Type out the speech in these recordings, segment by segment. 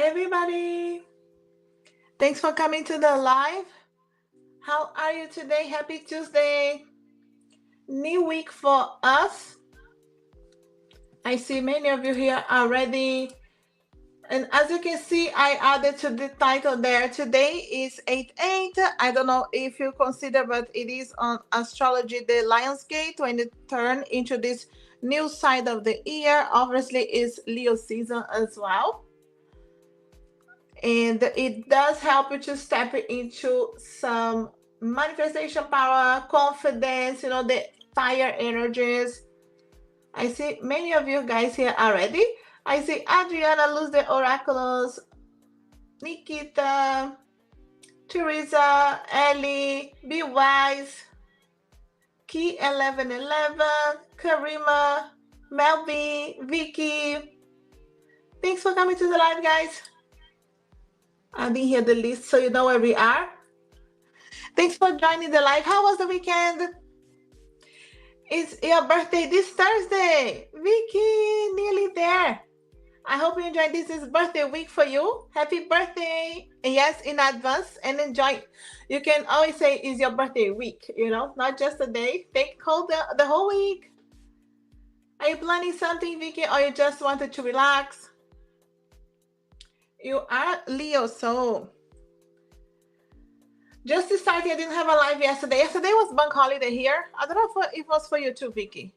everybody. Thanks for coming to the live. How are you today? Happy Tuesday. New week for us. I see many of you here already. And as you can see, I added to the title there. Today is 8/8. I don't know if you consider, but it is on astrology, the Lion's Gate, when it turn into this new side of the year. Obviously, it's Leo season as well. And it does help you to step into some manifestation power, confidence, the fire energies. I see many of you guys here already. I see Adriana, Luz de Oraculos, Nikita, Teresa, Ellie, Be Wise, Key 1111, Karima, Melby, Vicky. Thanks for coming to the live, guys. Adding here the list so you know where we are. Thanks for joining the live. How was the weekend? It's your birthday this Thursday. Vicky, nearly there. I hope you enjoyed this birthday week for you. Happy birthday. Yes, in advance, and enjoy. You can always say it's your birthday week, not just a day. Take hold the whole week. Are you planning something, Vicky, or you just wanted to relax? You are Leo, so just to start, I didn't have a live yesterday. Yesterday was bank holiday here. I don't know if it was for you too, Vicky.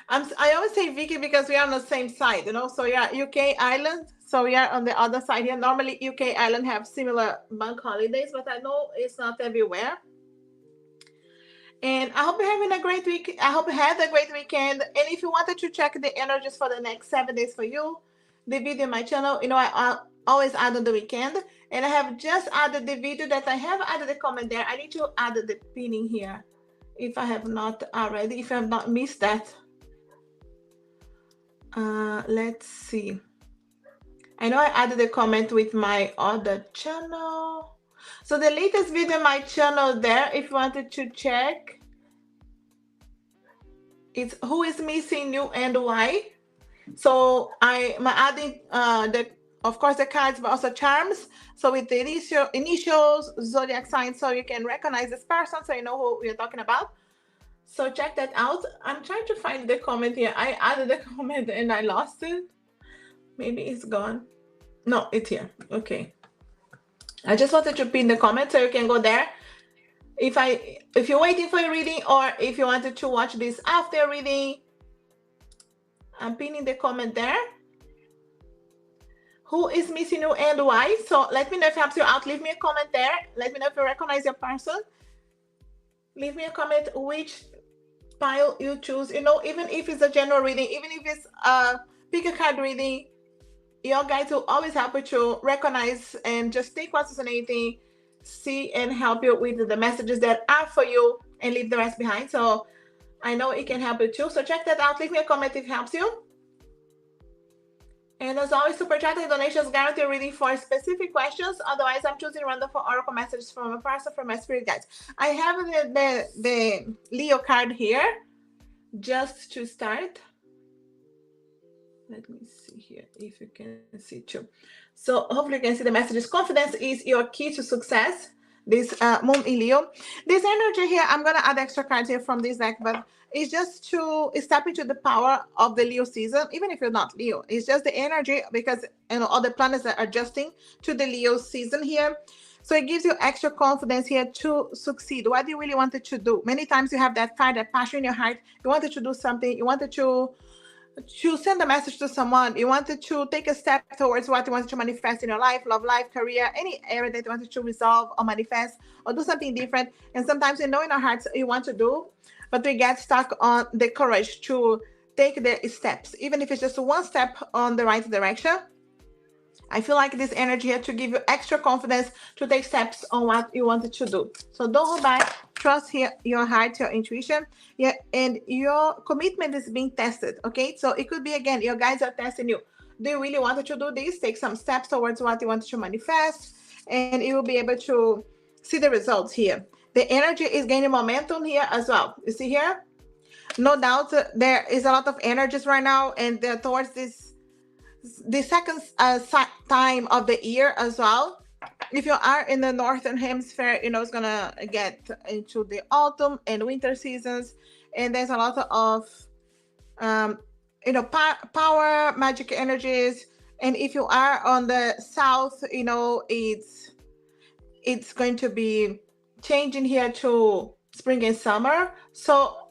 I always say Vicky because we are on the same side, So yeah, UK Ireland. So we are on the other side here. Normally, UK Ireland have similar bank holidays, but I know it's not everywhere. And I hope you're having a great week. I hope you had a great weekend. And if you wanted to check the energies for the next 7 days for you, the video on my channel, I always add on the weekend. And I have just added the video that I have added a comment there. I need to add the pinning here if I have not already, if I have not missed that. Let's see. I know I added a comment with my other channel. So the latest video on my channel there, if you wanted to check, it's who is missing you and why. So I'm adding of course the cards, but also charms. So with the initials, zodiac signs, so you can recognize this person, so you know who we're talking about. So check that out. I'm trying to find the comment here. I added the comment and I lost it. Maybe it's gone. No, it's here. Okay. I just wanted to pin the comment so you can go there. If you're waiting for a reading, or if you wanted to watch this after reading, I'm pinning the comment there. Who is missing you and why? So let me know if it helps you out. Leave me a comment there. Let me know if you recognize your person. Leave me a comment which pile you choose. Even if it's a general reading, even if it's a pick a card reading, your guides will always help you to recognize and just take what's resonating, see and help you with the messages that are for you, and leave the rest behind. So I know it can help you too. So check that out. Leave me a comment if it helps you. And as always, super chat and donations guarantee reading for specific questions. Otherwise, I'm choosing random for oracle messages from a person from my spirit guides. I have the Leo card here just to start. Let me see here if you can see too. So hopefully you can see the messages. Confidence is your key to success. This moon in Leo. This energy here, I'm going to add extra cards here from this deck, but it's just to step into the power of the Leo season, even if you're not Leo. It's just the energy because all the planets are adjusting to the Leo season here. So it gives you extra confidence here to succeed. What do you really wanted to do? Many times you have that fire, that passion in your heart. You wanted to do something. You wanted to send a message to someone. You wanted to take a step towards what you wanted to manifest in your life, love life, career, any area that you wanted to resolve or manifest or do something different. And sometimes in our hearts you want to do, but we get stuck on the courage to take the steps, even if it's just one step on the right direction. I feel like this energy here to give you extra confidence to take steps on what you wanted to do. So don't hold back. Trust here your heart, your intuition, yeah, and your commitment is being tested. Okay, so it could be again your guides are testing you. Do you really want to do this? Take some steps towards what you want to manifest, and you will be able to see the results here. The energy is gaining momentum here as well. You see here, no doubt there is a lot of energies right now, and towards this the second time of the year as well. If you are in the northern hemisphere, it's gonna get into the autumn and winter seasons, and there's a lot of um, power, magic energies. And if you are on the south, it's going to be changing here to spring and summer. So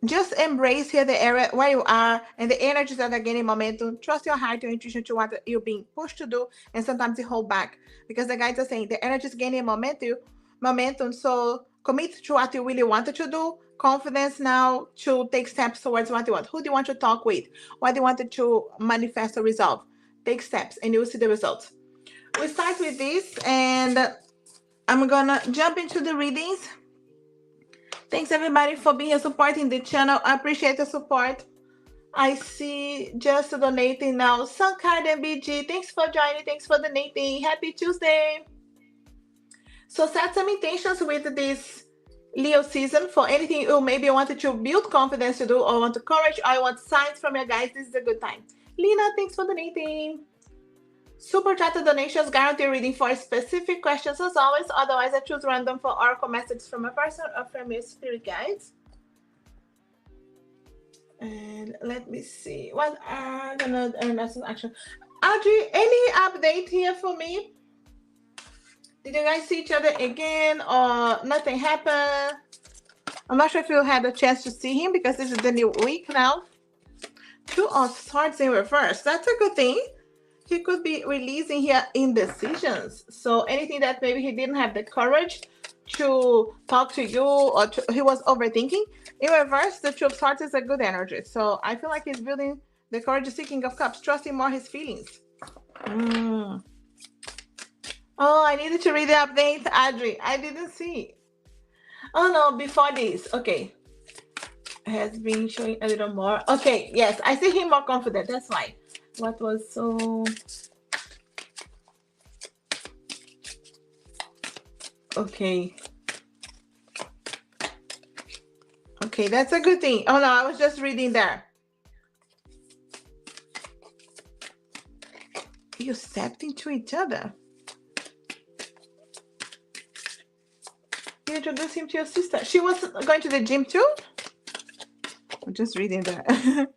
just embrace here the area where you are and the energies that are gaining momentum. Trust your heart, your intuition to what you're being pushed to do, and sometimes you hold back because the guides are saying the energy is gaining momentum. So commit to what you really wanted to do. Confidence now to take steps towards what you want. Who do you want to talk with? What do you want to manifest or resolve? Take steps and you'll see the results. We start with this, and I'm gonna jump into the readings. Thanks everybody for being here supporting the channel. I appreciate the support. I see just donating now. Sankar and BG, thanks for joining. Thanks for donating. Happy Tuesday. So set some intentions with this Leo season for anything you maybe wanted to build confidence to do, or want to courage, or you want signs from your guides. This is a good time. Lena, thanks for donating. Super chat donations guarantee reading for specific questions as always. Otherwise, I choose random for oracle messages from a person or from your spirit guides. And let me see. What are the message action? Audrey, any update here for me? Did you guys see each other again, or nothing happened? I'm not sure if you had a chance to see him because this is the new week now. 2 of Swords in reverse. That's a good thing. He could be releasing here indecisions. So anything that maybe he didn't have the courage to talk to you, or he was overthinking. In reverse, the 2 of Swords is a good energy. So I feel like he's building the courage, seeking of cups, trusting more his feelings. Oh, I needed to read the update, Audrey. I didn't see. Oh no, before this. Okay. Has been showing a little more. Okay, yes, I see him more confident. That's why. What was so... Okay. Okay, that's a good thing. Oh no, I was just reading there. You stepped into each other. You introduced him to your sister. She was going to the gym too? I'm just reading that.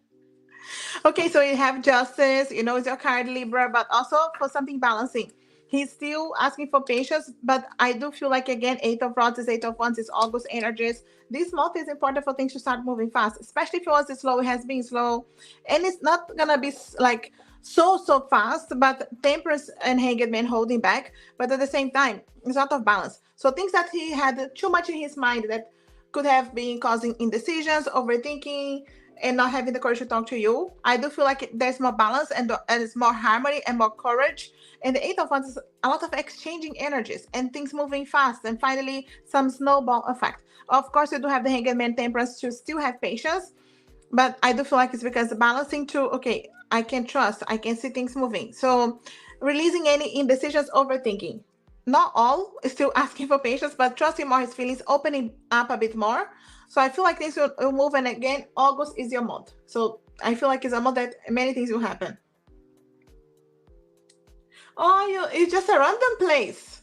Okay, so you have justice, it's your card, Libra, but also for something balancing. He's still asking for patience, but I do feel like, again, 8 of Rods is 8 of Wands, is August energies. This month is important for things to start moving fast, especially if it was slow. It has been slow. And it's not going to be like so fast, but Temperance and Hanged Man holding back. But at the same time, it's out of balance. So things that he had too much in his mind that could have been causing indecisions, overthinking, and not having the courage to talk to you. I do feel like there's more balance and it's more harmony and more courage. And the 8 of Wands is a lot of exchanging energies and things moving fast, and finally some snowball effect. Of course, you do have the Hanged Man, Temperance to still have patience, but I do feel like it's because the balancing to, okay, I can trust, I can see things moving. So releasing any indecisions, overthinking. Not all, still asking for patience, but trusting more his feelings, opening up a bit more. So I feel like things will move, and again, August is your month. So I feel like it's a month that many things will happen. Oh, it's just a random place.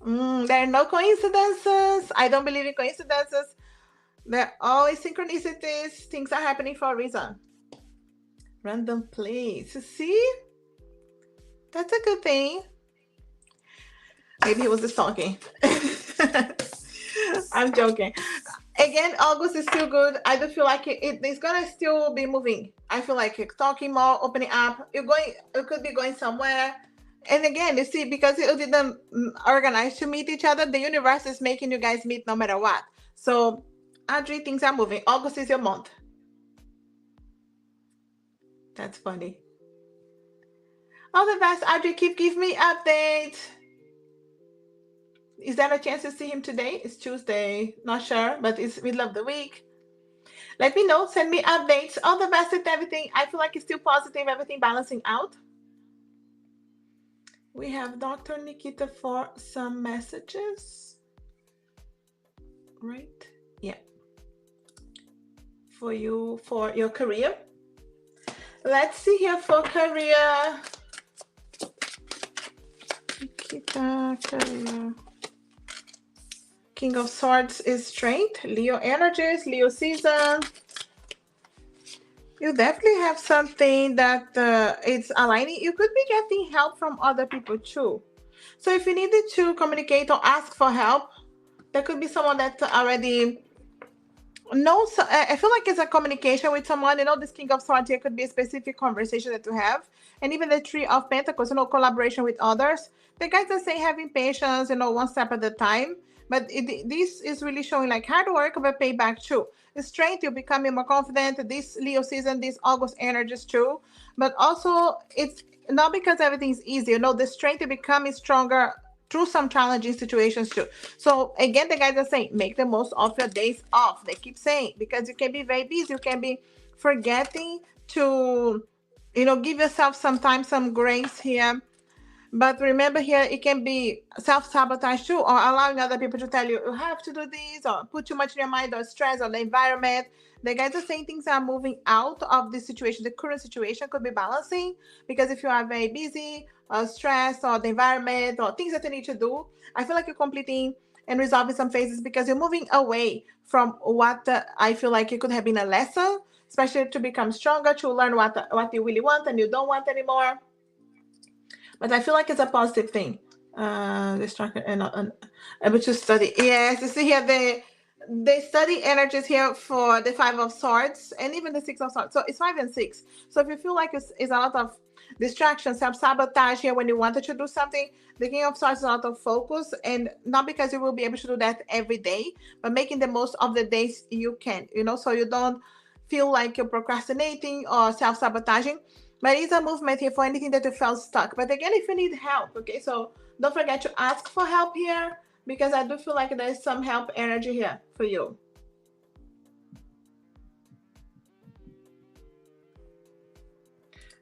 There are no coincidences. I don't believe in coincidences. There are always synchronicities. Things are happening for a reason. Random place. See? That's a good thing. Maybe he was just talking. I'm joking. Again, August is still good. I do feel like it's gonna still be moving. I feel like it's talking more, opening up. You could be going somewhere. And again, you see, because you didn't organize to meet each other, the universe is making you guys meet no matter what. So, Audrey, things are moving. August is your month. That's funny. All the best, Audrey. Give me updates. Is there a chance to see him today? It's Tuesday. Not sure, but it's middle of the week. Let me know. Send me updates. All the best with everything. I feel like it's still positive. Everything balancing out. We have Dr. Nikita for some messages. Right? Yeah. For you, for your career. Let's see here for career. Nikita, career. King of Swords is strength. Leo energies, Leo season. You definitely have something that it's aligning. You could be getting help from other people too. So if you needed to communicate or ask for help, there could be someone that already no, so I feel like it's a communication with someone. This King of Swords here could be a specific conversation that you have, and even the Three of Pentacles. Collaboration with others. The guys are saying having patience. One step at a time. But this is really showing like hard work but payback too. The strength, you're becoming more confident. This Leo season, this August energies too. But also, it's not because everything's easy. The strength, you're becoming stronger through some challenging situations too. So again, the guys are saying make the most of your days off. They keep saying because you can be very busy, you can be forgetting to give yourself some time, some grace here. But remember here, it can be self-sabotage too, or allowing other people to tell you you have to do this, or put too much in your mind, or stress, or the environment. The guys are saying things are moving out of this situation. The current situation could be balancing because if you are very busy, or stressed, or the environment, or things that you need to do, I feel like you're completing and resolving some phases because you're moving away from what I feel like it could have been a lesson, especially to become stronger, to learn what you really want and you don't want anymore. But I feel like it's a positive thing. Distracted and able to study. Yes, you see here they study energies here for the Five of Swords and even the Six of Swords. So it's 5 and 6. So if you feel like it's a lot of distraction, self-sabotage here when you wanted to do something, the King of Swords is a lot of focus, and not because you will be able to do that every day, but making the most of the days you can, so you don't feel like you're procrastinating or self-sabotaging. But it's a movement here for anything that you felt stuck. But again, if you need help, okay, so don't forget to ask for help here because I do feel like there's some help energy here for you.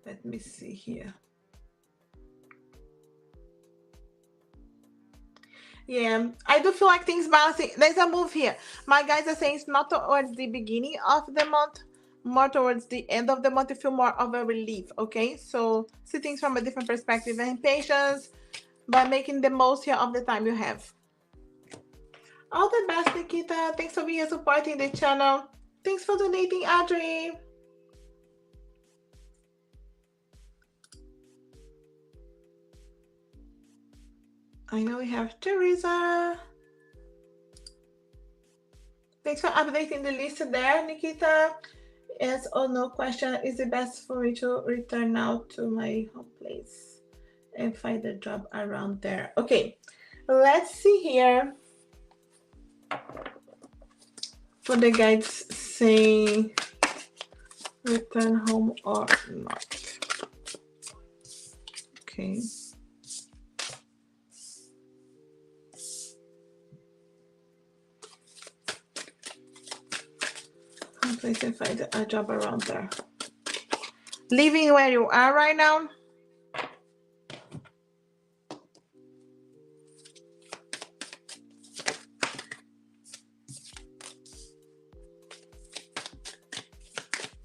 Let me see here. Yeah, I do feel like things balancing. There's a move here. My guys are saying it's not towards the beginning of the month, more towards the end of the month. You feel more of a relief, okay? So see things from a different perspective and patience by making the most here of the time you have. All the best, Nikita. Thanks for being here supporting the channel. Thanks for donating, Audrey. I know we have Teresa. Thanks for updating the list there, Nikita. Yes or no question, is it best for me to return now to my home place and find a job around there? Okay, let's see here. For the guides saying return home or not. Okay. Place and find a job around there. Living where you are right now.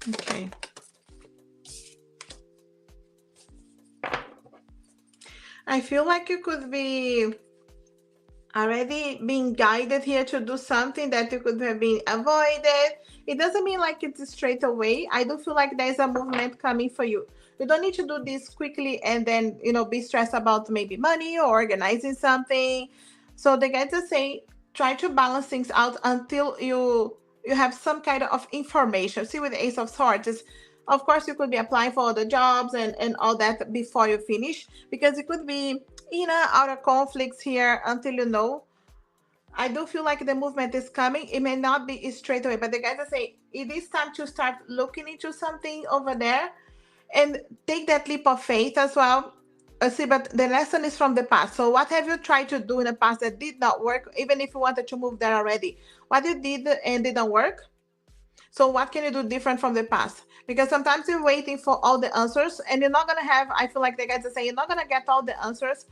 Okay. I feel like you could be already being guided here to do something that you could have been avoided. It doesn't mean like it's straight away. I do feel like there's a movement coming for you. You don't need to do this quickly and then be stressed about maybe money or organizing something. So the guys are saying try to balance things out until you have some kind of information. See, with the Ace of Swords, of course you could be applying for other jobs and all that before you finish, because it could be outer conflicts here until I do feel like the movement is coming. It may not be straight away, but the guys are saying it is time to start looking into something over there and take that leap of faith as well. See, but the lesson is from the past. So what have you tried to do in the past that did not work, even if you wanted to move there already? What you did and didn't work? So what can you do different from the past? Because sometimes you're waiting for all the answers and you're not going to have, I feel like the guys are saying, you're not going to get all the answers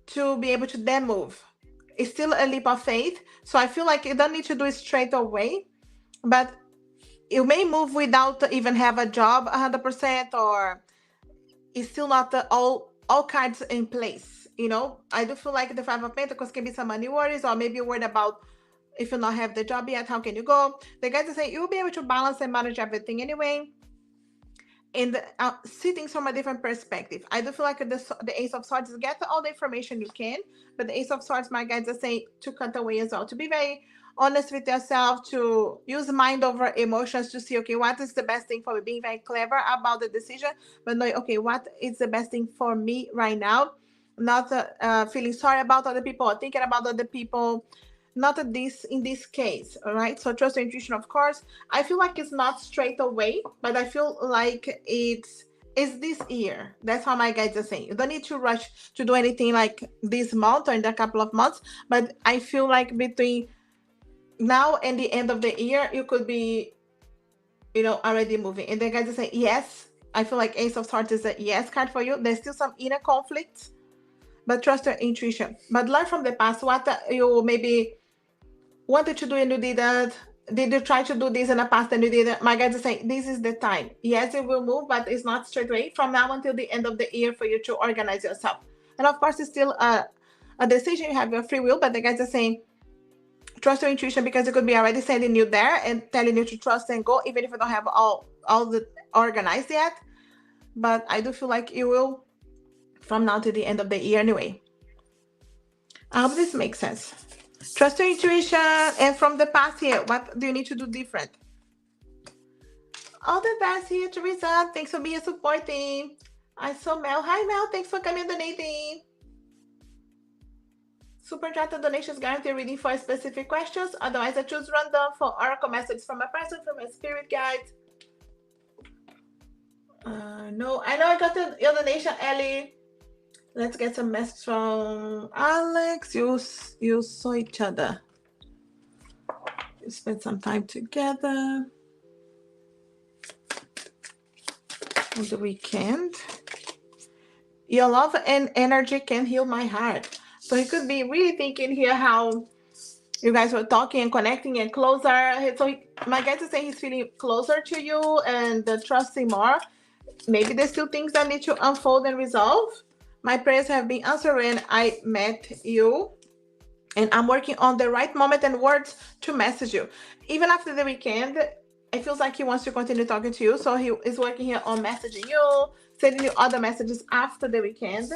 to be able to then move. It's still a leap of faith. So I feel like you don't need to do it straight away, but you may move without even have a job 100%, or it's still not all cards in place. You know, I do feel like the Five of Pentacles can be some money worries, or maybe you're worried about if you not have the job yet, how can you go? The guys are saying you'll be able to balance and manage everything anyway. And see things from a different perspective. I do feel like the Ace of Swords is get all the information you can, but the Ace of Swords, my guides are saying to cut away as well, to be very honest with yourself, to use mind over emotions, to see, okay, what is the best thing for me, being very clever about the decision, but knowing, okay, what is the best thing for me right now, not feeling sorry about other people or thinking about other people. Not this in this case, all right? So trust your intuition, of course. I feel like it's not straight away, but I feel like it's this year. That's how my guides are saying. You don't need to rush to do anything like this month or in a couple of months, but I feel like between now and the end of the year, you could be, you know, already moving. And the guides are saying yes. I feel like Ace of Swords is a yes card for you. There's still some inner conflict, but trust your intuition. But learn from the past what you maybe wanted to do and you didn't. Did you try to do this in the past and you didn't? My guides are saying this is the time. Yes, it will move, but it's not straight away from now until the end of the year for you to organize yourself. And of course, it's still a decision. You have your free will, but the guides are saying trust your intuition, because it could be already sending you there and telling you to trust and go, even if you don't have all the organized yet. But I do feel like you will from now to the end of the year anyway. I hope this makes sense. Trust your intuition. And from the past here, what do you need to do different? All the best here, Teresa. Thanks for being supporting. I saw Mel. Hi, Mel. Thanks for coming and donating. Super chat and donations guarantee reading for specific questions. Otherwise, I choose random for oracle messages from a person, from a spirit guide. No, I know I got your donation, Ellie. Let's get some message from Alex. You saw each other. You spent some time together on the weekend. Your love and energy can heal my heart. So he could be really thinking here how you guys were talking and connecting and closer. So my guys are saying he's feeling closer to you and trusting more. Maybe there's still things that need to unfold and resolve. My prayers have been answered when I met you, and I'm working on the right moment and words to message you. Even after the weekend, it feels like he wants to continue talking to you. So he is working here on messaging you, sending you other messages after the weekend.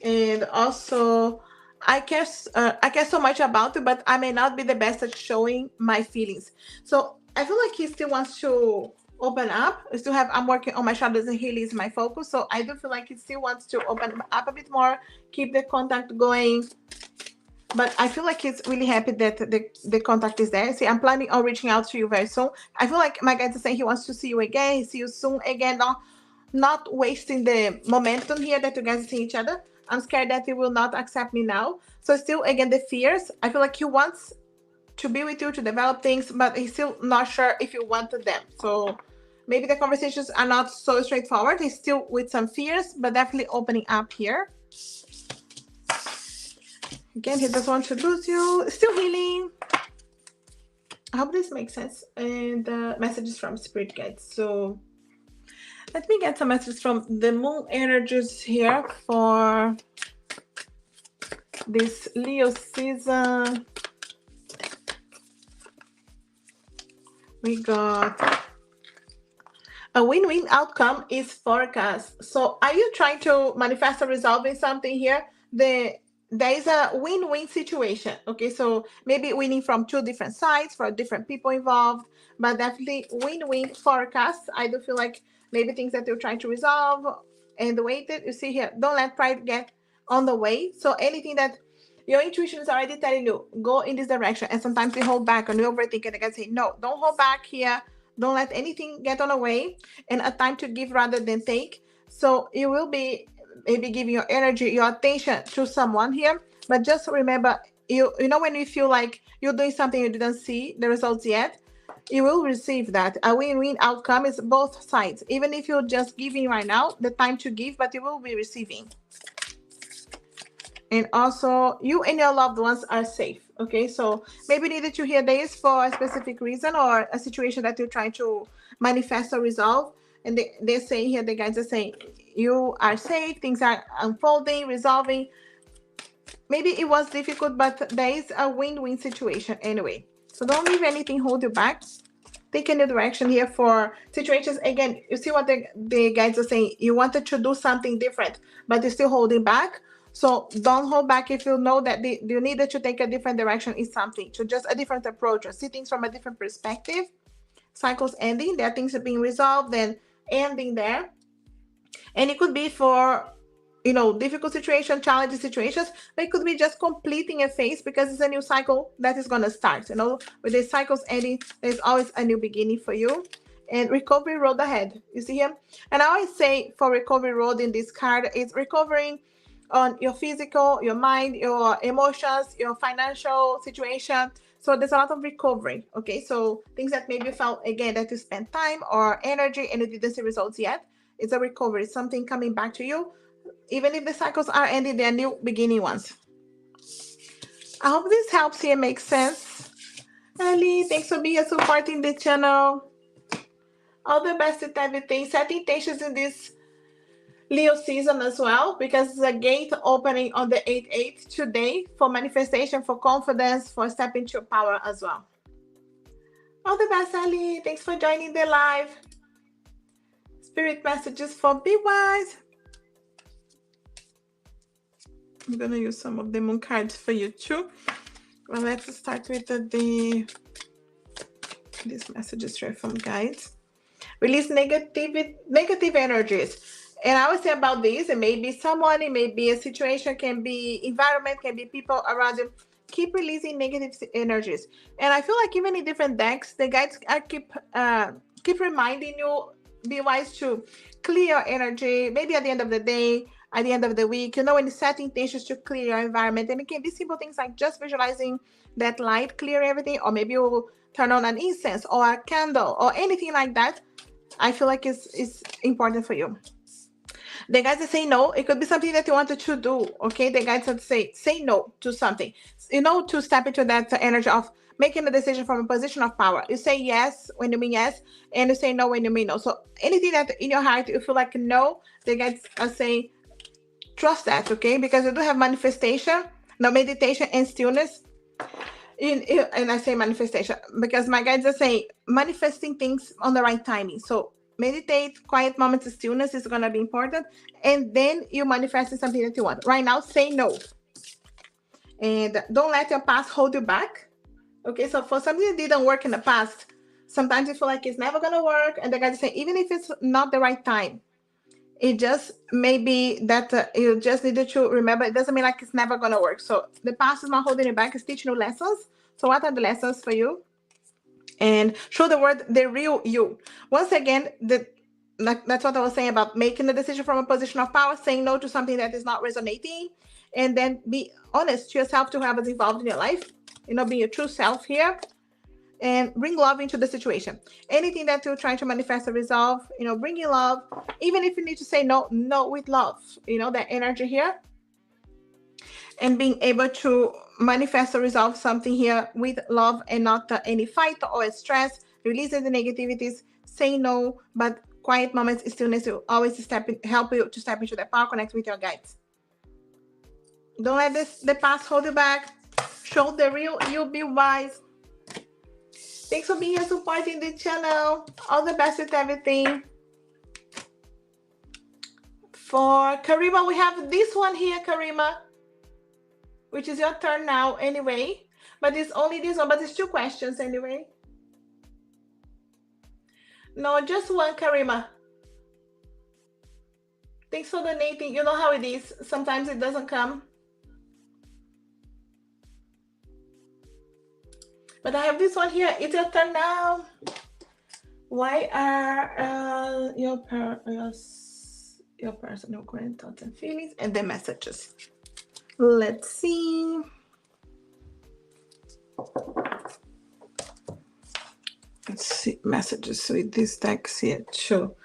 And also, I care so much about you, but I may not be the best at showing my feelings. So I feel like he still wants to open up. I'm working on my shadows and healing is my focus. So I do feel like he still wants to open up a bit more, keep the contact going. But I feel like he's really happy that the contact is there. See, I'm planning on reaching out to you very soon. I feel like my guys are saying he wants to see you again, see you soon again, not wasting the momentum here that you guys are seeing each other. I'm scared that he will not accept me now. So still, again, the fears. I feel like he wants to be with you, to develop things, but he's still not sure if you wanted them. So maybe the conversations are not so straightforward. He's still with some fears, but definitely opening up here. Again, he doesn't want to lose you. Still healing. I hope this makes sense. And messages from spirit guides. So let me get some messages from the moon energies here for this Leo season. We got a win-win outcome is forecast. So are you trying to manifest or resolving something here? There is a win-win situation. Okay, so maybe winning from two different sides for different people involved, but definitely win-win forecast. I do feel like maybe things that you're trying to resolve and wait it. You see here, don't let pride get on the way. So anything that your intuition is already telling you, go in this direction. And sometimes you hold back and you overthink, and they can say, no, don't hold back here. Don't let anything get on the way. And a time to give rather than take. So you will be maybe giving your energy, your attention to someone here. But just remember, you know, when you feel like you're doing something you didn't see the results yet, you will receive that. A win-win outcome is both sides. Even if you're just giving right now, the time to give, but you will be receiving. And also, you and your loved ones are safe. Okay, so maybe needed to hear this for a specific reason or a situation that you're trying to manifest or resolve. And they're saying here, the guys are saying, you are safe, things are unfolding, resolving. Maybe it was difficult, but there is a win-win situation anyway. So don't leave anything hold you back. Take a new direction here for situations. Again, you see what the guys are saying. You wanted to do something different, but you're still holding back. So don't hold back if you know that you needed to take a different direction in something, to just a different approach or see things from a different perspective. Cycles ending, there are things that are being resolved and ending there. And it could be for, difficult situations, challenging situations, but it could be just completing a phase because it's a new cycle that is going to start. With the cycles ending, there's always a new beginning for you. And recovery road ahead. You see here? And I always say for recovery road in this card, it's recovering on your physical, your mind, your emotions, your financial situation. So there's a lot of recovery. Okay, so things that maybe you felt again that you spent time or energy and you didn't see results yet. It's a recovery, something coming back to you. Even if the cycles are ending, they're new beginning ones. I hope this helps here, makes sense. Ali, thanks for being here, supporting the channel. All the best with everything. Set intentions in this Leo season as well, because it's a gate opening on the 8/8 today for manifestation, for confidence, for stepping into your power as well. All the best, Ali. Thanks for joining the live. Spirit messages for Be Wise. I'm going to use some of the moon cards for you too. Well, let's start with these messages straight from guides. Release negative energies. And I would say about this, it may be someone, it may be a situation, can be environment, can be people around you. Keep releasing negative energies. And I feel like even in different decks, the guides keep reminding you, be wise to clear your energy, maybe at the end of the day, at the end of the week, when you set intentions to clear your environment. And it can be simple things like just visualizing that light clear everything, or maybe you'll turn on an incense or a candle or anything like that. I feel like it's important for you. The guys that say no, it could be something that you wanted to do, okay? The guys that say no to something, to step into that energy of making a decision from a position of power. You say yes when you mean yes, and you say no when you mean no. So anything that in your heart you feel like no, the guys are saying trust that, okay? Because you do have manifestation, meditation and stillness. And I say manifestation because my guides are saying manifesting things on the right timing. So meditate, quiet moments of stillness is going to be important. And then you manifest something that you want. Right now, say no. And don't let your past hold you back. Okay, so for something that didn't work in the past, sometimes you feel like it's never going to work. And the guides say, even if it's not the right time, it just may be that you just needed to remember. It doesn't mean like it's never going to work. So the past is not holding you back. It's teaching you lessons. So what are the lessons for you? And show the world the real you. Once again, that's what I was saying about making the decision from a position of power, saying no to something that is not resonating, and then be honest to yourself, to whoever's involved in your life. Be your true self here. And bring love into the situation. Anything that you're trying to manifest or resolve, bring in love. Even if you need to say no with love, that energy here. And being able to manifest or resolve something here with love and not any fight or stress. Releasing the negativities, say no, but quiet moments, stillness will always help you to step into the power, connect with your guides. Don't let the past hold you back. Show the real you, be wise. Thanks for being here, supporting the channel. All the best with everything. For Karima, we have this one here, Karima, which is your turn now anyway. But it's only this one, but it's 2 questions anyway. No, just one, Karima. Thanks for donating. You know how it is. Sometimes it doesn't come. But I have this one here. It's your turn now. Why are your personal current thoughts and feelings and the messages? Let's see. Let's see messages with this text here too.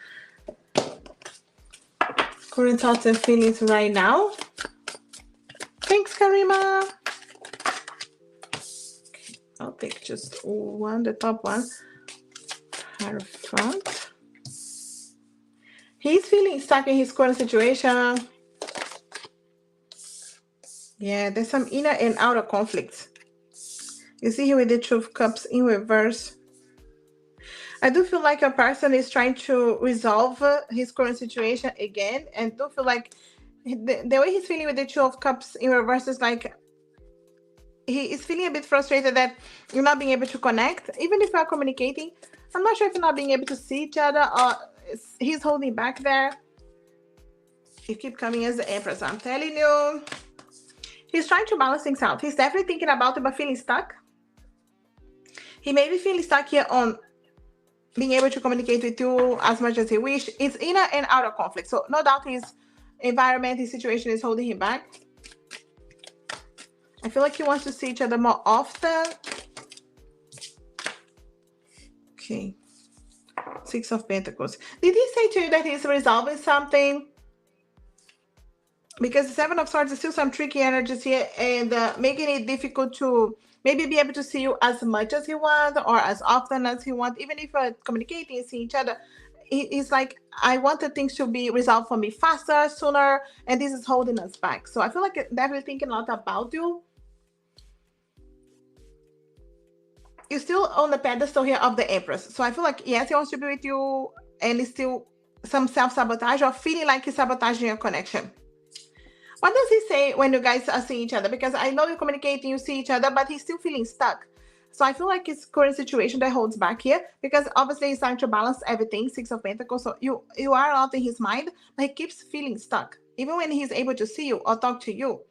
Current thoughts and feelings right now. Thanks, Karima. Okay, I'll take just one, the top one. Front. He's feeling stuck in his current situation. Yeah, there's some inner and outer conflicts. You see here with the Two of Cups in reverse. I do feel like a person is trying to resolve his current situation again, and do feel like the way he's feeling with the Two of Cups in reverse is like he is feeling a bit frustrated that you're not being able to connect, even if you are communicating. I'm not sure if you're not being able to see each other or he's holding back there. You keep coming as the Empress, I'm telling you. He's trying to balance things out. He's definitely thinking about it, but feeling stuck. He may be feeling stuck here on being able to communicate with you as much as he wishes. It's inner and outer conflict. So no doubt his environment, his situation is holding him back. I feel like he wants to see each other more often. Okay. Six of Pentacles. Did he say to you that he's resolving something? Because the Seven of Swords is still some tricky energies here and making it difficult to maybe be able to see you as much as he wants or as often as he wants. Even if we're communicating and seeing each other, he's like, I wanted things to be resolved for me faster, sooner, and this is holding us back. So I feel like definitely thinking a lot about you. You're still on the pedestal here of the Empress. So I feel like, yes, he wants to be with you, and it's still some self-sabotage or feeling like he's sabotaging your connection. What does he say when you guys are seeing each other? Because I know you're communicating, you see each other, but he's still feeling stuck. So I feel like his current situation that holds back here, because obviously he's trying to balance everything, Six of Pentacles. So you are a lot in his mind, but he keeps feeling stuck. Even when he's able to see you or talk to you,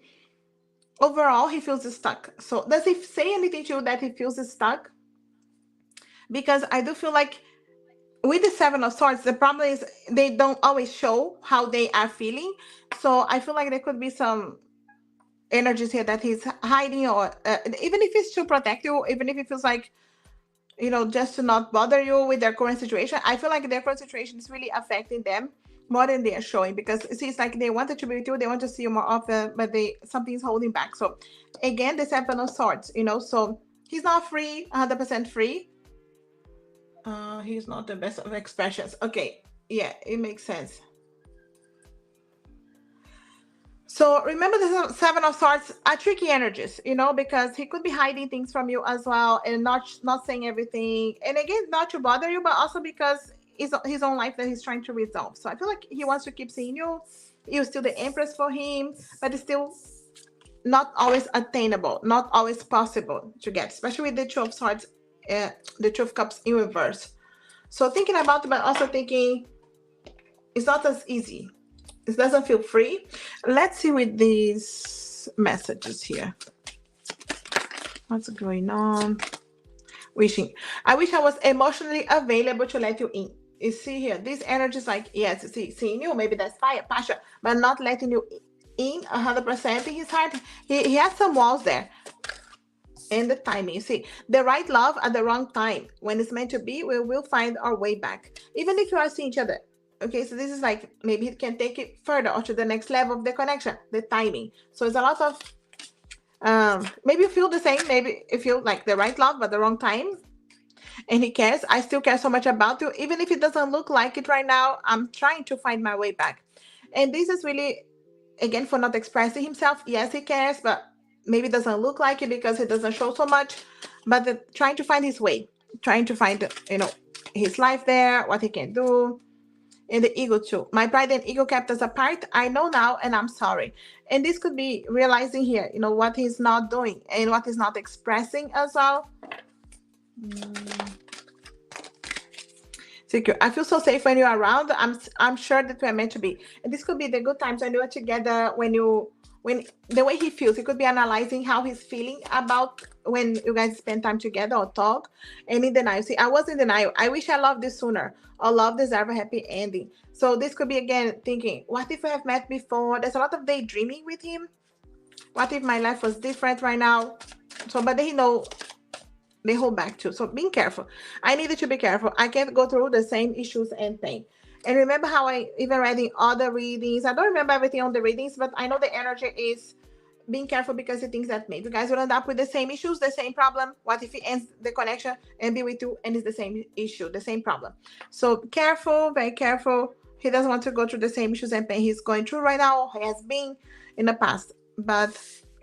overall, he feels stuck. So does he say anything to you that he feels stuck? Because I do feel like with the Seven of Swords, the problem is they don't always show how they are feeling. So I feel like there could be some energies here that he's hiding, or even if it's to protect you, even if it feels like, you know, just to not bother you with their current situation. I feel like their current situation is really affecting them more than they are showing, because it seems like they wanted to be with you, they want to see you more often, but something's holding back. So again, the Seven of Swords, you know, so he's not free, 100% free. He's not the best of expressions. Okay, yeah, it makes sense. So remember, the Seven of Swords are tricky energies, you know, because he could be hiding things from you as well, and not saying everything. And again, not to bother you, but also because it's his own life that he's trying to resolve. So I feel like he wants to keep seeing you. You're still the Empress for him, but it's still not always attainable, not always possible to get, especially with the Two of Swords, the Two of Cups in reverse. So thinking about it, but also thinking it's not as easy. It doesn't feel free. Let's see with these messages here. What's going on? Wishing. I wish I was emotionally available to let you in. You see here, this energy is like, yes, seeing you, maybe that's fire, passion, but not letting you in 100% in his heart. He has some walls there. And the timing, you see, the right love at the wrong time. When it's meant to be, we will find our way back. Even if you are seeing each other. Okay, so this is like, maybe he can take it further or to the next level of the connection, the timing. So it's a lot of, maybe you feel the same, maybe you feel like the right love, but the wrong time. And he cares. I still care so much about you. Even if it doesn't look like it right now, I'm trying to find my way back. And this is really, again, for not expressing himself. Yes, he cares, but maybe it doesn't look like it because it doesn't show so much. But trying to find his way, trying to find, you know, his life there, what he can do. And the ego too. My pride and ego kept us apart. I know now, and I'm sorry. And this could be realizing here, you know, what he's not doing and what he's not expressing as well. Secure. I feel so safe when you're around. I'm sure that we're meant to be. And this could be the good times when you are together, when the way he feels. He could be analyzing how he's feeling about when you guys spend time together or talk. And in denial. See, I was in denial. I wish I loved this sooner. Or love deserve a happy ending. So this could be, again, thinking, what if we have met before? There's a lot of daydreaming with him. What if my life was different right now? So, but they know they hold back too. So being careful. I needed to be careful. I can't go through the same issues and pain. And remember how I even read in other readings. I don't remember everything on the readings, but I know the energy is being careful because he thinks that maybe you guys will end up with the same issues, the same problem. What if he ends the connection and be with you and it's the same issue, the same problem? So careful, very careful. He doesn't want to go through the same issues and pain he's going through right now. He has been in the past. But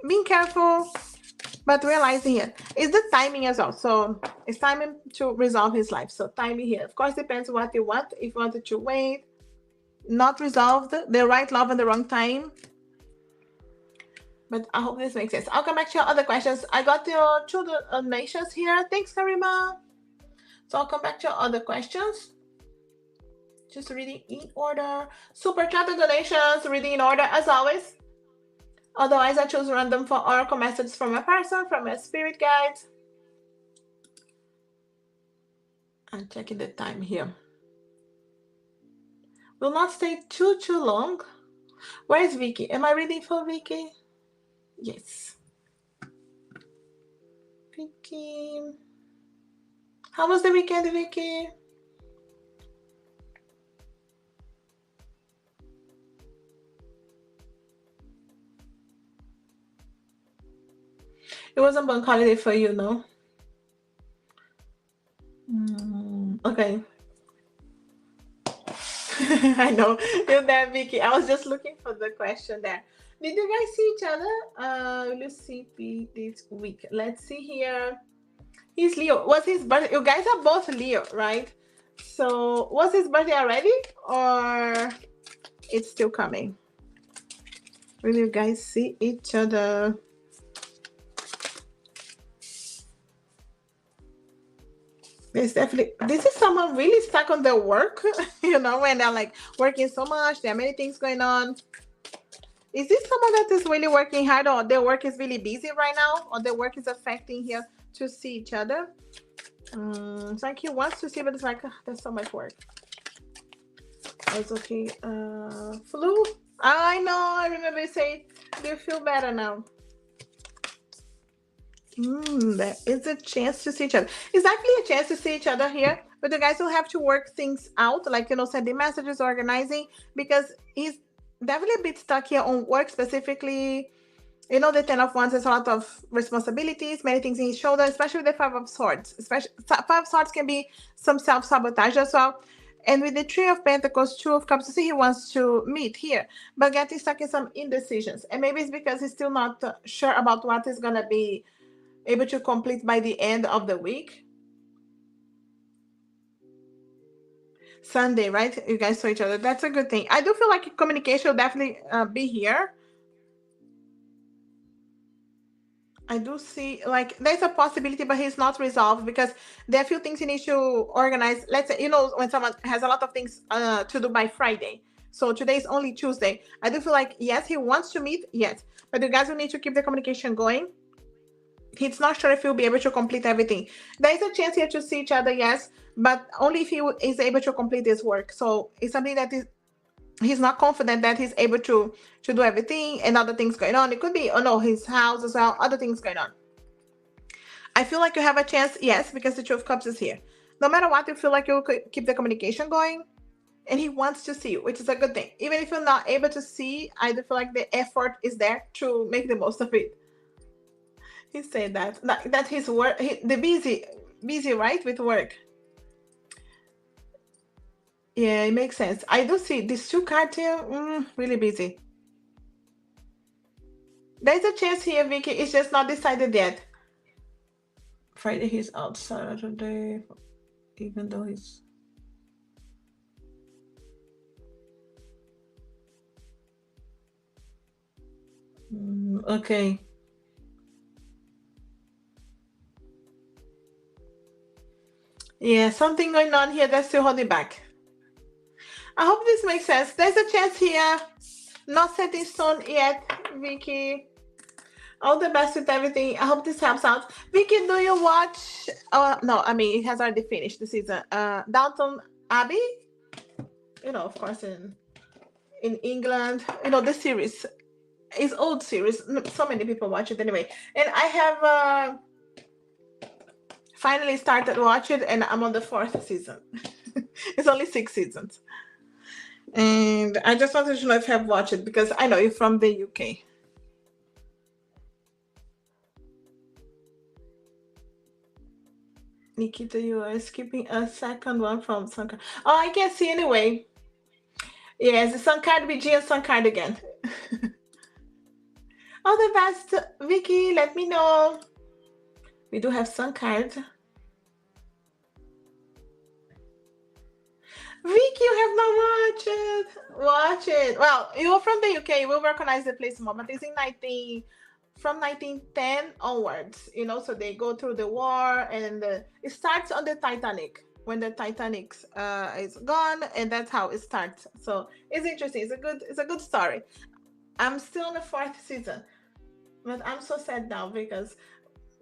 being careful, but realizing here is the timing as well. So it's timing to resolve his life. So timing here, of course, depends on what you want. If you wanted to wait, not resolved, the right love and the wrong time. But I hope this makes sense. I'll come back to your other questions. I got your 2 donations here. Thanks, Karima. So I'll come back to your other questions. Just reading in order. Super chat donations, reading in order as always. Otherwise, I choose random for oracle messages from a person, from a spirit guide. I'm checking the time here. Will not stay too long. Where is Vicky? Am I reading for Vicky? Yes. Vicky. How was the weekend, Vicky? It wasn't bank holiday for you, no? Okay. I know. You're there, Vicky. I was just looking for the question there. Did you guys see each other? Lucy this week. Let's see here. He's Leo. Was his birthday? You guys are both Leo, right? So was his birthday already or it's still coming? Will you guys see each other? There's definitely, this is someone really stuck on their work, you know, when they're like working so much, there are many things going on. Is this someone that is really working hard or their work is really busy right now or their work is affecting here to see each other? It's like he wants to see, but it's like, there's so much work. It's okay. Flu? I know, I remember you saying, do you feel better now? There is a chance to see each other. It's actually a chance to see each other here, but you guys will have to work things out, like, you know, sending messages, organizing, because he's definitely a bit stuck here on work specifically. You know, the 10 of Wands has a lot of responsibilities, many things in his shoulder, especially with the 5 of Swords. Especially 5 of Swords can be some self-sabotage as well. And with the 3 of Pentacles, 2 of Cups, you see he wants to meet here, but getting stuck in some indecisions. And maybe it's because he's still not sure about what is going to be able to complete by the end of the week. Sunday, right? You guys saw each other. That's a good thing. I do feel like communication will definitely be here. I do see, like, there's a possibility, but he's not resolved because there are a few things he needs to organize. Let's say, you know, when someone has a lot of things to do by Friday. So today is only Tuesday. I do feel like, yes, he wants to meet, yes. But you guys will need to keep the communication going. He's not sure if he'll be able to complete everything. There is a chance here to see each other, yes, but only if he is able to complete his work. So it's something that he's not confident that he's able to do everything and other things going on. It could be, oh no, his house as well, other things going on. I feel like you have a chance, yes, because the 2 of Cups is here. No matter what, you feel like you'll keep the communication going, and he wants to see you, which is a good thing. Even if you're not able to see, I do feel like the effort is there to make the most of it. He said that his work, the busy, right, with work. Yeah, it makes sense. I do see these 2 cards here, really busy. There's a chance here, Vicky. It's just not decided yet. Friday he's out, Saturday, even though he's... Okay. Yeah, something going on here that's still holding back. I hope this makes sense. There's a chance here. Not set in stone yet, Vicky. All the best with everything. I hope this helps out. Vicky, do you watch... no, I mean, it has already finished the season. Downton Abbey? You know, of course, in England. You know, the series. It's old series. So many people watch it anyway. And I have... finally started watching it, and I'm on the 4th season. It's only 6 seasons. And I just wanted to know if you have watched it, because I know you're from the UK. Nikita, you are skipping a second one from some card. Oh, I can see anyway. Yes, the sun card BG and sun card again. All the best, Vicky. Let me know. We do have sun cards. Vicky, you have not watched it. Watch it. Well, you're from the UK. You will recognize the place more, but it's in 1910 onwards. So they go through the war, and it starts on the Titanic when the Titanic is gone, and that's how it starts. So it's interesting. It's a good story. I'm still on the fourth season, but I'm so sad now because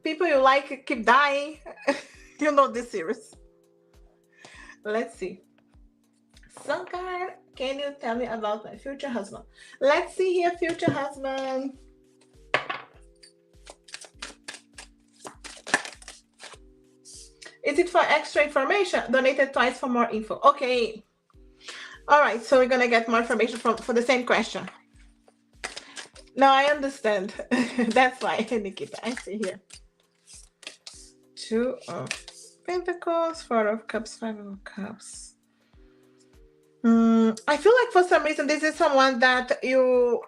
people you like keep dying. You know this series. Let's see. Sankar, can you tell me about my future husband? Let's see here, future husband. Is it for extra information? Donated twice for more info. Okay. All right, so we're gonna get more information for the same question. No, I understand. That's why, Nikita. I see here. 2 of Pentacles, 4 of Cups, 5 of Cups. I feel like for some reason this is someone that you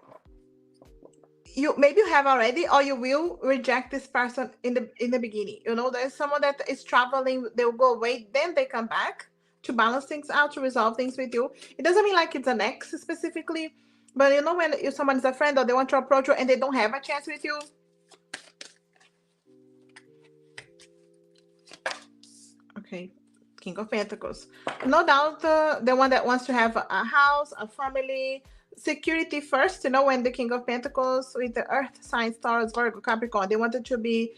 maybe you have already, or you will reject this person in the beginning. There's someone that is traveling, they'll go away, then they come back to balance things out, to resolve things with you. It doesn't mean like it's an ex specifically, but when someone's a friend or they want to approach you and they don't have a chance with you. Okay. King of Pentacles. No doubt the one that wants to have a house, a family, security first. When the King of Pentacles with the Earth signs, Taurus, Virgo, Capricorn, they wanted to be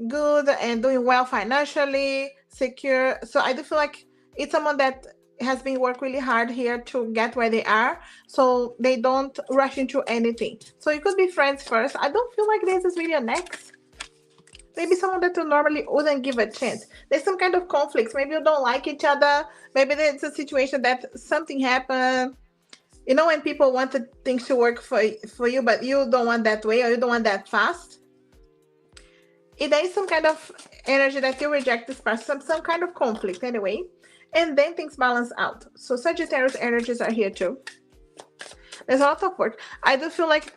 good and doing well financially, secure. So I do feel like it's someone that has been working really hard here to get where they are. So they don't rush into anything. So it could be friends first. I don't feel like this is really an ex. Maybe someone that you normally wouldn't give a chance. There's some kind of conflicts. Maybe you don't like each other. Maybe there's a situation that something happened. When people wanted things to work for you, but you don't want that way, or you don't want that fast. There is some kind of energy that you reject this person, some kind of conflict anyway. And then things balance out. So Sagittarius energies are here too. There's a lot of work. I do feel like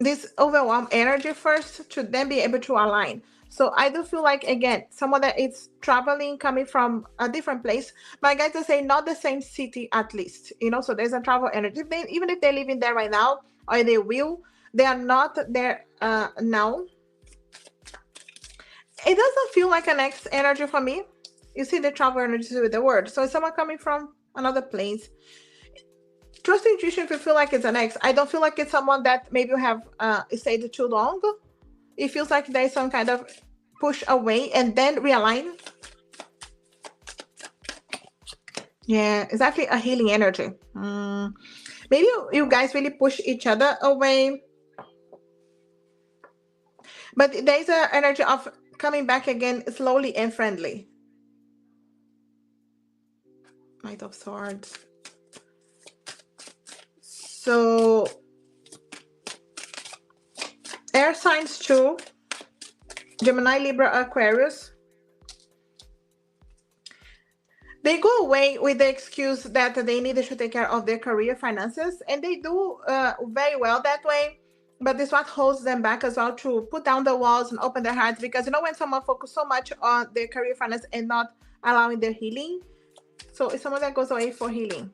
this overwhelmed energy first to then be able to align. So I do feel like, again, someone that is traveling, coming from a different place. My guys are saying not the same city at least. So there's a travel energy. Even if they're living there right now, or they will, they are not there now. It doesn't feel like an ex energy for me. You see the travel energy with the word. So it's someone coming from another place. Trust intuition if you feel like it's an ex. I don't feel like it's someone that maybe you have stayed too long. It feels like there's some kind of push away and then realign. Yeah, it's actually a healing energy. Maybe you guys really push each other away. But there's an energy of coming back again slowly and friendly. Knight of Swords. So, air signs too. Gemini, Libra, Aquarius. They go away with the excuse that they needed to take care of their career finances, and they do very well that way. But this is what holds them back as well, to put down the walls and open their hearts. Because when someone focuses so much on their career finance and not allowing their healing, so it's someone that goes away for healing.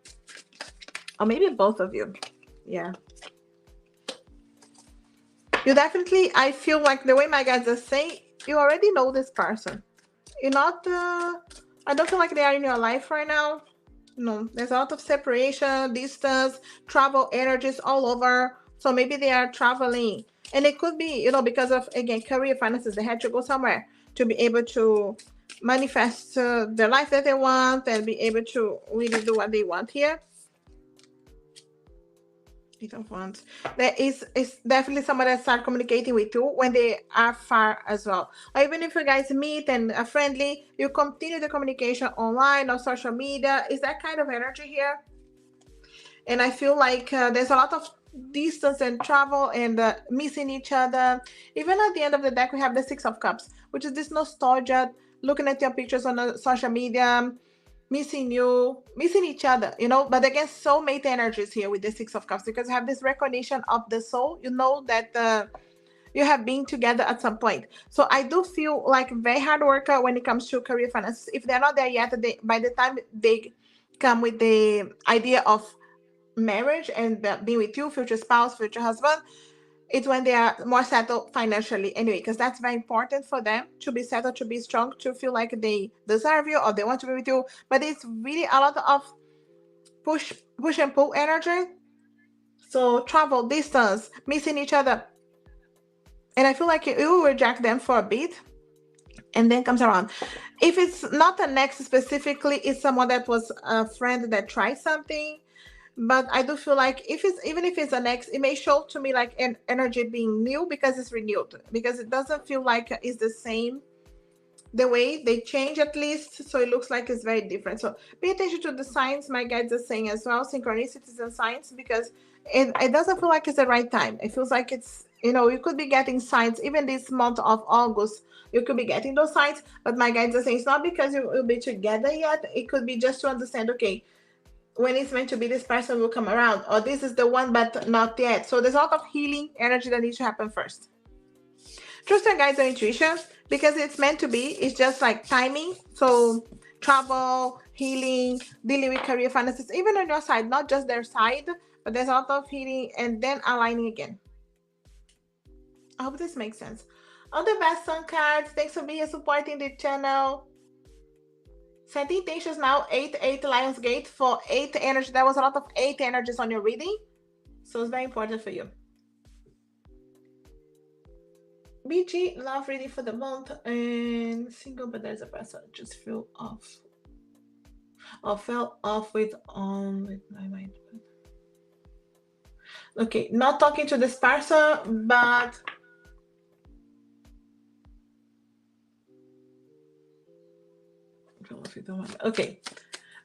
Or maybe both of you. Yeah. You definitely, I feel like the way my guys are saying, you already know this person. You're not, I don't feel like they are in your life right now. No, there's a lot of separation, distance, travel energies all over. So maybe they are traveling. And it could be, because of, again, career finances, they had to go somewhere to be able to manifest the life that they want and be able to really do what they want here. There is definitely someone that start communicating with you when they are far as well. Or even if you guys meet and are friendly, you continue the communication online or social media. Is that kind of energy here? And I feel like there's a lot of distance and travel and missing each other. Even at the end of the deck, we have the Six of Cups, which is this nostalgia looking at your pictures on social media, missing you, missing each other, you know. But again, soulmate energies here with the Six of Cups, because you have this recognition of the soul. You know that you have been together at some point. So I do feel like very hard worker when it comes to career finances. If they're not there yet, by the time they come with the idea of marriage and being with you, future spouse, future husband, it's when they are more settled financially anyway, because that's very important for them to be settled, to be strong, to feel like they deserve you or they want to be with you. But it's really a lot of push and pull energy. So travel, distance, missing each other. And I feel like you will reject them for a bit and then comes around. If it's not an ex specifically, it's someone that was a friend that tried something. But I do feel like even if it's an ex, it may show to me like an energy being new because it's renewed, because it doesn't feel like it's the same, the way they change at least. So it looks like it's very different. So pay attention to the signs my guides are saying as well, synchronicities and signs, because it doesn't feel like it's the right time. It feels like it's, you know, you could be getting signs even this month of August. You could be getting those signs, but my guides are saying it's not because you will be together yet. It could be just to understand, okay, when it's meant to be, this person will come around, or this is the one, but not yet. So there's a lot of healing energy that needs to happen first. Trust your guides and intuition, because it's meant to be. It's just like timing. So travel, healing, dealing with career finances, even on your side, not just their side, but there's a lot of healing and then aligning again. I hope this makes sense. All the best, Sun cards. Thanks for being here, supporting the channel. Setting intentions now, 8 Lions Gate for 8 energy. There was a lot of 8 energies on your reading, so it's very important for you. BG, love reading for the month, and single, but there's a person just fell off. Or fell off with my mind. Okay, not talking to this person, but okay,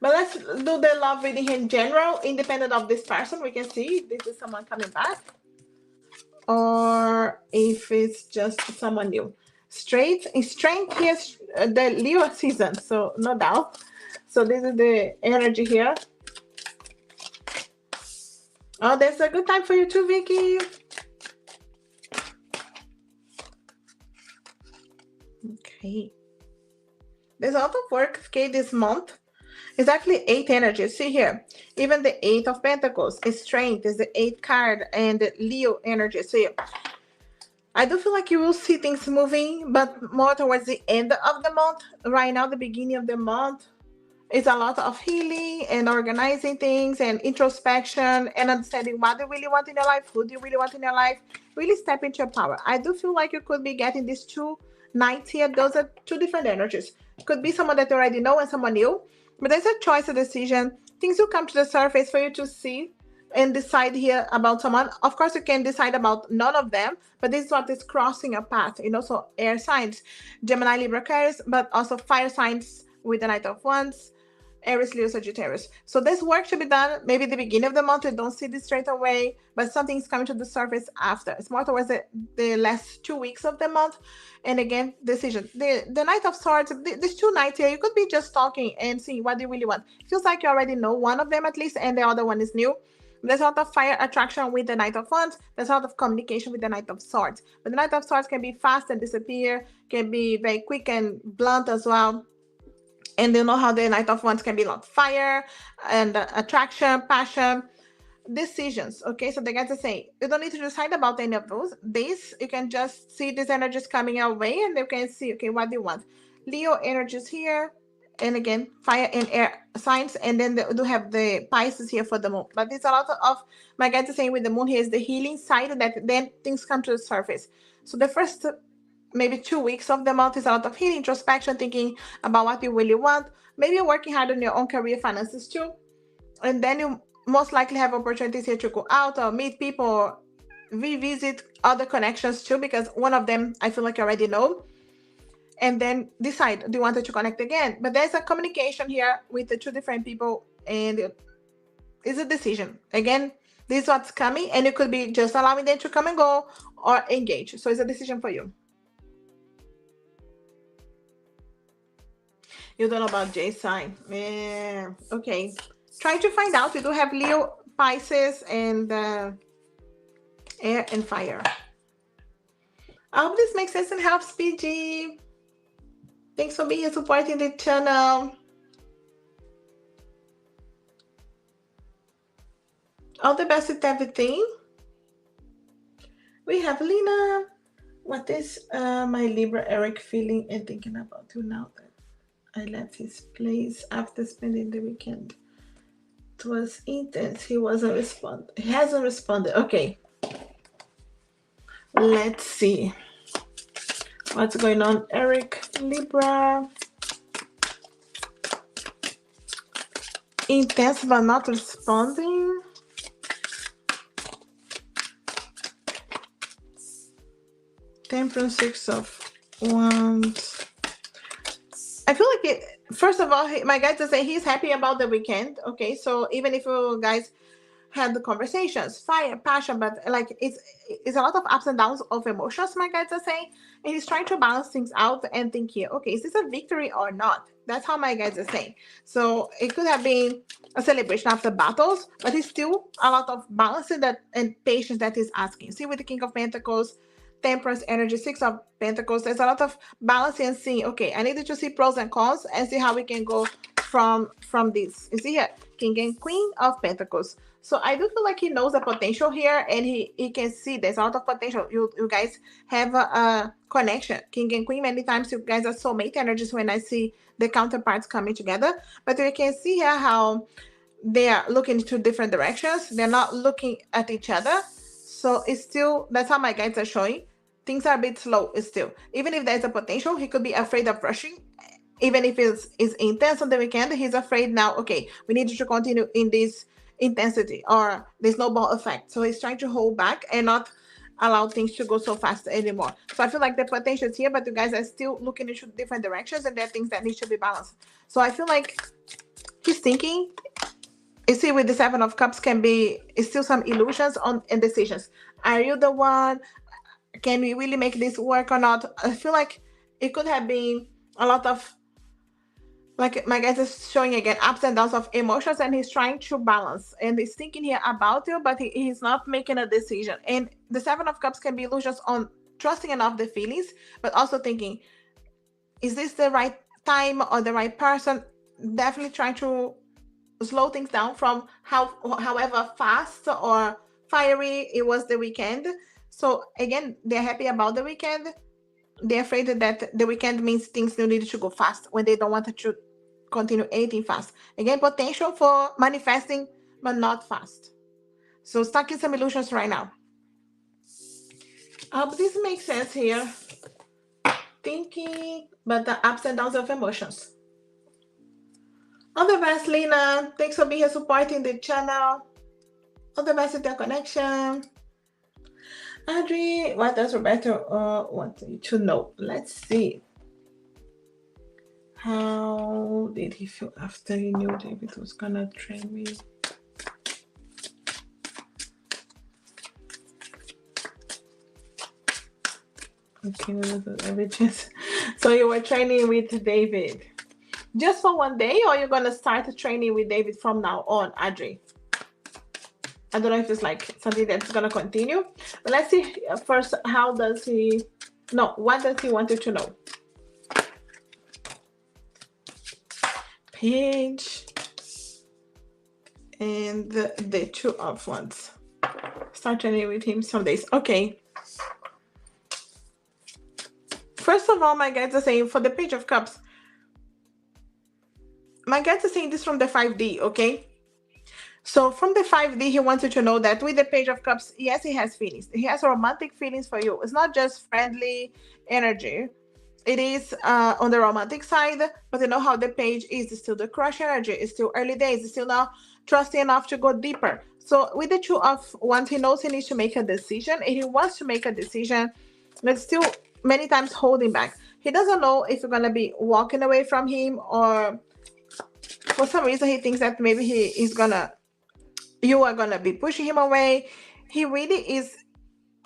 but let's do the love reading in general, independent of this person. We can see if this is someone coming back or if it's just someone new. Strength here, the Leo season, so no doubt. So this is the energy here. Oh, there's a good time for you too, Vicky. Okay. There's a lot of work, okay, this month. It's actually 8 energies. See here, even the 8 of Pentacles is strength, is the 8th card, and the Leo energy. So yeah, I do feel like you will see things moving, but more towards the end of the month. Right now, the beginning of the month, it's a lot of healing and organizing things and introspection and understanding what you really want in your life, who do you really want in your life. Really step into your power. I do feel like you could be getting these 2 knights here. Those are 2 different energies. It could be someone that you already know and someone new, but there's a choice, a decision. Things will come to the surface for you to see and decide here about someone. Of course, you can decide about none of them, but this is what is crossing your path, you know. So air signs, Gemini, Libra, Aquarius, but also fire signs with the Knight of Wands, Aries, Leo, Sagittarius. So there's work to be done. Maybe at the beginning of the month, you don't see this straight away, but something's coming to the surface after. It's more towards the last 2 weeks of the month. And again, decision. The Knight of Swords, these 2 knights here, you could be just talking and seeing what you really want. It feels like you already know one of them at least, and the other one is new. There's a lot of fire attraction with the Knight of Wands. There's a lot of communication with the Knight of Swords. But the Knight of Swords can be fast and disappear, can be very quick and blunt as well. And you know how the Knight of Wands can be a lot of fire and attraction, passion, decisions. Okay, so the guys are saying you don't need to decide about any of those. You can just see these energies coming your way, and you can see, okay, what do you want? Leo energies here, and again, fire and air signs, and then they do have the Pisces here for the moon. But there's a lot of, my guys are saying with the moon here is the healing side, that then things come to the surface. So the first maybe 2 weeks of the month is a lot of healing, introspection, thinking about what you really want. Maybe you're working hard on your own career finances too. And then you most likely have opportunities here to go out or meet people or revisit other connections too, because one of them I feel like you already know. And then decide, do you want to connect again? But there's a communication here with the 2 different people, and it's a decision. Again, this is what's coming, and it could be just allowing them to come and go or engage. So it's a decision for you. You don't know about J sign. Yeah. Okay. Try to find out. We do have Leo, Pisces, and air and fire. I hope this makes sense and helps, PG. Thanks for being here supporting the channel. All the best with everything. We have Lena. What is my Libra Eric feeling and thinking about you now that I left his place after spending the weekend? It was intense. He hasn't responded. Okay. Let's see. What's going on, Eric? Libra. Intense but not responding. Temperance, 6 of Wands. I feel like it. First of all, my guy to say he's happy about the weekend. Okay, so even if you guys had the conversations, fire, passion, but like it's a lot of ups and downs of emotions, my guys are saying, and he's trying to balance things out and think here, okay, is this a victory or not? That's how my guys are saying. So it could have been a celebration after battles, but it's still a lot of balancing that and patience that he's asking. See, with the King of Pentacles, Temperance energy, 6 of Pentacles, there's a lot of balancing and seeing, okay, I needed to see pros and cons and see how we can go from this. You see here, King and Queen of Pentacles. So I do feel like he knows the potential here, and he can see there's a lot of potential. You guys have a connection. King and Queen, many times you guys are soulmate energies when I see the counterparts coming together. But you can see here how they are looking into different directions. They're not looking at each other. So it's still, that's how my guides are showing. Things are a bit slow still. Even if there's a potential, he could be afraid of rushing. Even if it's intense on the weekend, he's afraid now, okay, we need to continue in this intensity or the snowball effect. So he's trying to hold back and not allow things to go so fast anymore. So I feel like the potential is here, but you guys are still looking into different directions, and there are things that need to be balanced. So I feel like he's thinking, you see, with the 7 of Cups can be still some illusions on and decisions. Are you the one? Can we really make this work or not? I feel like it could have been a lot of, like my guys is showing again, ups and downs of emotions, and he's trying to balance. And he's thinking here about you, but he's not making a decision. And the 7 of Cups can be illusions on trusting enough the feelings, but also thinking, is this the right time or the right person? Definitely trying to slow things down from however fast or fiery it was the weekend. So again, they're happy about the weekend. They're afraid that the weekend means things still need to go fast when they don't want to continue anything fast. Again, potential for manifesting, but not fast. So stuck in some illusions right now. I hope this makes sense here. Thinking, but the ups and downs of emotions. All the best, Lena. Thanks for being here supporting the channel. All the best with your connection. Adri, what does Roberto want you to know? Let's see. How did he feel after he knew David was gonna train me? Okay, so you were training with David just for one day, or you're gonna start training with David from now on, Adri? I don't know if it's like something that's gonna continue, but let's see first. What does he want you to know? Page and the 2 of Wands. Start training with him some days. Okay. First of all, my guides are saying for the Page of Cups, my guides are saying this from the 5D, okay? So from the 5D, he wants you to know that with the Page of Cups, yes, he has feelings. He has romantic feelings for you. It's not just friendly energy. It is on the romantic side, but you know how the Page is still the crush energy. It's still early days. It's still not trusting enough to go deeper. So with the 2 of Wands, he knows he needs to make a decision, and he wants to make a decision, but still many times holding back. He doesn't know if you're going to be walking away from him, or for some reason he thinks that maybe you are gonna be pushing him away. He really is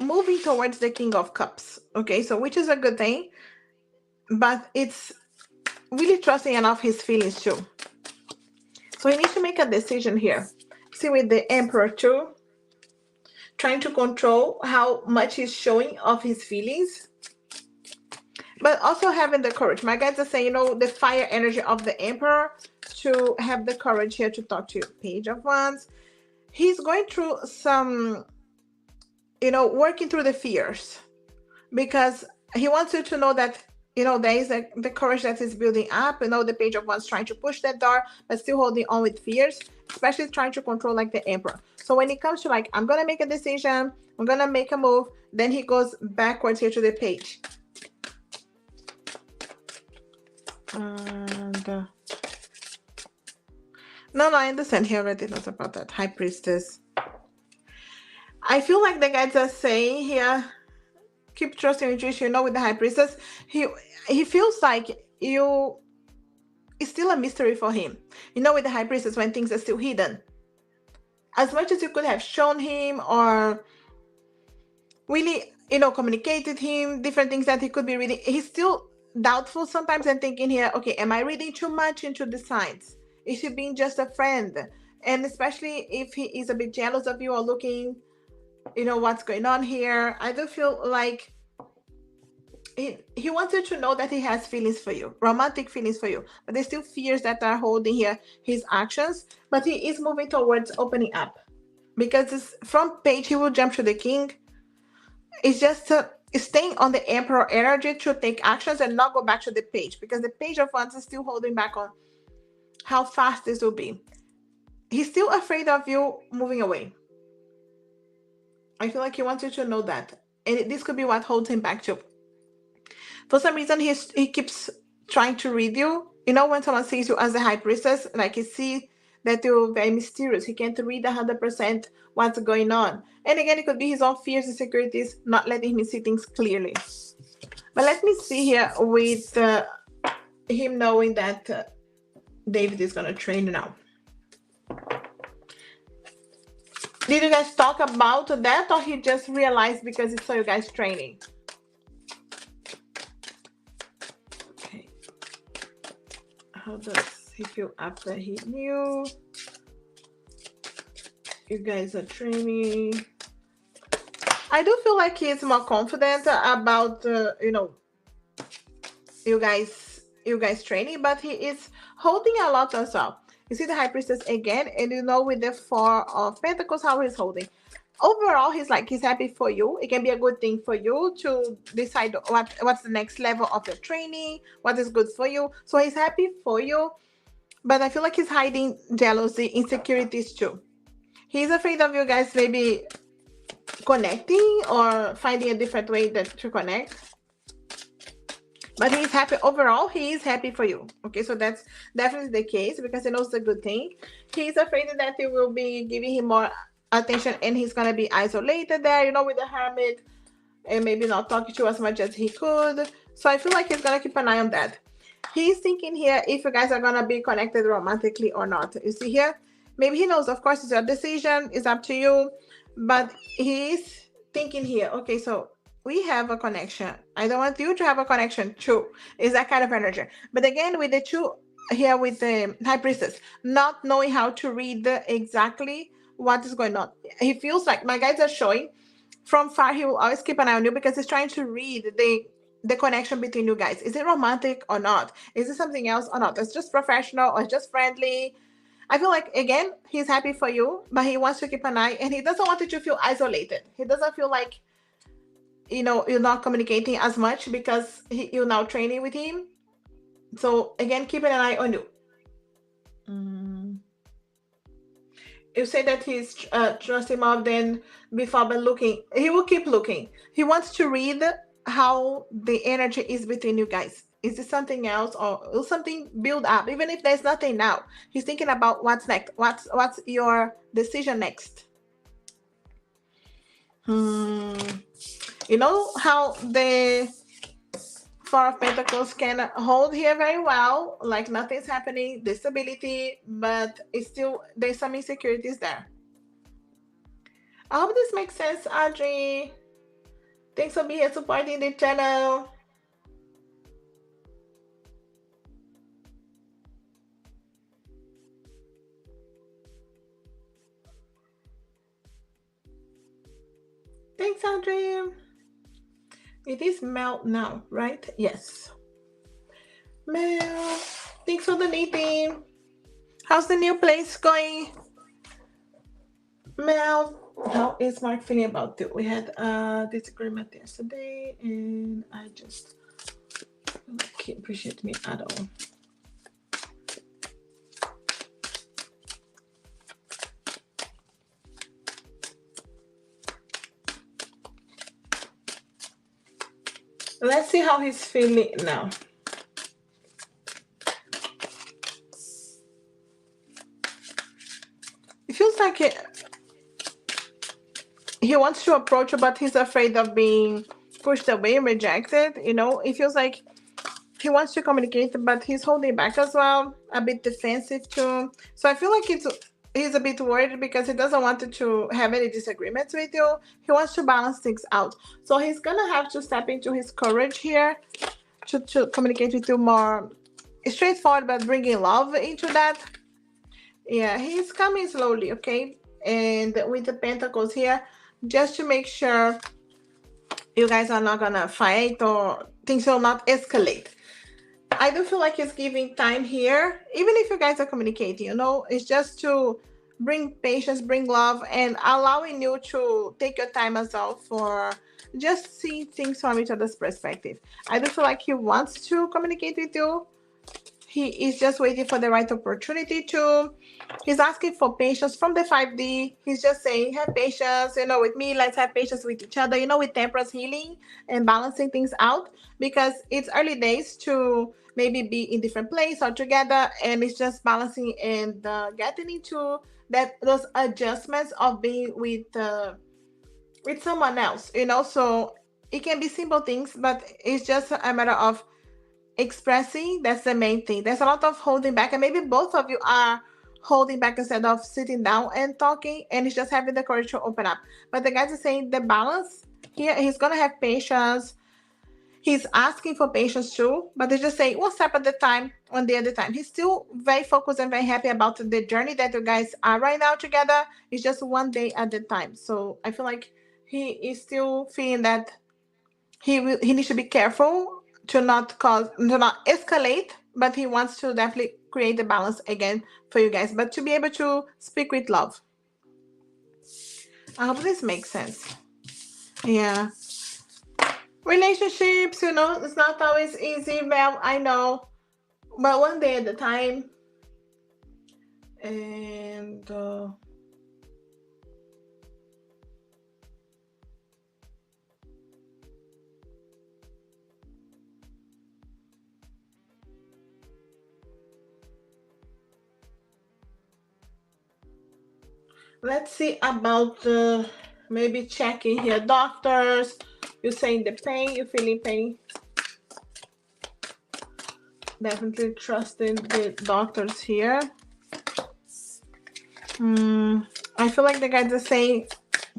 moving towards the King of Cups, okay? So which is a good thing, but it's really trusting enough his feelings too. So he needs to make a decision here. See, with the Emperor too, trying to control how much he's showing of his feelings, but also having the courage. My guys are saying, you know, the fire energy of the Emperor, to have the courage here to talk to you. Page of Wands. He's going through some, you know, working through the fears, because he wants you to know that, you know, there is the courage that is building up. You know, the Page of Wands trying to push that door, but still holding on with fears, especially trying to control like the Emperor. So when it comes to like, I'm gonna make a decision, I'm gonna make a move, then he goes backwards here to the page. And no, I understand. He already knows about that. High Priestess. I feel like the guys are saying here, keep trusting your intuition. You know, with the High Priestess, he feels like you, it's still a mystery for him. You know, with the High Priestess, when things are still hidden, as much as you could have shown him or really, you know, communicated him different things that he could be reading, he's still doubtful sometimes and thinking here, okay, am I reading too much into the signs? Is she being just a friend? And especially if he is a bit jealous of you or looking, you know, what's going on here. I do feel like he wants you to know that he has feelings for you, romantic feelings for you, but there's still fears that are holding here his actions. But he is moving towards opening up, because this from page he will jump to the king. It's just staying on the Emperor energy to take actions and not go back to the page, because the Page of Wands is still holding back on how fast this will be. He's still afraid of you moving away. I feel like he wants you to know that, and this could be what holds him back too. For some reason, he keeps trying to read you. You know, when someone sees you as a High Priestess, like he see that you're very mysterious. He can't read 100% what's going on. And again, it could be his own fears, insecurities, not letting him see things clearly. But let me see here with him knowing that David is going to train now. Did you guys talk about that, or he just realized because he saw you guys training? Okay. How does he feel after he knew you guys are training? I do feel like he's more confident about, you know, you guys training, but he is holding a lot as well. You see the High Priestess again, and you know, with the Four of Pentacles, how he's holding. Overall, he's happy for you. It can be a good thing for you to decide what's the next level of your training, what is good for you. So he's happy for you, but I feel like he's hiding jealousy, insecurities too. He's afraid of you guys maybe connecting or finding a different way to connect. But he's happy overall. He is happy for you. Okay, so that's definitely the case, because he knows the good thing. He's afraid that you will be giving him more attention and he's gonna be isolated there, you know, with the Hermit, and maybe not talking to you as much as he could. So I feel like he's gonna keep an eye on that. He's thinking here if you guys are gonna be connected romantically or not. You see here, maybe he knows, of course, it's your decision, it's up to you, but he's thinking here, okay, so we have a connection. I don't want you to have a connection too. Is that kind of energy. But again, with the two here, with the High Priestess, not knowing how to read exactly what is going on. He feels like, my guys are showing, from far he will always keep an eye on you, because he's trying to read the connection between you guys. Is it romantic or not? Is it something else or not? It's just professional or just friendly. I feel like, again, he's happy for you, but he wants to keep an eye, and he doesn't want you to feel isolated. He doesn't feel like, you know, you're not communicating as much because you're now training with him. So again, keeping an eye on you. You say that he's trusting more than before, but looking, he will keep looking. He wants to read how the energy is between you guys. Is it something else, or will something build up? Even if there's nothing now, he's thinking about what's next. What's your decision next? You know how the Four of Pentacles can hold here very well, like nothing's happening, disability, but it's still, there's some insecurities there. I hope this makes sense, Audrey. Thanks for being here supporting the channel. It is Mel now, right? Yes. Mel, thanks for donating. How's the new place going? Mel, how is Mark feeling about it? We had a disagreement yesterday, and I just can't appreciate me at all. Let's see how he's feeling now. It feels like he wants to approach you, but he's afraid of being pushed away, rejected. You know, it feels like he wants to communicate, but he's holding back as well, a bit defensive too. So I feel like he's a bit worried because he doesn't want to have any disagreements with you. He wants to balance things out. So he's gonna have to step into his courage here to communicate with you more straightforward, but bringing love into that. Yeah, he's coming slowly, okay? And with the pentacles here, just to make sure you guys are not gonna fight or things will not escalate. I do feel like he's giving time here, even if you guys are communicating, you know, it's just to bring patience, bring love, and allowing you to take your time as well for just seeing things from each other's perspective. I do feel like he wants to communicate with you. He is just waiting for the right opportunity to. He's asking for patience from the 5D. He's just saying, have patience, you know, with me. Let's have patience with each other, you know, with temperance healing and balancing things out because it's early days to maybe be in different place or together. And it's just balancing and getting into that those adjustments of being with someone else, you know. So it can be simple things, but it's just a matter of expressing. That's the main thing. There's a lot of holding back, and maybe both of you are holding back instead of sitting down and talking, and it's just having the courage to open up. But the guys are saying the balance here, he's gonna have patience. He's asking for patience too, but they're just saying one step at a time, one day at a time. He's still very focused and very happy about the journey that you guys are right now together. It's just one day at a time. So I feel like he is still feeling that he needs to be careful to not escalate, but he wants to definitely create the balance again for you guys, but to be able to speak with love. I hope this makes sense. Yeah, relationships, you know, it's not always easy, Mel, I know, but one day at a time. And let's see about maybe checking here. Doctors, you're saying the pain, you're feeling pain. Definitely trusting the doctors here. I feel like the guys are saying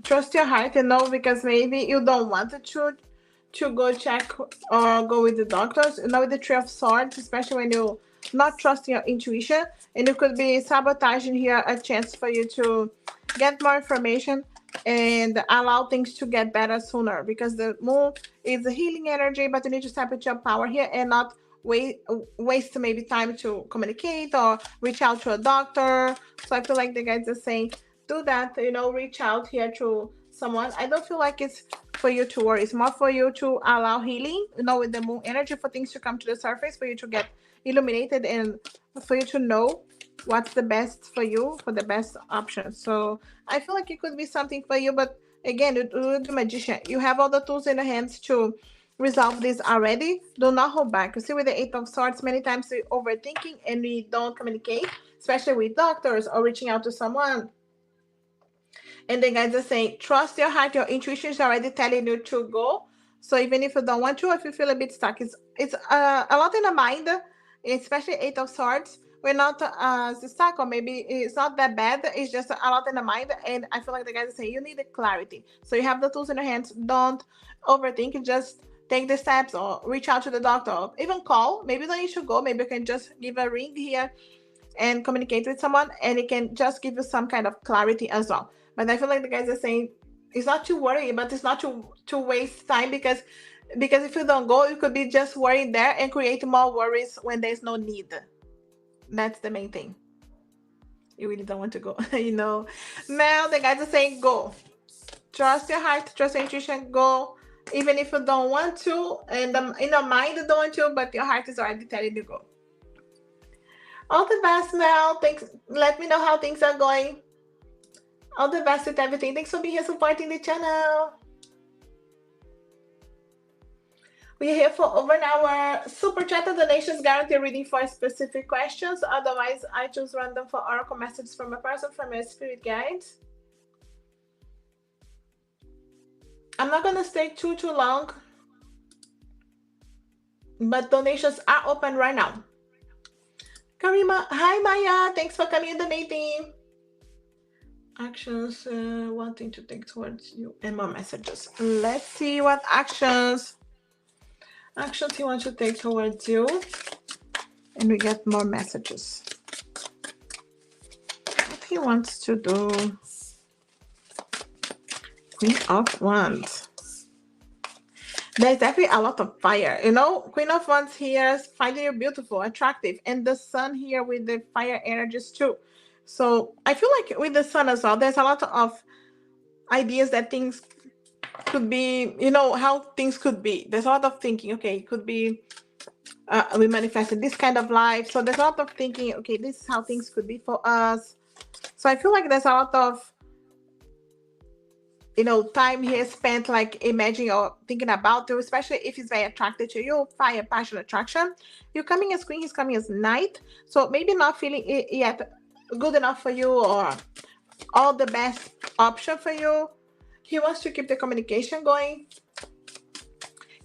trust your heart, you know, because maybe you don't want to go check or go with the doctors, you know, with the Three of Swords, especially when you not trusting your intuition, and you could be sabotaging here a chance for you to get more information and allow things to get better sooner, because the moon is a healing energy, but you need to step into your power here and not waste maybe time to communicate or reach out to a doctor. So I feel like the guys are saying do that, you know, reach out here to someone. I don't feel like it's for you to worry. It's more for you to allow healing, you know, with the moon energy, for things to come to the surface, for you to get illuminated, and for you to know what's the best for you, for the best option. So I feel like it could be something for you, but again, you're the magician. You have all the tools in the hands to resolve this already. Do not hold back. You see, with the Eight of Swords, many times we're overthinking and we don't communicate, especially with doctors or reaching out to someone. And the guys are saying, trust your heart. Your intuition is already telling you to go. So even if you don't want to, if you feel a bit stuck, it's a lot in the mind, especially Eight of Swords. We're not stuck, or maybe it's not that bad. It's just a lot in the mind. And I feel like the guys are saying you need the clarity. So you have the tools in your hands. Don't overthink. Just take the steps or reach out to the doctor. Or even call. Maybe you don't need to go. Maybe you can just give a ring here and communicate with someone, and it can just give you some kind of clarity as well. But I feel like the guys are saying it's not to worry, but it's not to waste time, because Because if you don't go, you could be just worried there and create more worries when there's no need. That's the main thing. You really don't want to go, you know. Now the guys are saying go. Trust your heart, trust your intuition, go. Even if you don't want to, and in your mind you don't want to, but your heart is already telling you go. All the best, Mel. Thanks. Let me know how things are going. All the best with everything. Thanks for being here supporting the channel. We're here for over an hour. Super chat and donations guarantee reading for specific questions. Otherwise, I choose random for oracle messages from a person from your spirit guides. I'm not going to stay too long. But donations are open right now. Karima, hi Maya. Thanks for coming and donating. Actions wanting to take towards you and more messages. Let's see what actions he wants to take towards you, and we get more messages. What he wants to do. Queen of Wands. There's definitely a lot of fire, you know. Queen of Wands here is finding you beautiful, attractive, and the sun here with the fire energies too. So I feel like with the sun as well, there's a lot of ideas that things could be, you know, how things could be. There's a lot of thinking. Okay, it could be we manifested this kind of life. So there's a lot of thinking. Okay, this is how things could be for us. So I feel like there's a lot of, you know, time here spent like imagining or thinking about you, especially if he's very attracted to you, fire, passion, attraction. You're coming as queen, he's coming as knight. So maybe not feeling it yet good enough for you or all the best option for you. He wants to keep the communication going.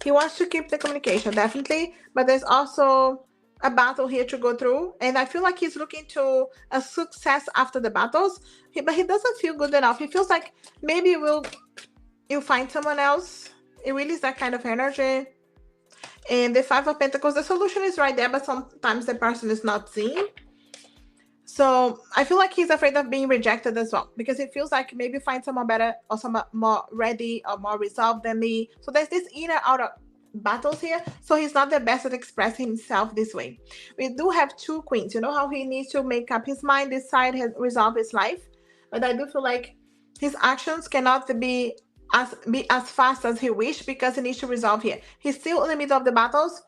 He wants to keep the communication, definitely. But there's also a battle here to go through. And I feel like he's looking to a success after the battles. But he doesn't feel good enough. He feels like maybe you'll find someone else. It really is that kind of energy. And the Five of Pentacles, the solution is right there, but sometimes the person is not seen. So I feel like he's afraid of being rejected as well, because it feels like maybe find someone better or someone more ready or more resolved than me. So there's this inner outer battles here. So he's not the best at expressing himself this way. We do have two queens. You know how he needs to make up his mind, decide, resolve his life. But I do feel like his actions cannot be as fast as he wish, because he needs to resolve here. He's still in the middle of the battles,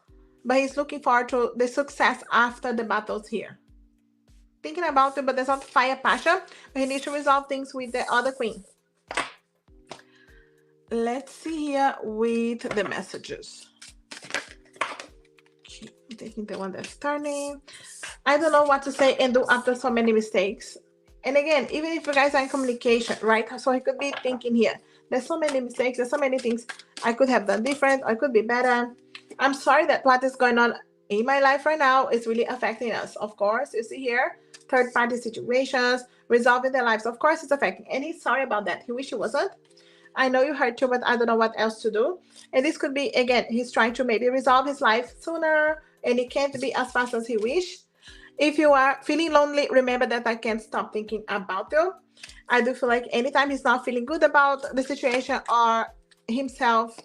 but he's looking forward to the success after the battles here. Thinking about it, but there's not fire passion, but he needs to resolve things with the other queen. Let's see here with the messages. Okay, I'm taking the one that's turning. I don't know what to say and do after so many mistakes. And again, even if you guys are in communication, right? So he could be thinking here, there's so many mistakes, there's so many things I could have done different, I could be better. I'm sorry that what is going on in my life right now is really affecting us. Of course, you see here, third-party situations, resolving their lives. Of course, it's affecting. And he's sorry about that. He wish he wasn't. I know you hurt too, but I don't know what else to do. And this could be, again, he's trying to maybe resolve his life sooner, and it can't be as fast as he wish. If you are feeling lonely, remember that I can't stop thinking about you. I do feel like anytime he's not feeling good about the situation or himself,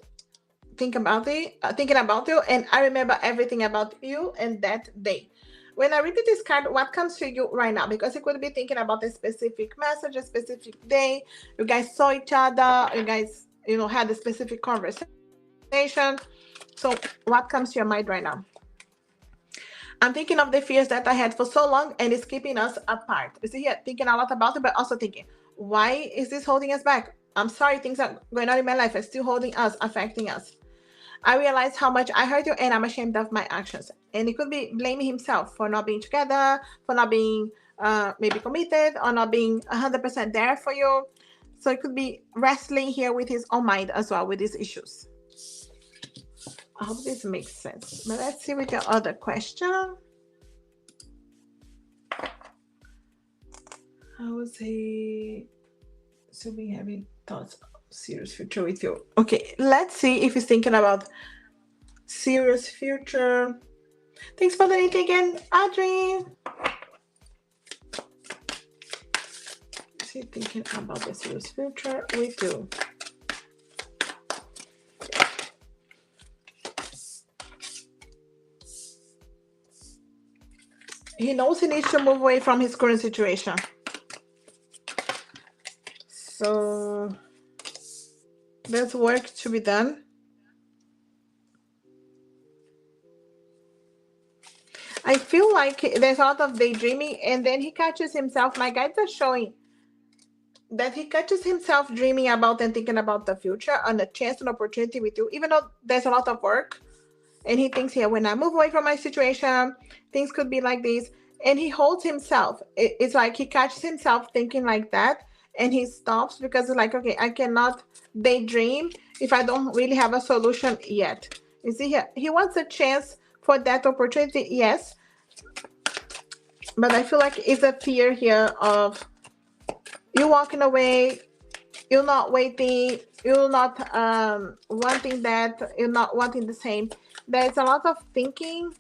thinking about you, and I remember everything about you and that day. When I read this card, what comes to you right now? Because you could be thinking about a specific message, a specific day. You guys saw each other. You guys, you know, had a specific conversation. So what comes to your mind right now? I'm thinking of the fears that I had for so long, and it's keeping us apart. You see here, thinking a lot about it, but also thinking, why is this holding us back? I'm sorry, things are going on in my life. It's still holding us, affecting us. I realized how much I hurt you, and I'm ashamed of my actions. And he could be blaming himself for not being together, for not being maybe committed, or not being 100% there for you. So it could be wrestling here with his own mind as well with these issues. I hope this makes sense. But let's see with your other question. How is he assuming having thoughts of serious future with you? Okay, let's see if he's thinking about serious future. Thanks for the link again, Audrey. Is he thinking about the serious future with you? He knows he needs to move away from his current situation. So there's work to be done. I feel like there's a lot of daydreaming, and then he catches himself. My guides are showing that he catches himself dreaming about and thinking about the future and a chance and opportunity with you, even though there's a lot of work. And he thinks, yeah, when I move away from my situation, things could be like this. And he holds himself. It's like he catches himself thinking like that, and he stops because it's like, okay, I cannot daydream if I don't really have a solution yet. You see here, he wants a chance for that opportunity, yes. But I feel like it's a fear here of you walking away, you're not waiting, you're not wanting that, you're not wanting the same. There's a lot of thinking,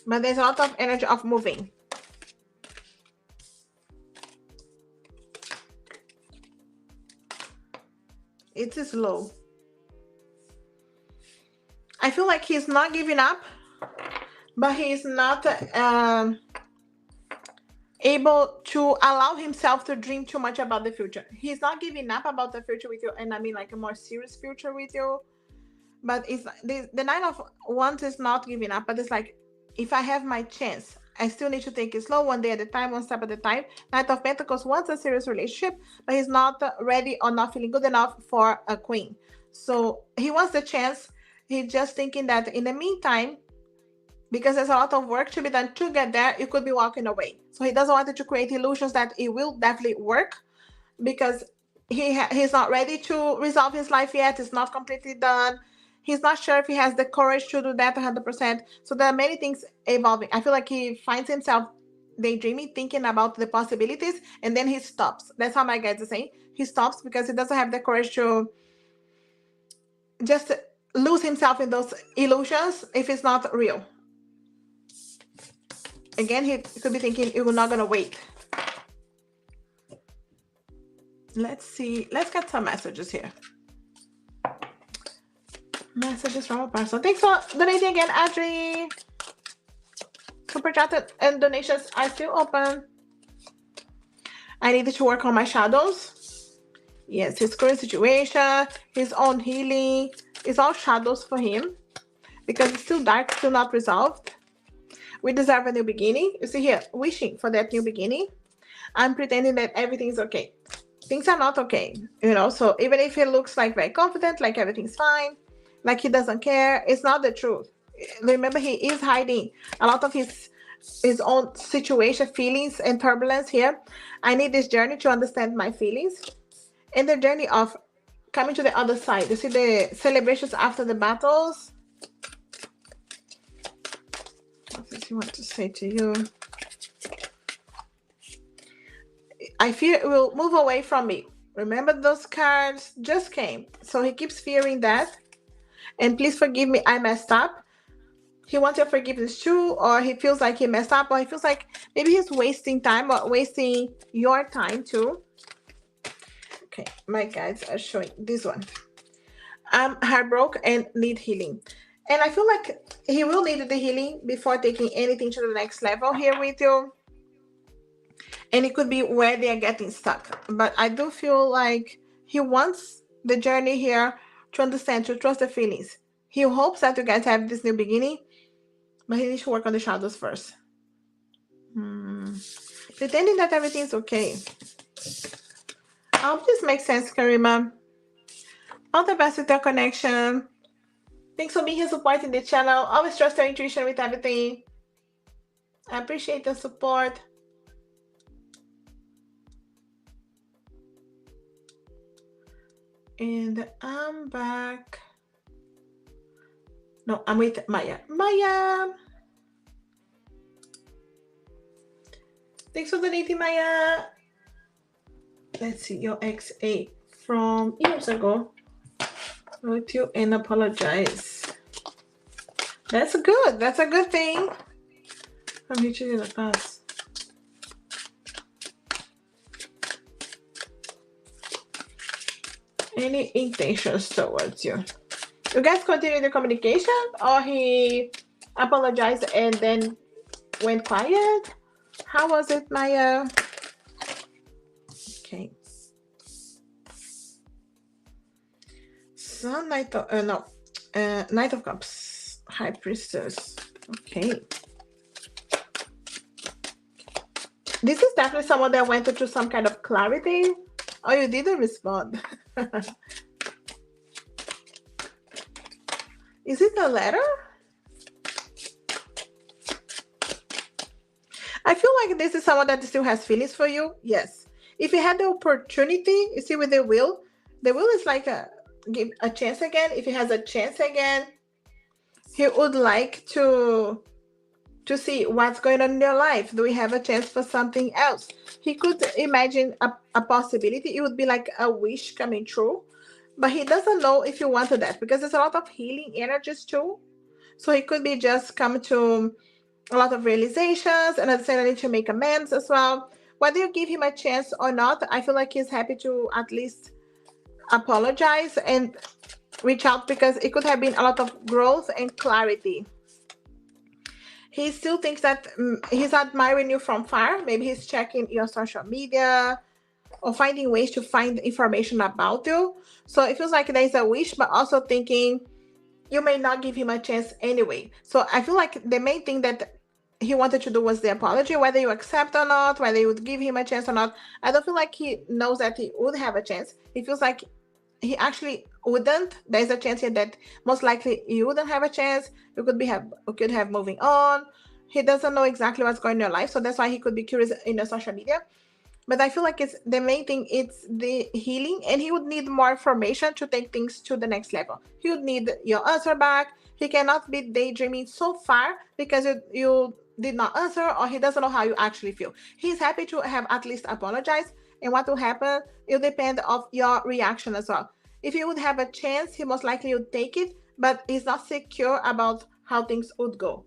but there's a lot of energy of moving. It is slow. I feel like he's not giving up, but he's not able to allow himself to dream too much about the future. He's not giving up about the future with you, and I mean like a more serious future with you. But it's the Nine of Wands is not giving up, but it's like, if I have my chance, I still need to take it slow, one day at a time, one step at a time. Knight of Pentacles wants a serious relationship, but he's not ready or not feeling good enough for a queen. So he wants the chance. He's just thinking that in the meantime, because there's a lot of work to be done to get there, you could be walking away. So he doesn't want to create illusions that it will definitely work, because he's not ready to resolve his life yet. It's not completely done. He's not sure if he has the courage to do that 100%. So there are many things evolving. I feel like he finds himself daydreaming, thinking about the possibilities, and then he stops. That's how my guides are saying. He stops because he doesn't have the courage to just lose himself in those illusions if it's not real. Again, he could be thinking, you're not going to wait. Let's see. Let's get some messages here. Messages from a person. Thanks for donating again, Adri. Super chat and donations are still open. I needed to work on my shadows. Yes, his current situation, his own healing. It's all shadows for him because it's still dark, still not resolved. We deserve a new beginning. You see here, wishing for that new beginning. I'm pretending that everything's okay. Things are not okay, you know. So even if he looks like very confident, like everything's fine, like he doesn't care, it's not the truth. Remember, he is hiding a lot of his own situation, feelings, and turbulence here. I need this journey to understand my feelings, and the journey of coming to the other side. You see the celebrations after the battles. What does he want to say to you? I fear it will move away from me. Remember, those cards just came. So he keeps fearing that. And please forgive me, I messed up. He wants your forgiveness too, or he feels like he messed up, or he feels like maybe he's wasting time or wasting your time too. Okay, my guides are showing this one. I'm heartbroken and need healing. And I feel like he will need the healing before taking anything to the next level here with you. And it could be where they are getting stuck. But I do feel like he wants the journey here to understand, to trust the feelings. He hopes that you guys have this new beginning, but he needs to work on the shadows first. Pretending that everything's okay. I hope this makes sense, Karima. All the best with your connection. Thanks for being here supporting the channel. Always trust your intuition with everything. I appreciate the support. And I'm back. No, I'm with Maya. Maya! Thanks for donating, Maya. Let's see, your XA from years ago. Wrote you and apologize. That's good. That's a good thing. From you in the past. Any intentions towards you? You guys continue the communication, or he apologized and then went quiet. How was it, Maya? Okay. So Knight of no, Knight of Cups, High Priestess. Okay. This is definitely someone that went through some kind of clarity. Oh, you didn't respond. Is it a letter? I feel like this is someone that still has feelings for you. Yes. If you had the opportunity, you see with the will is like give a chance again. If he has a chance again, he would like to see what's going on in your life. Do we have a chance for something else? He could imagine a possibility. It would be like a wish coming true, but he doesn't know if you wanted that because there's a lot of healing energies too. So he could be just come to a lot of realizations and at the same time need to make amends as well. Whether you give him a chance or not, I feel like he's happy to at least apologize and reach out because it could have been a lot of growth and clarity. He still thinks that he's admiring you from far. Maybe he's checking your social media or finding ways to find information about you. So it feels like there's a wish, but also thinking you may not give him a chance anyway. So I feel like the main thing that he wanted to do was the apology, whether you accept or not, whether you would give him a chance or not. I don't feel like he knows that he would have a chance. He feels like he actually wouldn't. There's a chance here that most likely you wouldn't have a chance. You could have moving on. He doesn't know exactly what's going on in your life, so that's why he could be curious in your social media. But I feel like it's the main thing, it's the healing, and he would need more information to take things to the next level. He would need your answer back. He cannot be daydreaming so far because you did not answer, or he doesn't know how you actually feel. He's happy to have at least apologized, and what will happen, it will depend of your reaction as well. If he would have a chance, he most likely would take it, but he's not secure about how things would go.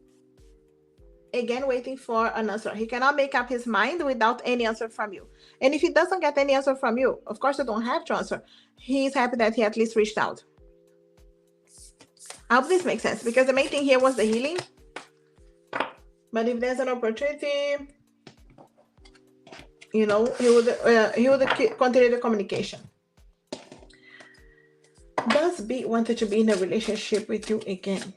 Again, waiting for an answer. He cannot make up his mind without any answer from you. And if he doesn't get any answer from you, of course you don't have to answer. He's happy that he at least reached out. I hope this makes sense because the main thing here was the healing. But if there's an opportunity, he would continue the communication. Does B wanted to be in a relationship with you again?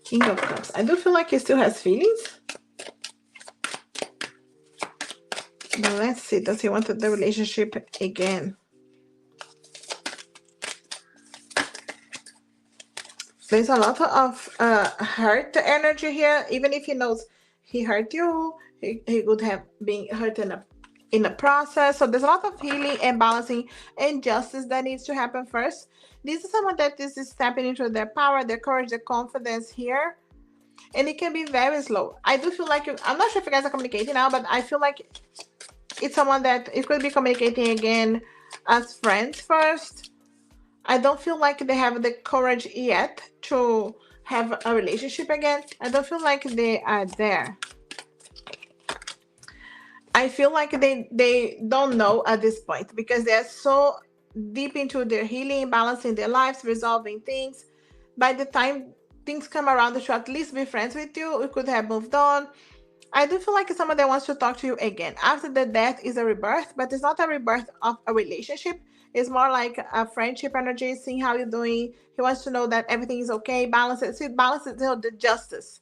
King of Cups. I do feel like he still has feelings. But let's see. Does he want the relationship again? There's a lot of hurt energy here. Even if he knows he hurt you, he could have been hurt in the process. So there's a lot of healing and balancing and justice that needs to happen first. This is someone that is stepping into their power, their courage, their confidence here. And it can be very slow. I do feel like, I'm not sure if you guys are communicating now, but I feel like it's someone that it could be communicating again as friends first. I don't feel like they have the courage yet to have a relationship again. I don't feel like they are there. I feel like they don't know at this point because they're so deep into their healing, balancing their lives, resolving things. By the time things come around to at least be friends with you, we could have moved on. I do feel like it's someone that wants to talk to you again. After the death is a rebirth, but it's not a rebirth of a relationship. It's more like a friendship energy, seeing how you're doing. He wants to know that everything is okay, balance it. So it balances the justice.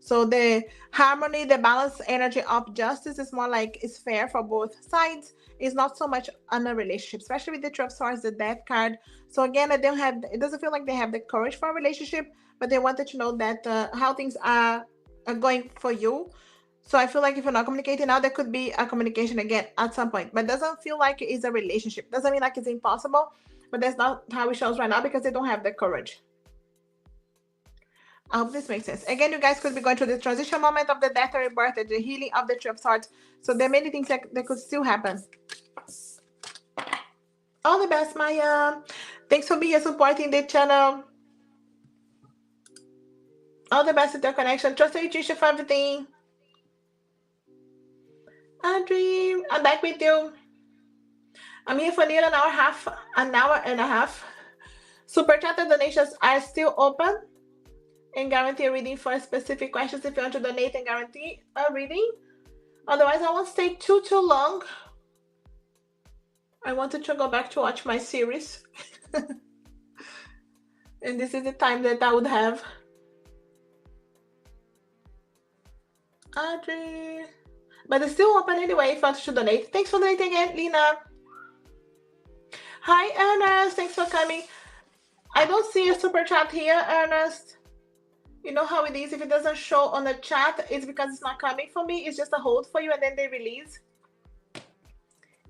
So the harmony, the balance energy of justice is more like it's fair for both sides. It's not so much on a relationship, especially with the Two of Swords, the Death card. So again, it doesn't feel like they have the courage for a relationship, but they wanted to know that how things are going for you. So I feel like if you're not communicating now, there could be a communication again at some point, but doesn't feel like it's a relationship. Doesn't mean like it's impossible, but that's not how it shows right now because they don't have the courage. I hope this makes sense. Again, you guys could be going through the transition moment of the death and rebirth, the healing of the Two of Swords. So there are many things that could still happen. All the best, Maya. Thanks for being here supporting the channel. All the best with your connection. Trust your intuition for everything. Adri, I'm back with you. I'm here for nearly an hour and a half. Super chat donations are still open and guarantee a reading for specific questions if you want to donate and guarantee a reading. Otherwise, I won't stay too long. I wanted to go back to watch my series. And this is the time that I would have. Audrey. But it's still open anyway if you want to donate. Thanks for donating again, Lena. Hi, Ernest. Thanks for coming. I don't see a super chat here, Ernest. You know how it is. If it doesn't show on the chat, it's because it's not coming for me. It's just a hold for you and then they release.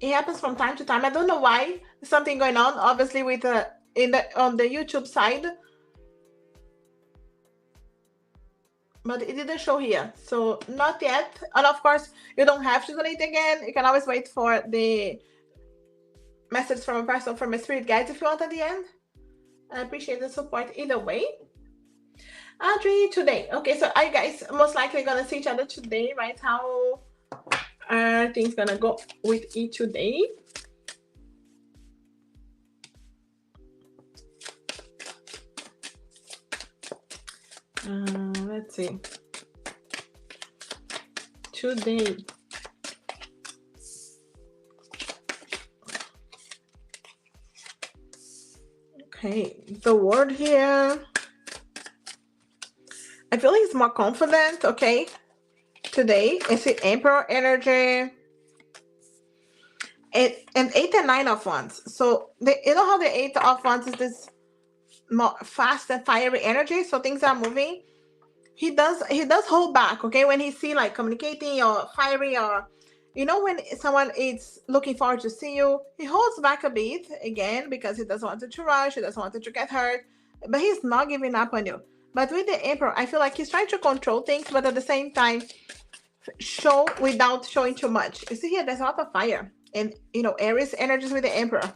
It happens from time to time. I don't know why. There's something going on, obviously, with on the YouTube side. But it didn't show here. So not yet. And of course, you don't have to donate again. You can always wait for the message from a person, from a spirit guide if you want at the end. I appreciate the support either way. Audrey, today. Okay, so I guys most likely gonna see each other today, right? How are things gonna go with each today? Let's see. Today. Okay, the word here. I feel like it's more confident, okay? Today, it's the Emperor energy. And 8 and 9 of Wands. So, you know how the 8 of Wands is this more fast and fiery energy? So, things are moving. He does hold back, okay? When he see like communicating or fiery or, you know, when someone is looking forward to see you, he holds back a bit, again, because he doesn't want it to rush, he doesn't want it to get hurt. But he's not giving up on you. But with the Emperor, I feel like he's trying to control things, but at the same time, show without showing too much. You see here, there's a lot of fire. And, you know, Aries energies with the Emperor.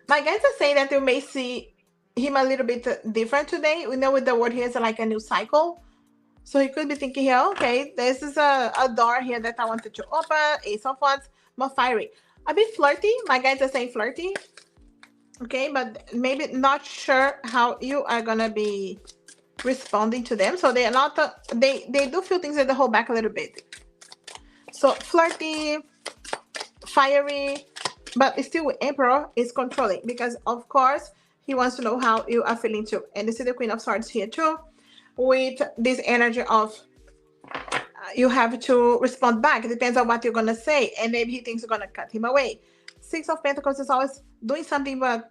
My guys are saying that you may see him a little bit different today. We know with the word here is like a new cycle. So he could be thinking here, okay, this is a door here that I wanted to open. Ace of Wands, more fiery. A bit flirty. My guys are saying flirty. Okay, but maybe not sure how you are gonna be responding to them. So they are not they do feel things that they hold back a little bit. So flirty, fiery, but still Emperor is controlling, because of course he wants to know how you are feeling too. And you see the Queen of Swords here too, with this energy of you have to respond back. It depends on what you're gonna say, and maybe he thinks you're gonna cut him away. 6 of Pentacles is always doing something, but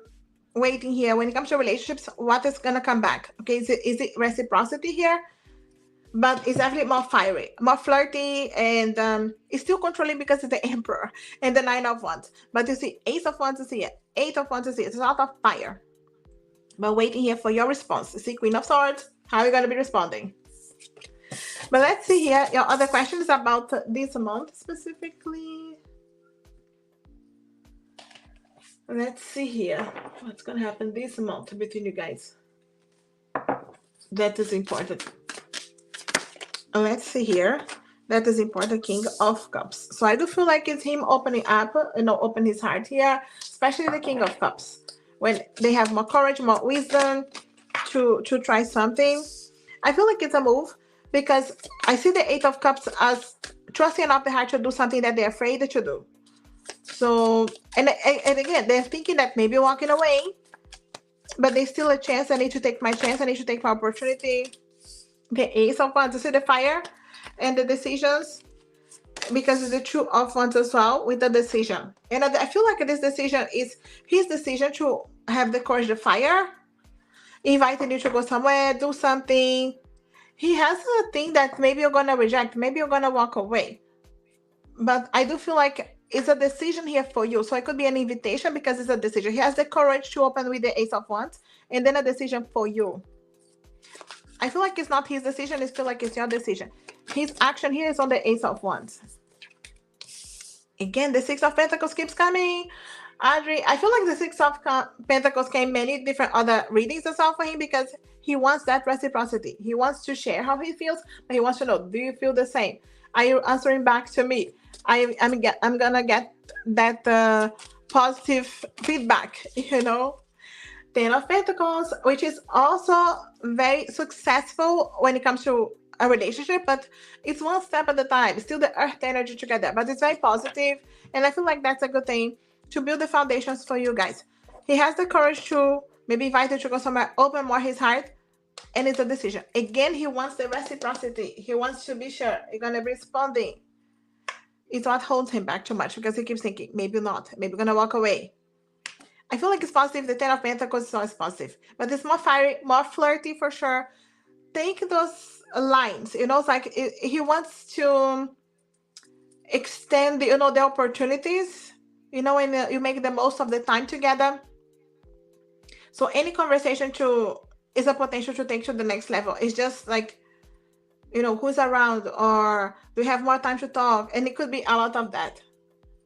waiting here. When it comes to relationships, what is gonna come back? Okay, is it reciprocity here? But it's definitely more fiery, more flirty, and it's still controlling because it's the Emperor and the 9 of Wands. But you see, Ace of Wands is here, 8 of Wands is here. It's a lot of fire. But waiting here for your response. You see, Queen of Swords, how are you gonna be responding? But let's see here, your other questions about this month specifically. Let's see here what's gonna happen this month between you guys. That is important. Let's see here. That is important. King of Cups. So I do feel like it's him opening up, open his heart here, especially the King of Cups. When they have more courage, more wisdom to try something. I feel like it's a move, because I see the 8 of Cups as trusting enough the heart to do something that they're afraid to do. So, and again, they're thinking that maybe walking away, but there's still a chance. I need to take my chance. I need to take my opportunity. Okay, Ace of Wands. You see the fire and the decisions, because it's the Two of Wands as well with the decision. And I feel like this decision is his decision to have the courage to fire, inviting you to go somewhere, do something. He has a thing that maybe you're gonna reject, maybe you're gonna walk away. But I do feel like it's a decision here for you. So it could be an invitation because it's a decision. He has the courage to open with the Ace of Wands, and then a decision for you. I feel like it's not his decision. I feel like it's your decision. His action here is on the Ace of Wands. Again, the 6 of Pentacles keeps coming. Audrey, I feel like the 6 of Pentacles came many different other readings as well for him, because he wants that reciprocity. He wants to share how he feels, but he wants to know, do you feel the same? Are you answering back to me? I'm gonna get that positive feedback, Ten of Pentacles, which is also very successful when it comes to a relationship, but it's one step at a time. Still the earth energy together, but it's very positive, and I feel like that's a good thing to build the foundations for you guys. He has the courage to maybe invite you to go somewhere, open more his heart, and it's a decision. Again, he wants the reciprocity. He wants to be sure you're gonna be responding. It's what holds him back too much because he keeps thinking, maybe not, maybe we're gonna walk away. I feel like it's positive. The Ten of Pentacles is always positive, but it's more fiery, more flirty for sure. Take those lines, it's like he wants to extend, the opportunities, when you make the most of the time together. So any conversation is a potential to take to the next level. It's just like, who's around, or do we have more time to talk? And it could be a lot of that.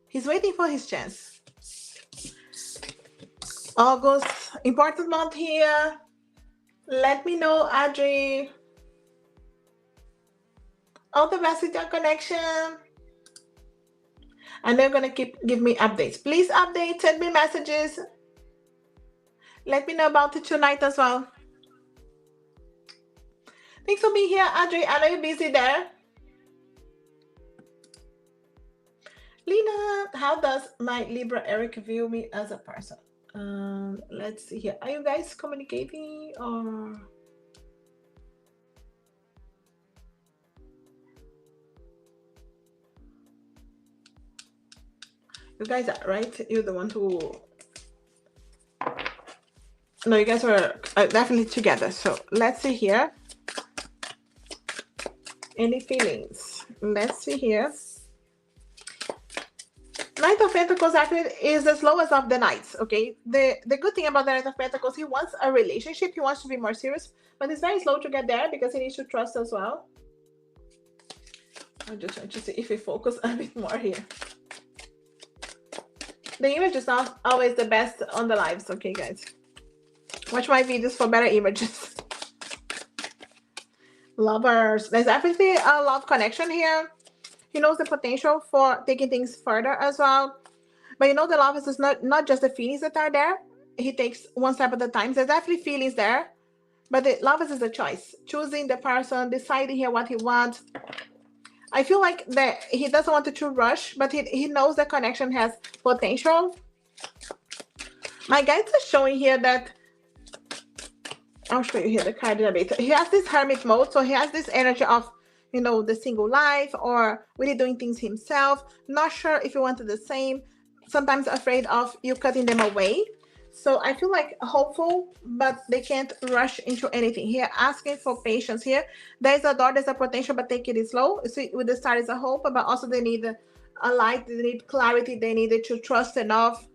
He's waiting for his chance. August, important month here. Let me know, Audrey. All the best with your connection. And they're going to give me updates. Please update, send me messages. Let me know about it tonight as well. Thanks for being here, Audrey. I know you're busy there. Lena, how does my Libra Eric view me as a person? Let's see here. Are you guys communicating or? You guys are right. You're the one who. No, you guys are definitely together. So let's see here. Any feelings? Let's see here. Knight of Pentacles actually is the slowest of the knights, okay? The good thing about the Knight of Pentacles, he wants a relationship. He wants to be more serious, but he's very slow to get there because he needs to trust as well. I'm just trying to see if we focus a bit more here. The image is not always the best on the lives, okay, guys? Watch my videos for better images. Lovers. There's definitely a love connection here. He knows the potential for taking things further as well. But the lovers is not just the feelings that are there. He takes one step at a time. There's definitely feelings there. But the lovers is a choice. Choosing the person, deciding here what he wants. I feel like that he doesn't want to rush, but he knows the connection has potential. My guides are showing here that, I'll show you here the card in a bit. He has this hermit mode, so he has this energy of, the single life or really doing things himself. Not sure if you wanted the same. Sometimes afraid of you cutting them away. So I feel like hopeful, but they can't rush into anything. Here, asking for patience here. There's a door, there's a potential, but take it slow. See, with the star is a hope, but also they need a light, they need clarity, they needed to trust enough.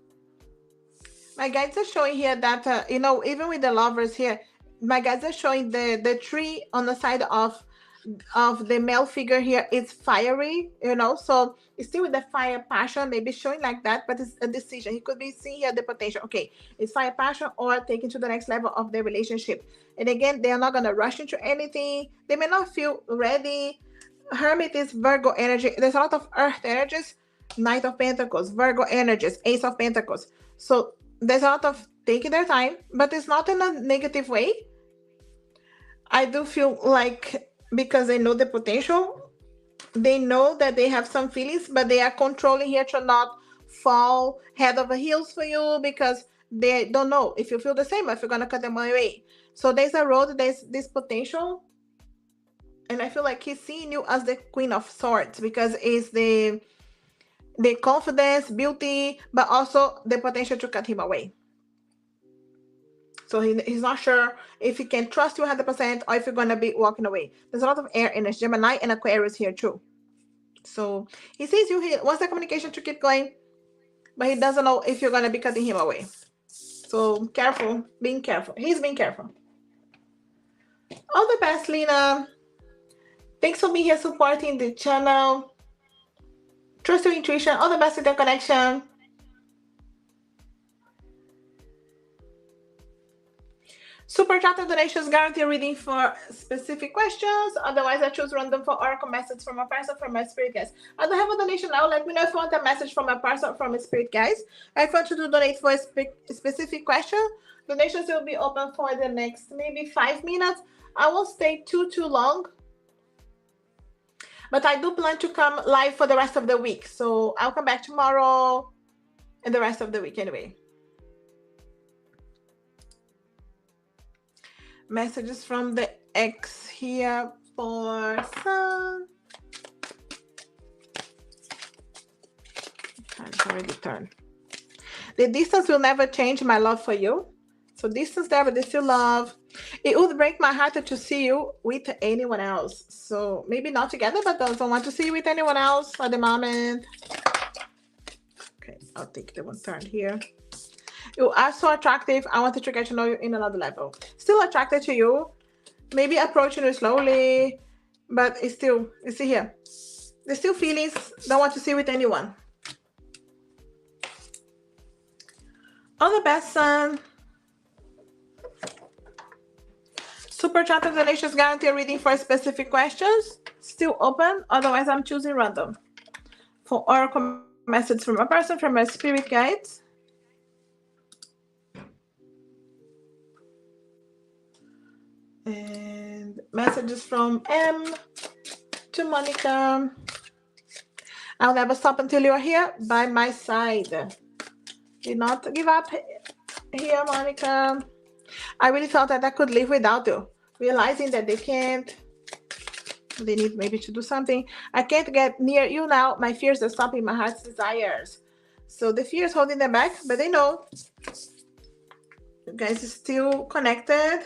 My guides are showing here that, even with the lovers here, my guides are showing the tree on the side of the male figure here is fiery, so it's still with the fire passion, maybe showing like that, but it's a decision. He could be seeing here the potential. Okay, it's fire passion or taking to the next level of their relationship. And again, they are not going to rush into anything. They may not feel ready. Hermit is Virgo energy. There's a lot of earth energies. Knight of Pentacles, Virgo energies, Ace of Pentacles. So there's a lot of taking their time, but it's not in a negative way. I do feel like because they know the potential, they know that they have some feelings, but they are controlling here to not fall head over heels for you because they don't know if you feel the same, if you're going to cut them away. So there's a road, there's this potential. And I feel like he's seeing you as the Queen of Swords because it's the confidence, beauty, but also the potential to cut him away. So he's not sure if he can trust you 100% or if you're going to be walking away. There's a lot of air energy, Gemini and Aquarius here too. So he sees you, he wants the communication to keep going, but he doesn't know if you're going to be cutting him away. So careful, being careful. He's being careful. All the best, Lena. Thanks for being here supporting the channel. Trust your intuition. All the best with your connection. Super chat and donations guarantee reading for specific questions. Otherwise, I choose random for oracle message from a person from my spirit guides. I don't have a donation now. Let me know if you want a message from a person from a spirit guides. If you want to donate for a specific question, donations will be open for the next maybe 5 minutes. I won't stay too long. But I do plan to come live for the rest of the week. So I'll come back tomorrow and the rest of the week anyway. Messages from the ex here for Sun. It's already turned. The distance will never change my love for you. So distance there, but they still love. It would break my heart to see you with anyone else. So maybe not together, but don't want to see you with anyone else at the moment. Okay, I'll take the one turn here. You are so attractive. I wanted to get to know you in another level. Still attracted to you. Maybe approaching you slowly, but it's still, you see here. There's still feelings. Don't want to see you with anyone. All the best, son. Super chat and donations guarantee reading for specific questions. Still open. Otherwise, I'm choosing random. For oracle message from a person from my spirit guides. And messages from M to Monica. I'll never stop until you're here by my side. Do not give up here, Monica. I really thought that I could live without you. Realizing that they can't. They need maybe to do something. I can't get near you now. My fears are stopping my heart's desires. So the fear is holding them back, but they know. You guys are still connected.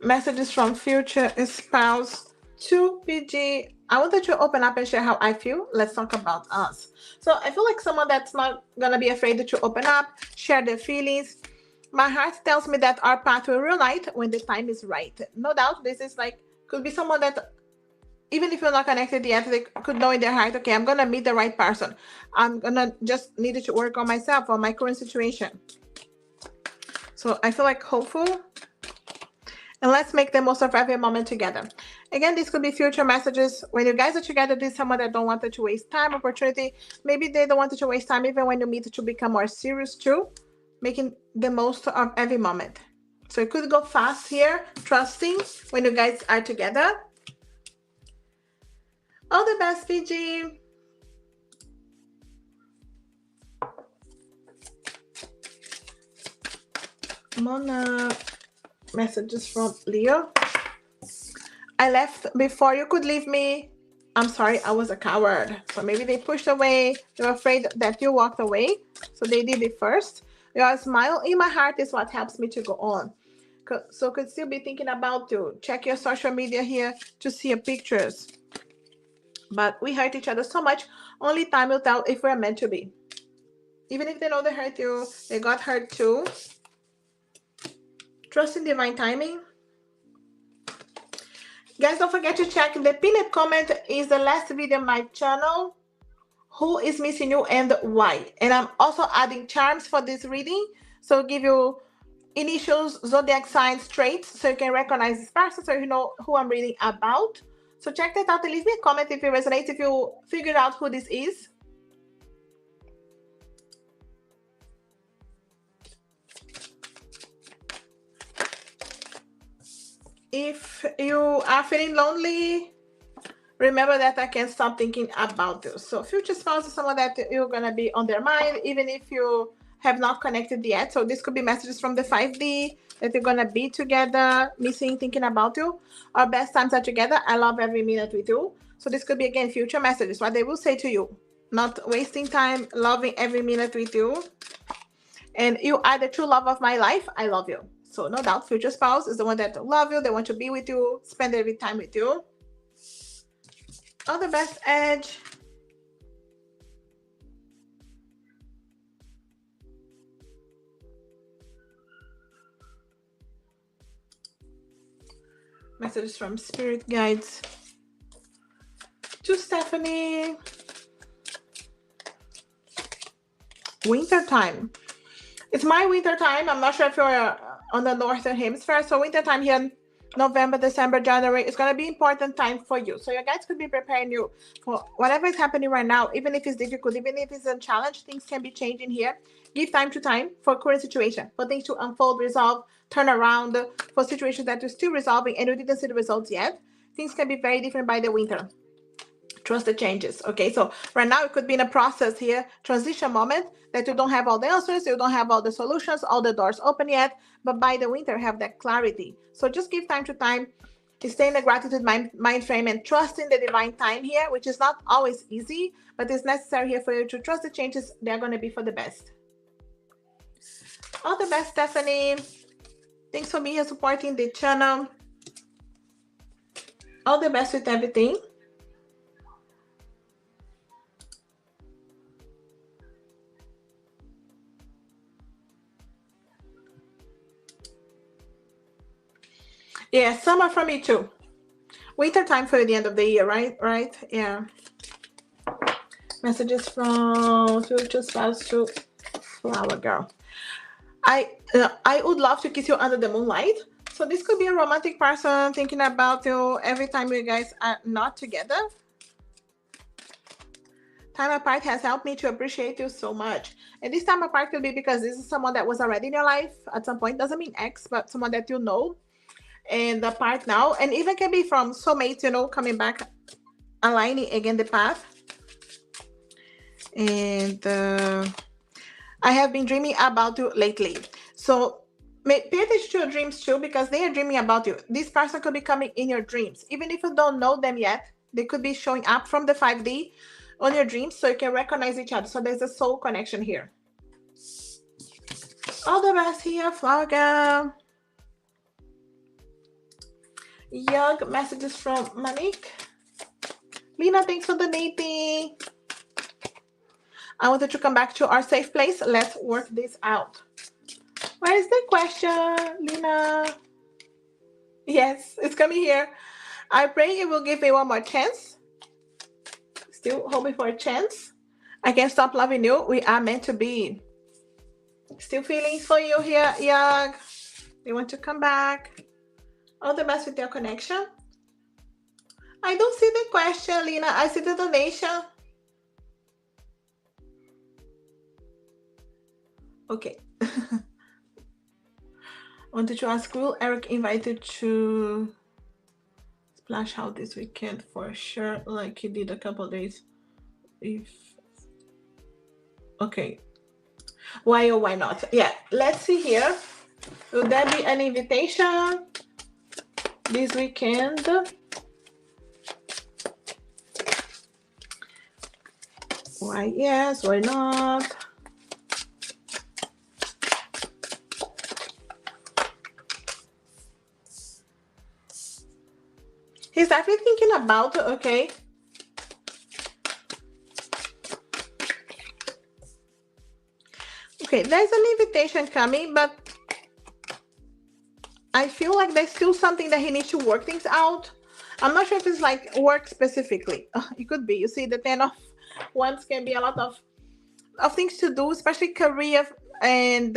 Messages from future spouse to PG. I wanted to open up and share how I feel. Let's talk about us. So I feel like someone that's not gonna be afraid to open up, share their feelings. My heart tells me that our path will reunite when the time is right. No doubt, this is like, could be someone that, even if you're not connected yet, they could know in their heart, okay, I'm gonna meet the right person. I'm gonna just need to work on myself, on my current situation. So I feel like hopeful. And let's make the most of every moment together. Again, this could be future messages. When you guys are together, this is someone that don't want to waste time, opportunity. Maybe they don't want to waste time even when you meet to become more serious too. Making the most of every moment. So it could go fast here, trusting when you guys are together. All the best, PG. Mona. Messages from Leo. I left before you could leave me. I'm sorry, I was a coward. So maybe they pushed away. They were afraid that you walked away. So they did it first. Your smile in my heart is what helps me to go on. So could still be thinking about you. Check your social media here to see your pictures. But we hurt each other so much. Only time will tell if we're meant to be. Even if they know they hurt you, they got hurt too. Trust in divine timing. Guys, don't forget to check the pinned comment is the last video on my channel. Who is missing you and why? And I'm also adding charms for this reading. So give you initials, zodiac signs, traits, so you can recognize this person, so you know who I'm reading about. So check that out and leave me a comment if it resonates, if you figured out who this is. If you are feeling lonely, remember that I can't stop thinking about you. So future spouse is someone that you're going to be on their mind, even if you have not connected yet. So this could be messages from the 5D that you're going to be together, missing, thinking about you. Our best times are together. I love every minute with you. So this could be, again, future messages, what they will say to you. Not wasting time, loving every minute with you. And you are the true love of my life. I love you. So no doubt, future spouse is the one that love you. They want to be with you, spend every time with you. All the best, Edge. Messages from spirit guides to Stephanie. Winter time. It's my winter time. I'm not sure if you're on the northern hemisphere. So winter time here in November, December, January is going to be important time for you. So your guides could be preparing you for whatever is happening right now, even if it's difficult, even if it's a challenge, things can be changing here. Give time to time for current situation, for things to unfold, resolve, turn around, for situations that you're still resolving and you didn't see the results yet. Things can be very different by the winter. Trust the changes. Okay, so right now it could be in a process here, transition moment, that you don't have all the answers, you don't have all the solutions, all the doors open yet, but by the winter have that clarity. So just give time to time, stay in the gratitude mind frame and trust in the divine time here, which is not always easy, but it's necessary here for you to trust the changes. They're going to be for the best. All the best, Stephanie. Thanks for being here supporting the channel. All the best with everything. Yeah, summer for me too. Winter time for the end of the year, right? Right? Yeah. Messages from future spouse to flower girl. I would love to kiss you under the moonlight. So this could be a romantic person thinking about you every time you guys are not together. Time apart has helped me to appreciate you so much. And this time apart could be because this is someone that was already in your life at some point. Doesn't mean ex, but someone that you know and apart now. And even can be from soulmates, you know, coming back, aligning again the path. And I have been dreaming about you lately. So pay attention to your dreams too, because they are dreaming about you. This person could be coming in your dreams. Even if you don't know them yet, they could be showing up from the 5D on your dreams so you can recognize each other. So there's a soul connection here. All the best here, flower girl. Young messages from Monique. Lena, thanks for donating. I wanted to come back to our safe place. Let's work this out. Where is the question, Lena? Yes, it's coming here. I pray you will give me one more chance. Still hoping for a chance. I can't stop loving you. We are meant to be. Still feelings for you here, Young. You want to come back? All the best with your connection. I don't see the question, Lena. I see the donation. Okay. Wanted to ask, will Eric invite you to splash out this weekend for sure, like he did a couple days? If okay. Why or why not? Yeah, let's see here. Will there be an invitation this weekend? Why yes, why not? He's definitely thinking about, okay. Okay, there's an invitation coming, but I feel like there's still something that he needs to work things out. I'm not sure if it's like work specifically. It could be. You see, the 10 of Wands can be a lot of things to do, especially career and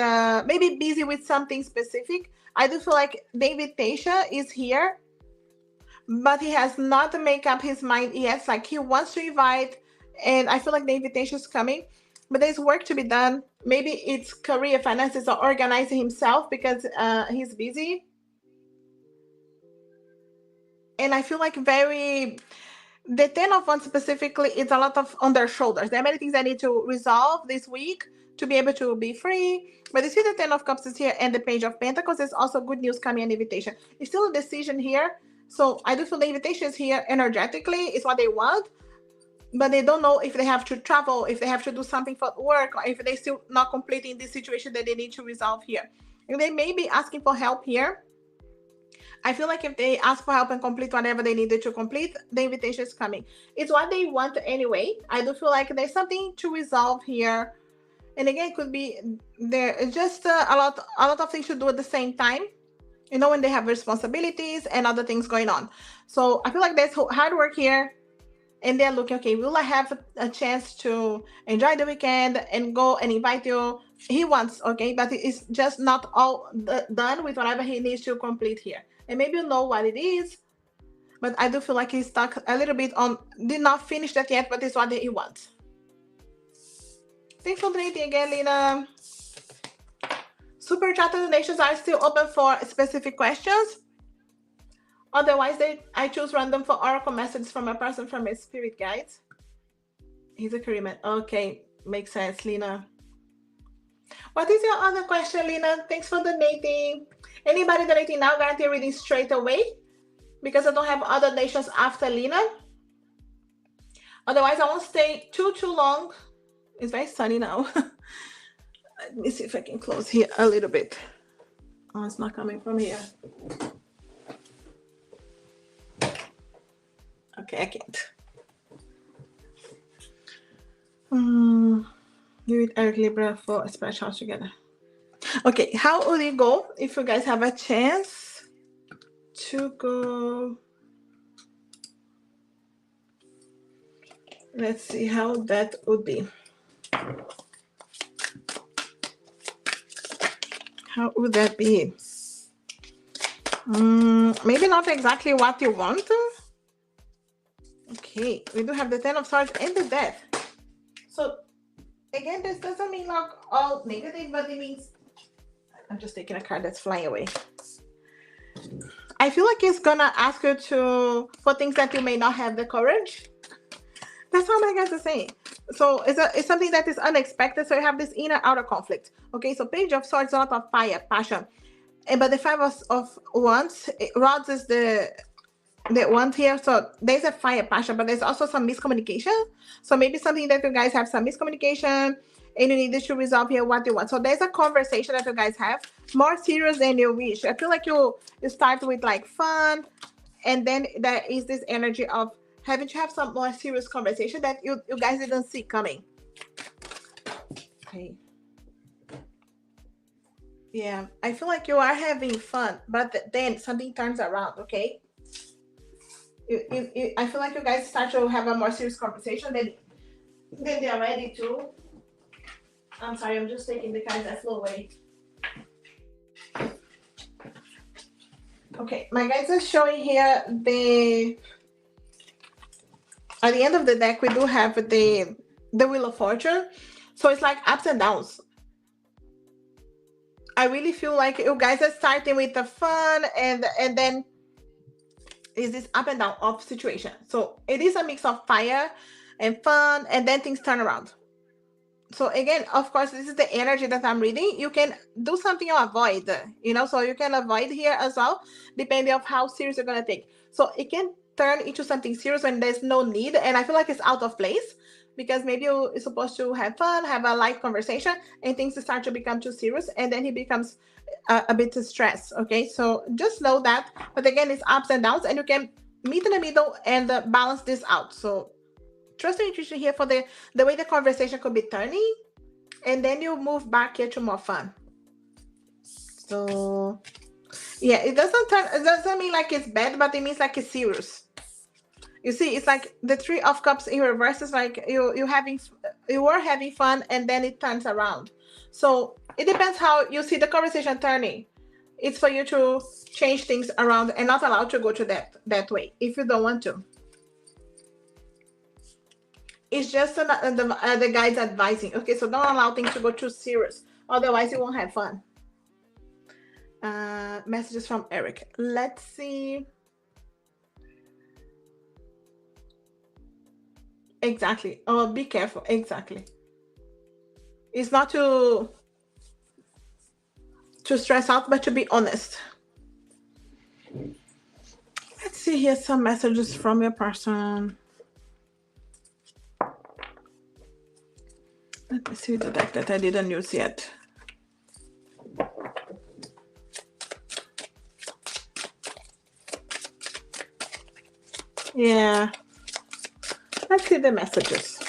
maybe busy with something specific. I do feel like the invitation is here, but he has not made up his mind yet. Like he wants to invite, and I feel like the invitation is coming, but there's work to be done. Maybe it's career, finances, or organizing himself because he's busy. And I feel like the 10 of Wands specifically, it's a lot of on their shoulders. There are many things I need to resolve this week to be able to be free. But you see the 10 of Cups is here and the Page of Pentacles. There's also good news coming, an invitation. It's still a decision here. So I do feel the invitation is here energetically. It's what they want. But they don't know if they have to travel, if they have to do something for work, or if they're still not completing this situation that they need to resolve here. And they may be asking for help here. I feel like if they ask for help and complete whatever they needed to complete, the invitation is coming. It's what they want anyway. I do feel like there's something to resolve here. And again, it could be there just a lot of things to do at the same time. You know, when they have responsibilities and other things going on. So I feel like there's hard work here. and they're looking, okay, will I have a chance to enjoy the weekend and go and invite you? He wants, okay, but it's just not all done with whatever he needs to complete here. And maybe you know what it is, but I do feel like he's stuck a little bit on, did not finish that yet, but it's what he wants. Thanks for donating again, Lena. Super chat donations are still open for specific questions. Otherwise, I choose random for oracle messages from a person from a spirit guides. He's a Korean. Okay, makes sense, Lena. What is your other question, Lena? Thanks for donating. Anybody donating now, guarantee reading straight away, because I don't have other donations after Lena. Otherwise, I won't stay too long. It's very sunny now. Let me see if I can close here a little bit. Oh, it's not coming from here. Okay, I can't. You with Eric Libra for a splash house together. Okay, how would it go if you guys have a chance to go? Let's see how that would be. How would that be? Maybe not exactly what you want. Okay, we do have the 10 of Swords and the Death. So, again, this doesn't mean like all negative, but it means... I'm just taking a card that's flying away. I feel like it's gonna ask you for things that you may not have the courage. That's how my guys are saying. So it's something that is unexpected. So you have this inner outer conflict. Okay, so Page of Swords, a lot of fire, passion. But the Five of Wands, rods is the wand here. So there's a fire, passion, but there's also some miscommunication. So maybe something that you guys have some miscommunication and you need to resolve here what you want. So there's a conversation that you guys have more serious than you wish. I feel like you start with like fun, and then there is this energy of having to have some more serious conversation that you guys didn't see coming. Okay. Yeah, I feel like you are having fun, but then something turns around, okay? I feel like you guys start to have a more serious conversation, then they're ready to. I'm sorry, I'm just taking the cards that flew away. Okay, my guys are showing here at the end of the deck, we do have the Wheel of Fortune. So it's like ups and downs. I really feel like you guys are starting with the fun and then is this up and down of situation. So it is a mix of fire and fun, and then things turn around. So again, of course, this is the energy that I'm reading. You can do something or avoid, so you can avoid here as well, depending on how serious you're going to take. So it can turn into something serious when there's no need. And I feel like it's out of place because maybe you're supposed to have fun, have a light conversation, and things start to become too serious. And then he becomes a bit stressed. Okay, so just know that. But again, it's ups and downs, and you can meet in the middle and balance this out. So trust your intuition here for the way the conversation could be turning, and then you move back here to more fun. So yeah, it doesn't mean like it's bad, but it means like it's serious. You see, it's like the Three of Cups in reverse is like you were having fun, and then it turns around. So it depends how you see the conversation turning. It's for you to change things around and not allow to go to that way if you don't want to. It's just the guides advising. Okay, so don't allow things to go too serious. Otherwise, you won't have fun. Messages from Eric. Let's see. Exactly. Oh, be careful. Exactly. It's not to stress out, but to be honest. Let's see here some messages from your person. Let me see the deck that I didn't use yet. Yeah. Let's see the messages.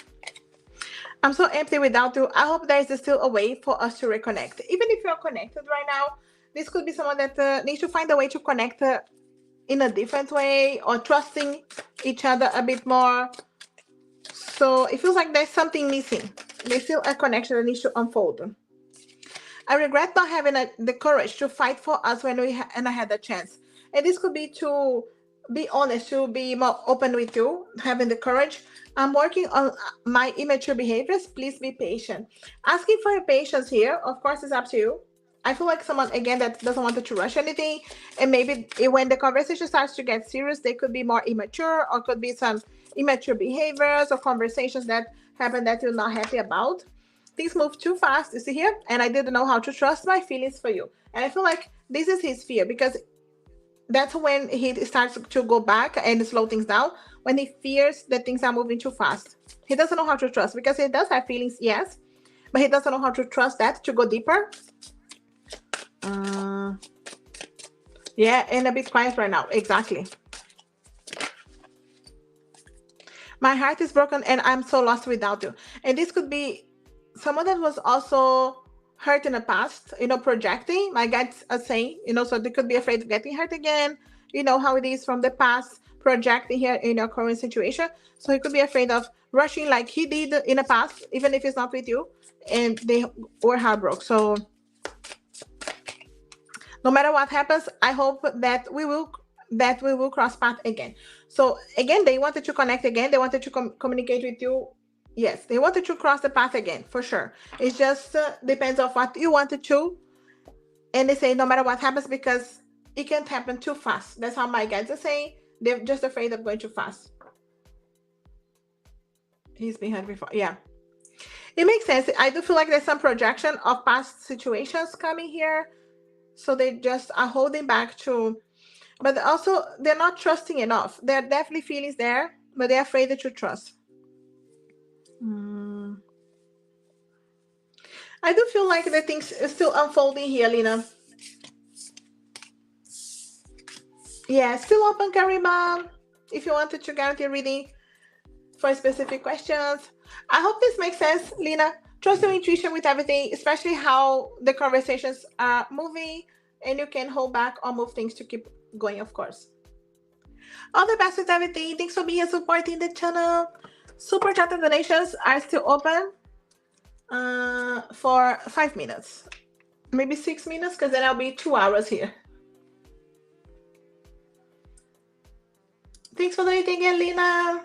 I'm so empty without you. I hope there is still a way for us to reconnect. Even if you're connected right now, this could be someone that needs to find a way to connect in a different way, or trusting each other a bit more, So it feels like there's something missing. There's still a connection that needs to unfold. I regret not having the courage to fight for us when I had the chance. And this could be to be honest, to be more open with you, having the courage. I'm working on my immature behaviors. Please be patient. Asking for your patience here, of course, is up to you. I feel like someone, again, that doesn't want to rush anything. And maybe when the conversation starts to get serious, they could be more immature, or could be some immature behaviors or conversations that happen that you're not happy about. Things move too fast, you see here? And I didn't know how to trust my feelings for you. And I feel like this is his fear, because that's when he starts to go back and slow things down, when he fears that things are moving too fast. He doesn't know how to trust, because he does have feelings, yes, but he doesn't know how to trust that to go deeper. Yeah, and a bit quiet right now. Exactly. My heart is broken and I'm so lost without you. And this could be someone that was also hurt in the past, projecting, my guides are saying, so they could be afraid of getting hurt again. You know how it is from the past, projecting here in your current situation. So he could be afraid of rushing like he did in the past, even if it's not with you, and they were heartbroken. So no matter what happens, I hope that we will cross path again. So again, they wanted to connect again. They wanted to communicate with you. Yes, they wanted to cross the path again, for sure. It just depends on what you wanted to. And they say no matter what happens, because it can't happen too fast. That's how my guides are saying. They're just afraid of going too fast. He's been hurt before. Yeah. It makes sense. I do feel like there's some projection of past situations coming here. So they just are holding back to, but also they're not trusting enough. There are definitely feelings there, but they're afraid to trust. I do feel like the things are still unfolding here, Lina. Yeah, still open, Karima. If you wanted to guarantee reading for specific questions. I hope this makes sense, Lina. Trust your intuition with everything, especially how the conversations are moving, and you can hold back or move things to keep going, of course. All the best with everything. Thanks for being here supporting the channel. Super chat and donations are still open for 5 minutes, maybe 6 minutes, because then I'll be 2 hours here. Thanks for donating again, Lina.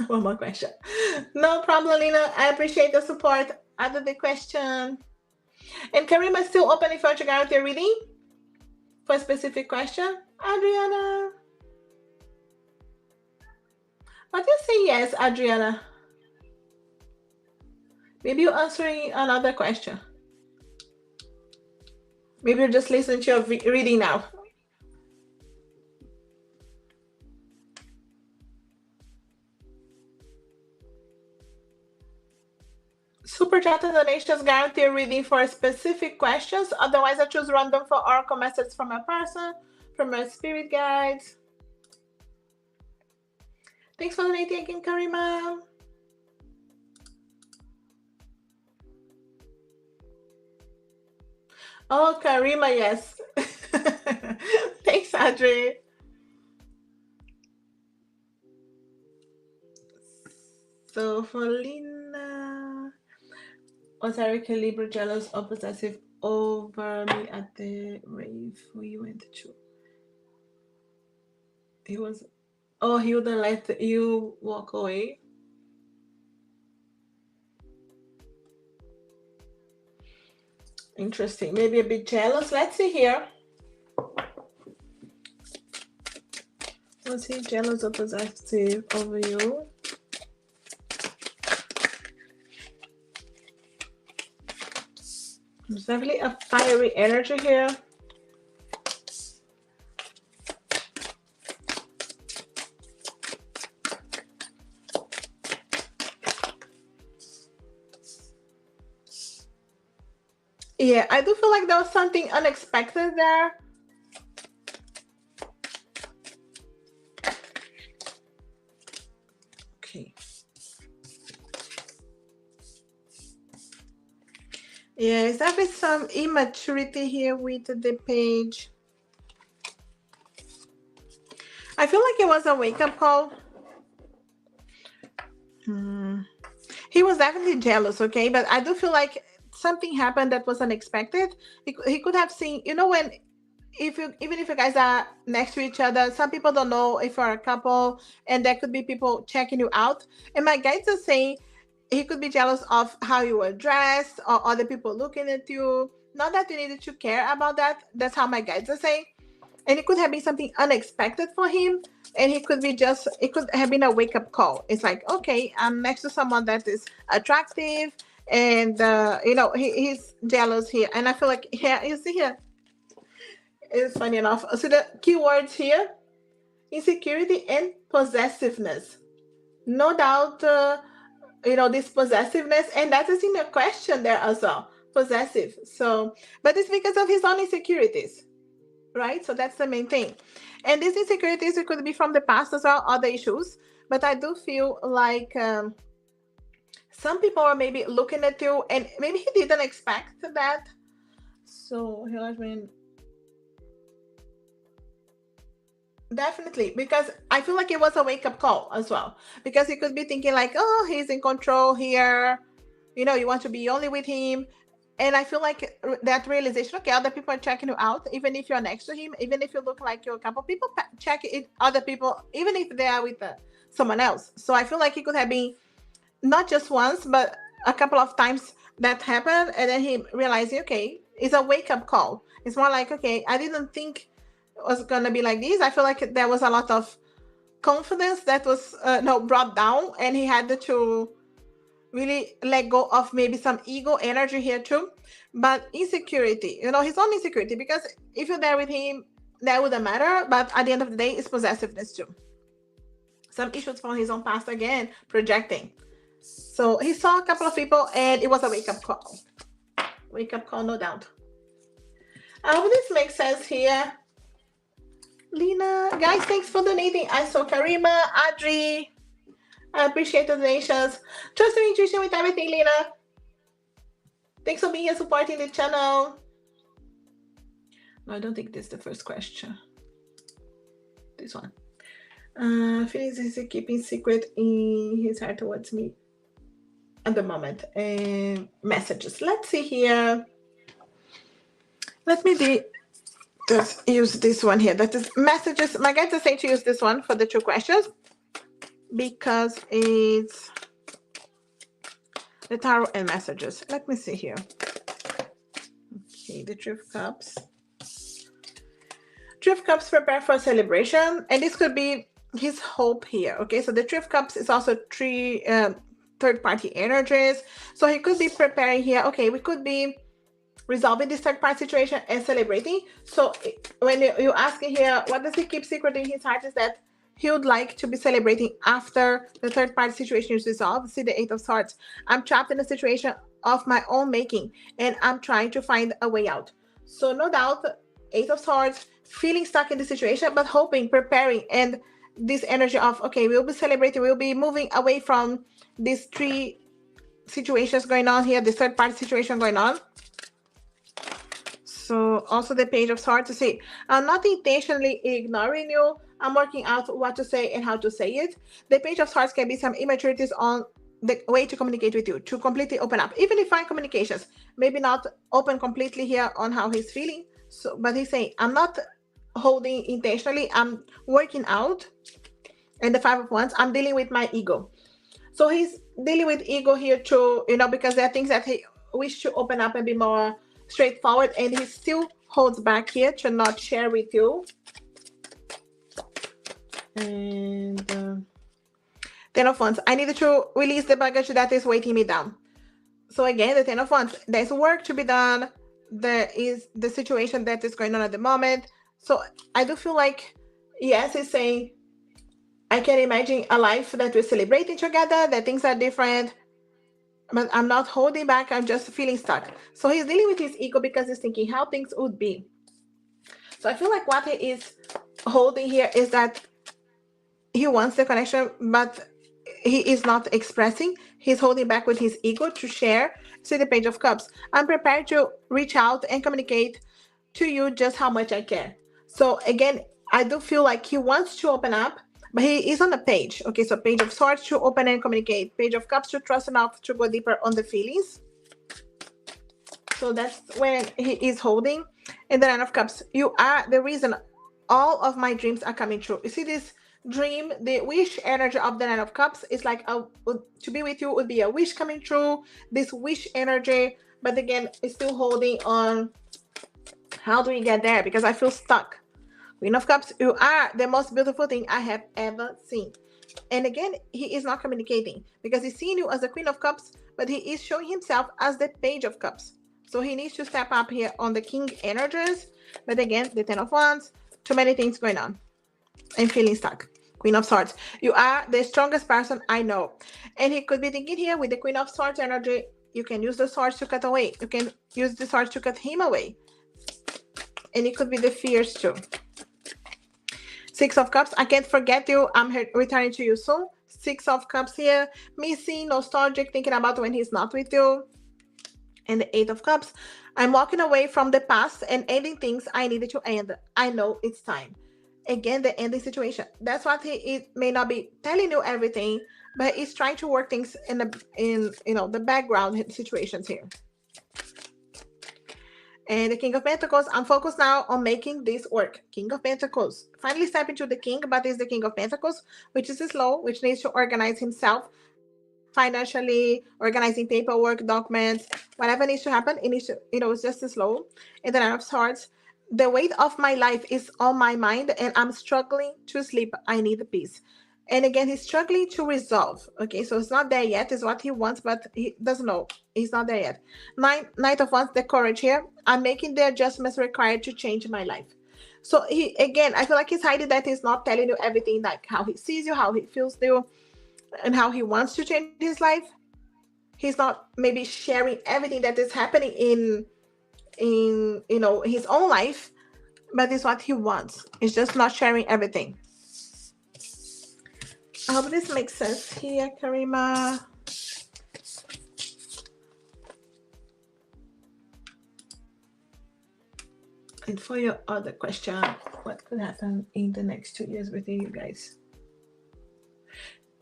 One more question. No problem, Lina. I appreciate the support. Add the question. And Karima is still open if you want to guarantee a reading for a specific question. Adriana. Why do you say yes, Adriana? Maybe you're answering another question. Maybe you're just listening to your reading now. Super chat and donations guarantee reading for specific questions. Otherwise, I choose random for oracle messages from a person, from my spirit guides. Thanks for donating again, Karima. Oh, Karima, yes. Thanks, Adri. So for Lina, was Eric Libra jealous or possessive over me at the rave we went to? He was, oh, he wouldn't let you walk away. Interesting. Maybe a bit jealous. Let's see here. Was he jealous or possessive over you? There's definitely a fiery energy here. Yeah, I do feel like there was something unexpected there. Okay. Yeah, is there some immaturity here with the page? I feel like it was a wake-up call. He was definitely jealous, okay? But I do feel like something happened that was unexpected. He could have seen, you know, when if you even if you guys are next to each other, some people don't know if you're a couple, and there could be people checking you out. And my guides are saying he could be jealous of how you were dressed or other people looking at you. Not that you needed to care about that. That's how my guides are saying. And it could have been something unexpected for him, and he could be just it could have been a wake-up call. It's like, okay, I'm next to someone that is attractive, and he's jealous here. And I feel like here, you see here, it's funny enough, so the keywords here: insecurity and possessiveness. No doubt, this possessiveness, and that is in a question there as well, possessive. So but it's because of his own insecurities, right? So that's the main thing. And these insecurities, it could be from the past as well, other issues. But I do feel like some people are maybe looking at you, and maybe he didn't expect that. So he has been definitely, because I feel like it was a wake up call as well. Because he could be thinking like, oh, he's in control here. You want to be only with him. And I feel like that realization, okay, other people are checking you out, even if you're next to him, even if you look like you're a couple, people check it, other people, even if they are with someone else. So I feel like it could have been not just once, but a couple of times that happened. And then he realized, okay, it's a wake up call. It's more like, okay, I didn't think it was going to be like this. I feel like there was a lot of confidence that was brought down, and he had to really let go of maybe some ego energy here too. But insecurity, his own insecurity, because if you're there with him, that wouldn't matter. But at the end of the day, it's possessiveness too. Some issues from his own past, again, projecting. So he saw a couple of people, and it was a wake-up call. Wake-up call, no doubt. I hope this makes sense here. Lena, guys, thanks for donating. I saw Karima, Adri. I appreciate the donations. Trust your intuition with everything, Lena. Thanks for being here, supporting the channel. No, I don't think this is the first question. This one. Feelings is keeping secret in his heart towards me at the moment. Messages. Let's see here. Let me just use this one here. That is messages. My guides are saying to use this one for the 2 questions, because it's the tarot and messages. Let me see here. Okay, the Three of Cups. Three of Cups, prepare for celebration, and this could be his hope here. Okay, so the Three of Cups is also 3 third-party energies. So he could be preparing here. Okay, we could be resolving this third-party situation and celebrating. So when you ask here, what does he keep secret in his heart, is that he would like to be celebrating after the third-party situation is resolved. See the Eight of Swords. I'm trapped in a situation of my own making, and I'm trying to find a way out. So no doubt, Eight of Swords, feeling stuck in the situation, but hoping, preparing, and this energy of, okay, we'll be celebrating, we'll be moving away from these 3 situations going on here, this third-party situation going on. So also the Page of Swords to say, I'm not intentionally ignoring you. I'm working out what to say and how to say it. The Page of Swords can be some immaturities on the way to communicate with you, to completely open up. Even if fine communications, maybe not open completely here on how he's feeling. So, but he's saying, I'm not holding intentionally. I'm working out. And the Five of Wands, I'm dealing with my ego. So he's dealing with ego here too, because there are things that he wishes to open up and be more straightforward, and he still holds back here to not share with you. And Ten of Wands, I needed to release the baggage that is weighing me down. So again, the Ten of Wands, there's work to be done. There is the situation that is going on at the moment. So I do feel like, yes, he's saying, I can imagine a life that we're celebrating together, that things are different, but I'm not holding back. I'm just feeling stuck. So he's dealing with his ego because he's thinking how things would be. So I feel like what he is holding here is that he wants the connection, but he is not expressing. He's holding back with his ego to share. See the Page of Cups. I'm prepared to reach out and communicate to you just how much I care. So again, I do feel like he wants to open up, but he is on a page. Okay, so Page of Swords to open and communicate. Page of Cups to trust enough to go deeper on the feelings. So that's when he is holding. And the Nine of Cups, you are the reason all of my dreams are coming true. You see this dream, the wish energy of the Nine of Cups is like to be with you would be a wish coming true, this wish energy. But again, it's still holding on. How do we get there? Because I feel stuck. Queen of Cups, you are the most beautiful thing I have ever seen. And again, he is not communicating because he's seeing you as the Queen of Cups, but he is showing himself as the Page of Cups. So he needs to step up here on the King energies. But again, the Ten of Wands, too many things going on. I'm feeling stuck. Queen of Swords, you are the strongest person I know. And he could be thinking here with the Queen of Swords energy, you can use the swords to cut away. You can use the swords to cut him away. And it could be the fears too. Six of Cups, I can't forget you. I'm returning to you soon. Six of Cups here, missing, nostalgic, thinking about when he's not with you. And the Eight of Cups, I'm walking away from the past and ending things I needed to end. I know it's time. Again, the ending situation. That's what he may not be telling you everything, but he's trying to work things in the background situations here. And the King of Pentacles, I'm focused now on making this work. King of Pentacles, finally step into the King, but it's the King of Pentacles, which is slow, which needs to organize himself financially, organizing paperwork, documents, whatever needs to happen. It needs to, it's just slow. And the Nine of Swords, the weight of my life is on my mind and I'm struggling to sleep. I need peace. And again, he's struggling to resolve. Okay, so it's not there yet. It's what he wants, but he doesn't know. He's not there yet. Knight of Wands, the courage here. I'm making the adjustments required to change my life. So he, again, I feel like he's hiding that he's not telling you everything, like how he sees you, how he feels you, and how he wants to change his life. He's not maybe sharing everything that is happening in his own life, but it's what he wants. He's just not sharing everything. I hope this makes sense here, Karima. And for your other question, what could happen in the next 2 years with you guys?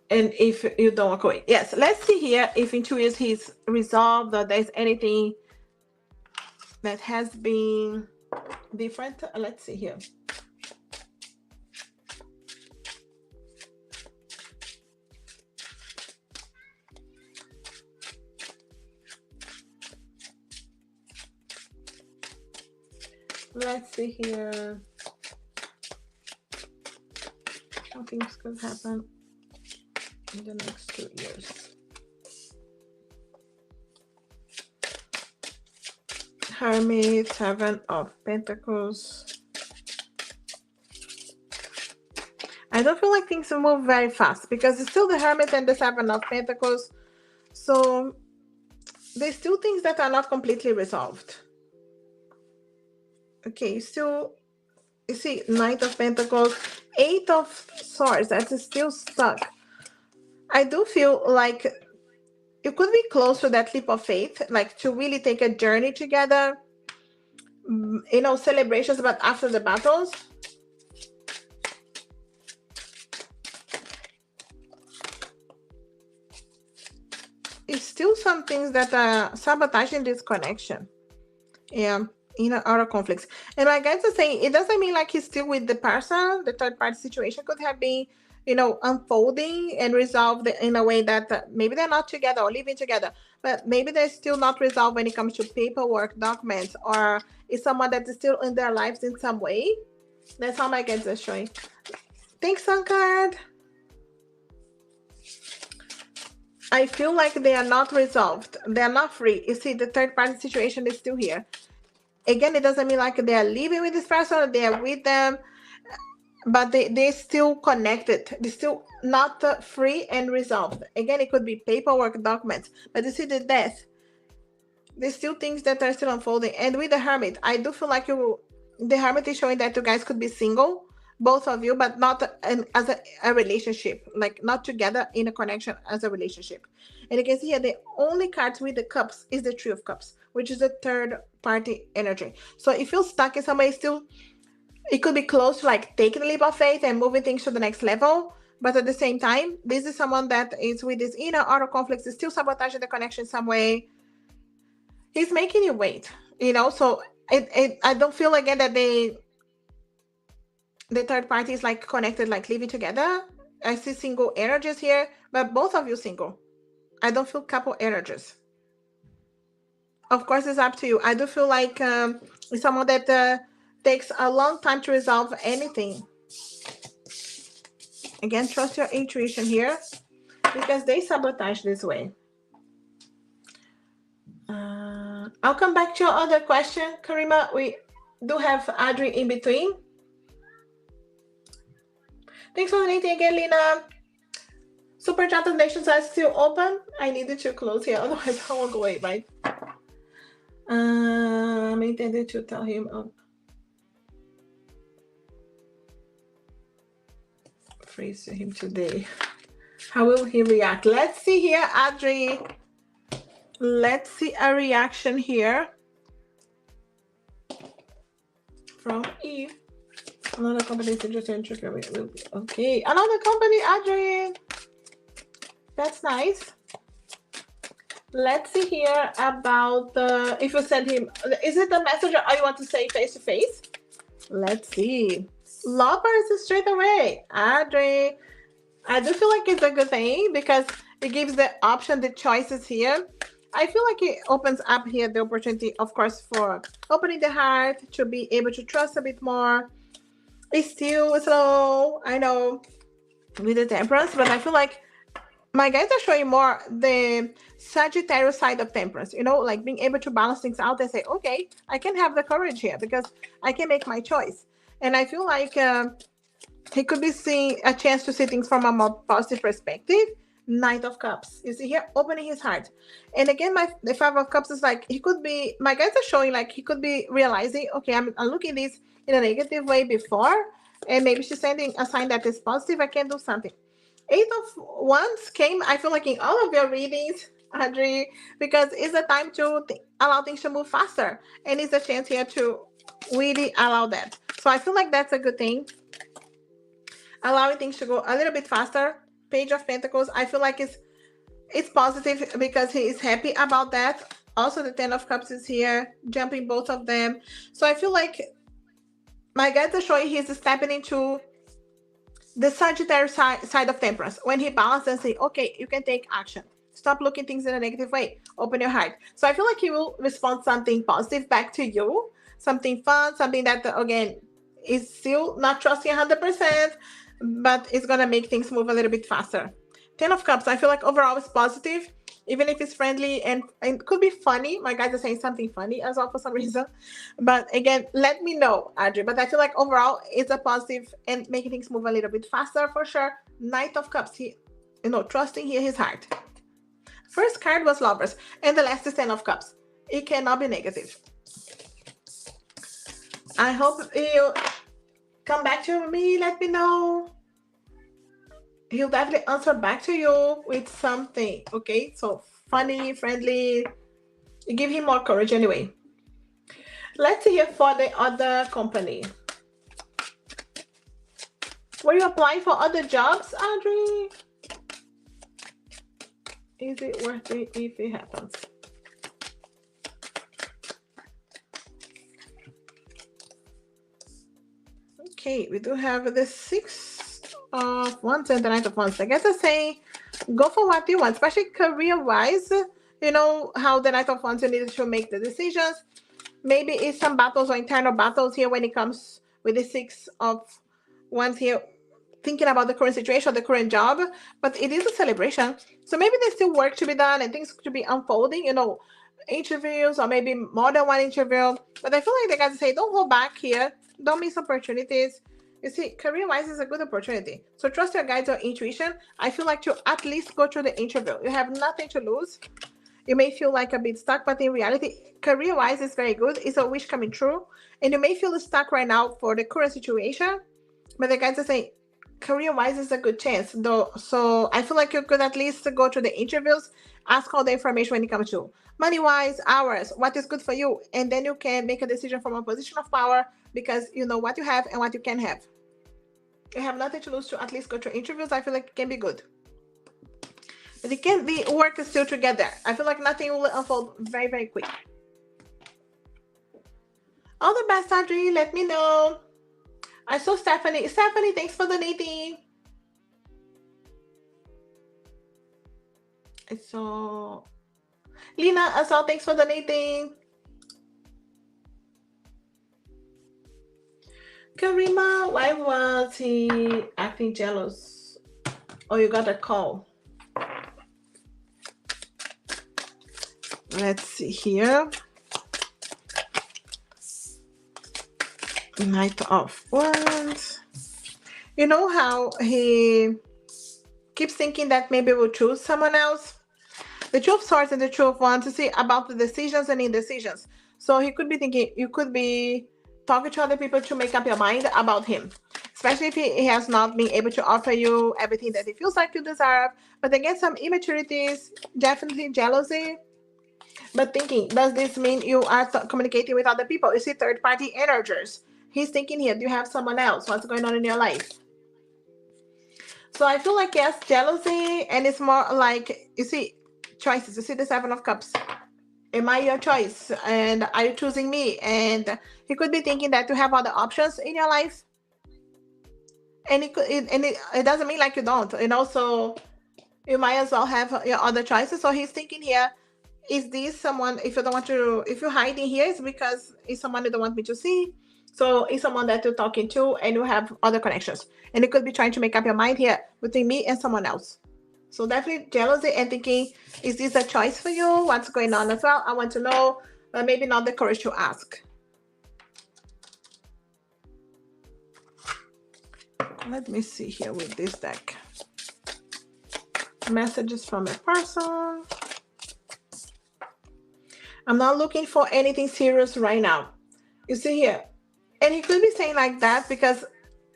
And if you don't walk away. Yes, let's see here if in 2 years he's resolved or there's anything that has been different. Let's see here. Let's see here. How things could happen in the next 2 years. Hermit, Seven of Pentacles. I don't feel like things will move very fast because it's still the Hermit and the Seven of Pentacles. So there's still things that are not completely resolved. Okay, still, you see, Knight of Pentacles, Eight of Swords, that's still stuck. I do feel like you could be close to that leap of faith, like to really take a journey together, celebrations, but after the battles. It's still some things that are sabotaging this connection. Yeah. Out of conflicts. And my guys are saying it doesn't mean like he's still with the person. The third party situation could have been, unfolding and resolved in a way that maybe they're not together or living together, but maybe they're still not resolved when it comes to paperwork, documents, or is someone that is still in their lives in some way. That's how my guys are showing. Thanks, Sun card. I feel like they are not resolved. They are not free. You see, the third party situation is still here. Again, it doesn't mean like they are living with this person or they are with them, but they're still connected. They're still not free and resolved. Again, it could be paperwork, documents, but you see the death. There's still things that are still unfolding. And with the Hermit, I do feel like the Hermit is showing that you guys could be single, both of you, but not as a relationship, like not together in a connection as a relationship. And you can see here, the only cards with the cups is the Three of Cups, which is the third party energy. So if you're stuck in some way, still, it could be close to like taking a leap of faith and moving things to the next level, But at the same time, this is someone that is with this inner outer conflicts, is still sabotaging the connection some way. He's making you wait, so I don't feel again that the third party is like connected, like living together. I see single energies here, but both of you single. I don't feel couple energies. Of course, it's up to you. I do feel like it's someone that takes a long time to resolve anything. Again, trust your intuition here, because they sabotage this way. I'll come back to your other question, Karima. We do have Adri in between. Thanks for donating again, Lina. Super chat donations are still open. I needed to close here, otherwise I won't go away, right? I intended to tell him. Phrase to him today. How will he react? Let's see here, Adri. Let's see a reaction here from Eve. Another company is interested. Okay, another company, Adri. That's nice. Let's see here about if you send him. Is it a message or you want to say face to face? Let's see. Lovers straight away, Adri. I do feel like it's a good thing because it gives the option, the choices here. I feel like it opens up here the opportunity, of course, for opening the heart, to be able to trust a bit more. It's still slow, I know, with the temperance, but I feel like my guys are showing more the Sagittarius side of temperance, like being able to balance things out and say, okay, I can have the courage here because I can make my choice. And I feel like he could be seeing a chance to see things from a more positive perspective. Knight of Cups. You see here, opening his heart. And again, the Five of Cups is like, he could be, my guys are showing like he could be realizing, okay, I'm looking at this in a negative way before, and maybe she's sending a sign that is positive, I can do something. Eight of Wands came, I feel like, in all of your readings, Adri, because it's a time to allow things to move faster. And it's a chance here to really allow that. So I feel like that's a good thing. Allowing things to go a little bit faster. Page of Pentacles, I feel like it's positive because he is happy about that. Also, the Ten of Cups is here, jumping both of them. So I feel like my guys are showing he's stepping into the Sagittarius side of temperance. When he balances and say, okay, you can take action. Stop looking things in a negative way. Open your heart. So I feel like he will respond something positive back to you. Something fun, something that, again, is still not trusting 100%. But it's going to make things move a little bit faster. Ten of Cups, I feel like overall it's positive, even if it's friendly and could be funny. My guys are saying something funny as well for some reason. But again, let me know, Adri. But I feel like overall it's a positive and making things move a little bit faster for sure. Knight of Cups, trusting here his heart. First card was Lovers, and the last is Ten of Cups. It cannot be negative. I hope you come back to me, let me know. He'll definitely answer back to you with something, okay? So funny, friendly. You give him more courage anyway. Let's see here for the other company. Were you applying for other jobs, Adri? Is it worth it if it happens? Okay, we do have the Six of Wands and the Knight of Wands. I guess I say go for what you want, especially career-wise. You know how the Knight of Wands, you need to make the decisions. Maybe it's some battles or internal battles here when it comes with the Six of Wands here, thinking about the current situation, the current job, but it is a celebration. So maybe there's still work to be done and things to be unfolding, interviews or maybe more than one interview. But I feel like the guys say, don't hold back here. Don't miss opportunities. You see, career-wise is a good opportunity. So trust your guides or intuition. I feel like to at least go through the interview. You have nothing to lose. You may feel like a bit stuck, but in reality, career-wise is very good. It's a wish coming true. And you may feel stuck right now for the current situation. But the guides are saying, career-wise is a good chance, though. So I feel like you could at least go through the interviews, ask all the information when it comes to money-wise, hours, what is good for you, and then you can make a decision from a position of power because you know what you have and what you can have. You have nothing to lose to at least go to interviews. I feel like it can be good. But it can be work still together. I feel like nothing will unfold very, very quick. All the best, Audrey. Let me know. I saw Stephanie. Stephanie, thanks for donating. I saw Lena as well. Thanks for donating. Karima, why was he acting jealous? Oh, you got a call. Let's see here. Knight of Wands. You know how he keeps thinking that maybe we'll choose someone else? The Two of Swords and the Two of Wands to see about the decisions and indecisions. So he could be thinking, you could be talking to other people to make up your mind about him. Especially if he has not been able to offer you everything that he feels like you deserve. But again, some immaturities, definitely jealousy. But thinking, does this mean you are communicating with other people? You see third-party energies. He's thinking here, do you have someone else? What's going on in your life? So I feel like, yes, jealousy, and it's more like, you see, choices. You see the Seven of Cups. Am I your choice? And are you choosing me? And he could be thinking that you have other options in your life. And it doesn't mean like you don't. And also, you might as well have your other choices. So he's thinking here, is this someone, if you're hiding here, it's because it's someone you don't want me to see. So it's someone that you're talking to and you have other connections. And you could be trying to make up your mind here between me and someone else. So definitely jealousy and thinking, is this a choice for you? What's going on as well? I want to know, but maybe not the courage to ask. Let me see here with this deck. Messages from a person. I'm not looking for anything serious right now. You see here. And he could be saying like that because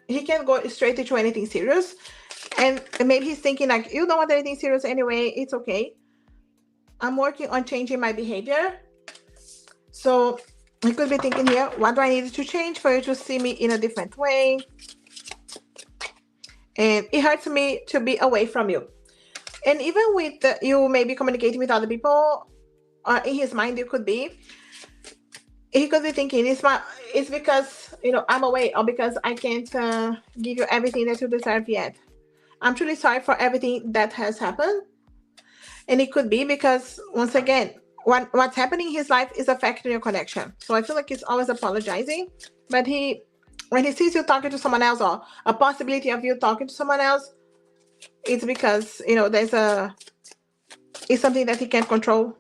he can't go straight into anything serious. And maybe he's thinking like, you don't want anything serious anyway. It's okay. I'm working on changing my behavior. So he could be thinking here, what do I need to change for you to see me in a different way? And it hurts me to be away from you. And even with you maybe communicating with other people, or in his mind, he could be thinking, it's because, I'm away, or because I can't give you everything that you deserve yet. I'm truly sorry for everything that has happened. And it could be because, once again, what's happening in his life is affecting your connection. So I feel like he's always apologizing. But when he sees you talking to someone else, or a possibility of you talking to someone else, it's because, it's something that he can't control.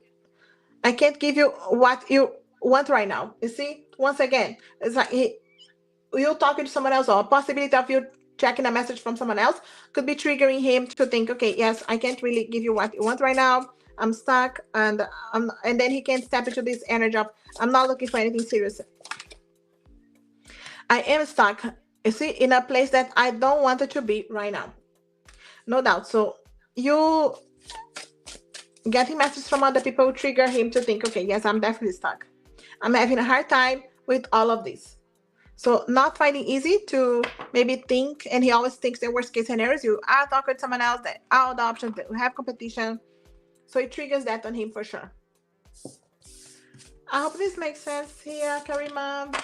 I can't give you what you want right now. You see, once again, it's like you talking to someone else, or a possibility of you checking a message from someone else could be triggering him to think, okay, yes, I can't really give you what you want right now. I'm stuck, and then he can step into this energy of, I'm not looking for anything serious. I am stuck, you see, in a place that I don't want it to be right now. No doubt. So you getting messages from other people trigger him to think, okay, yes, I'm definitely stuck. I'm having a hard time with all of this. So not finding easy to maybe think, and he always thinks the worst case scenarios, you are talking to someone else, that are the options, that we have competition. So it triggers that on him for sure. I hope this makes sense here, Karima.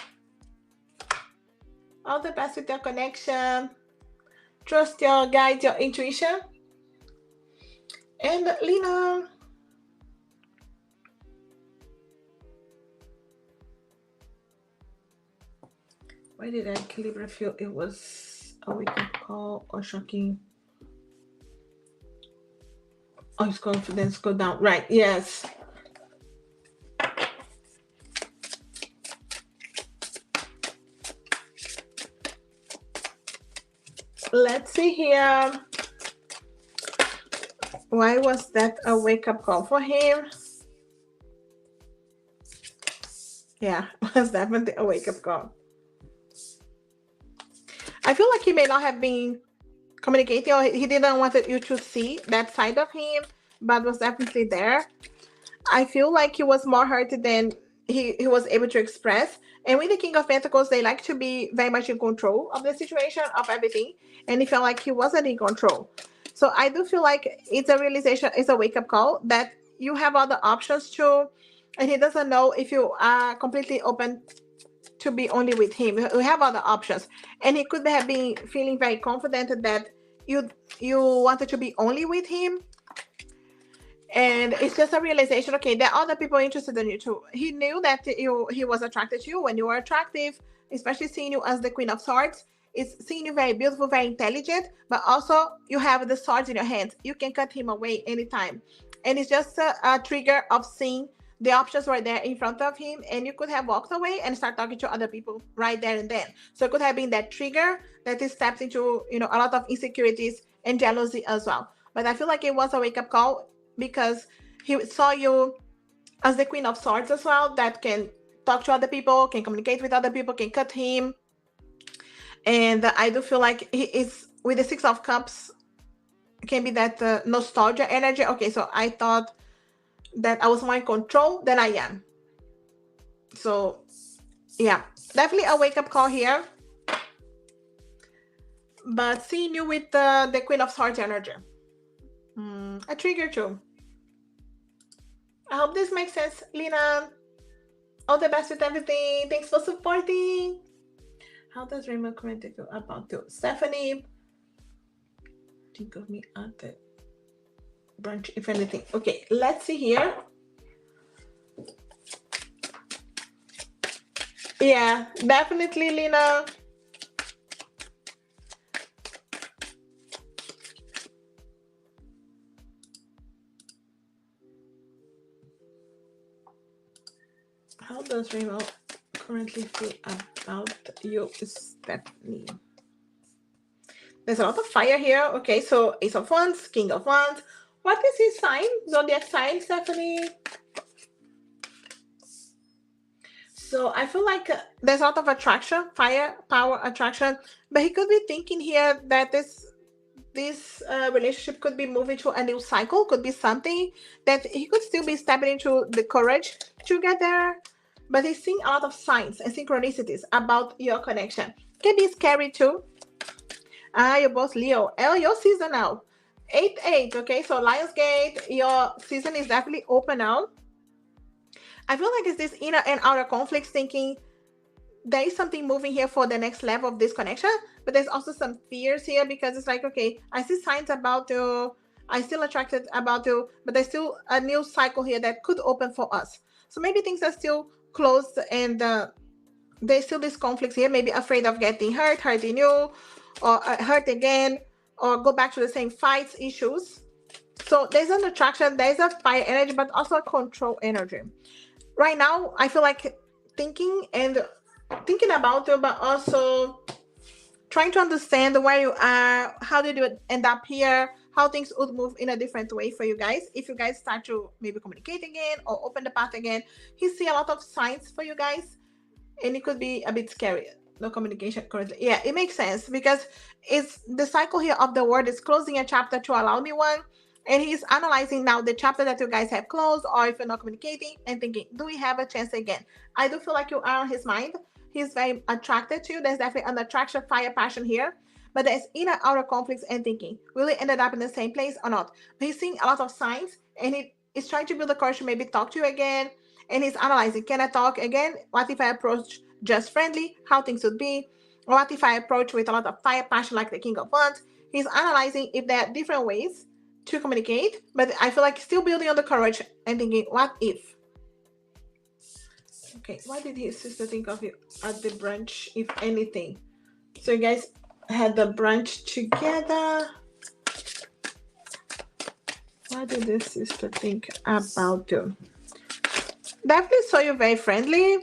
All the best with your connection. Trust your guide, your intuition. And Lena. Why did I Calibra feel it was a wake-up call or shocking? Oh, his confidence go down. Right, yes. Let's see here. Why was that a wake-up call for him? Yeah, it was definitely a wake-up call. I feel like he may not have been communicating, or he didn't want you to see that side of him, but was definitely there. I feel like he was more hurt than he was able to express. And with the King of Pentacles, they like to be very much in control of the situation, of everything. And he felt like he wasn't in control. So I do feel like it's a realization, it's a wake-up call that you have other options too. And he doesn't know if you are completely open to be only with him. You have other options. And he could have been feeling very confident that you wanted to be only with him. And it's just a realization, okay, there are other people interested in you too. He knew that he was attracted to you when you were attractive, especially seeing you as the Queen of Swords. It's seeing you very beautiful, very intelligent, but also you have the swords in your hands. You can cut him away anytime. And it's just a trigger of seeing the options right there in front of him, and you could have walked away and start talking to other people right there and then. So it could have been that trigger that is stepped into, a lot of insecurities and jealousy as well. But I feel like it was a wake-up call because he saw you as the Queen of Swords as well, that can talk to other people, can communicate with other people, can cut him. And I do feel like he is, with the Six of Cups, can be that nostalgia energy. Okay, so I thought that I was more in control than I am. So yeah, definitely a wake-up call here. But seeing you with the Queen of Swords energy, a trigger too. I hope this makes sense, Lena. All the best with everything. Thanks for supporting. How does Raymond currently feel about you? Stephanie, think of me at the brunch, if anything. Okay, let's see here. Yeah, definitely, Lena. How does Raymond currently feel about you, Stephanie? There's a lot of fire here. Okay, so Ace of Wands, King of Wands. What is his sign? Zodiac sign, Stephanie? So I feel like there's a lot of attraction, fire, power, attraction. But he could be thinking here that this relationship could be moving to a new cycle, could be something that he could still be stepping into the courage to get there. But he's seeing a lot of signs and synchronicities about your connection. Can be scary too. You're both Leo. Your season now. 8-8, okay? So Lionsgate, your season is definitely open now. I feel like it's this inner and outer conflicts, thinking there is something moving here for the next level of this connection, but there's also some fears here because it's like, okay, I see signs about you, I'm still attracted about you, but there's still a new cycle here that could open for us. So maybe things are still closed and there's still this conflict here, maybe afraid of getting hurting you, or hurt again, or go back to the same fights, issues. So there's an attraction, there's a fire energy, but also a control energy. Right now, I feel like thinking about you, but also trying to understand where you are, how did you end up here, how things would move in a different way for you guys. If you guys start to maybe communicate again or open the path again, he see a lot of signs for you guys, and it could be a bit scary. No communication currently. Yeah, it makes sense because it's the cycle here of the word is closing a chapter to allow me one. And he's analyzing now the chapter that you guys have closed, or if you're not communicating, and thinking, do we have a chance again? I do feel like you are on his mind. He's very attracted to you. There's definitely an attraction, fire, passion here. But there's inner outer conflicts and thinking, will we ended up in the same place or not? But he's seeing a lot of signs, and he is trying to build the courage to maybe talk to you again. And he's analyzing, can I talk again? What if I approach just friendly? How things would be? Or what if I approach with a lot of fire, passion, like the King of Wands? He's analyzing if there are different ways to communicate, but I feel like still building on the courage and thinking, what if? Okay, what did his sister think of you at the brunch, if anything? So you guys had the brunch together. What did his sister think about you? Definitely saw you very friendly,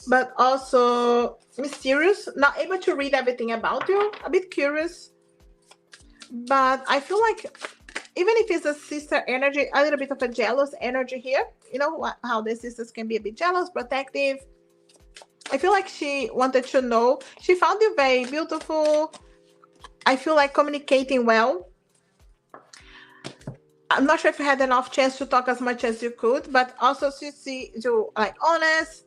but also mysterious, not able to read everything about you, a bit curious. But I feel like even if it's a sister energy, a little bit of a jealous energy here. You know how the sisters can be a bit jealous, protective. I feel like she wanted to know. She found you very beautiful. I feel like communicating well. I'm not sure if you had enough chance to talk as much as you could, but also she sees you like honest.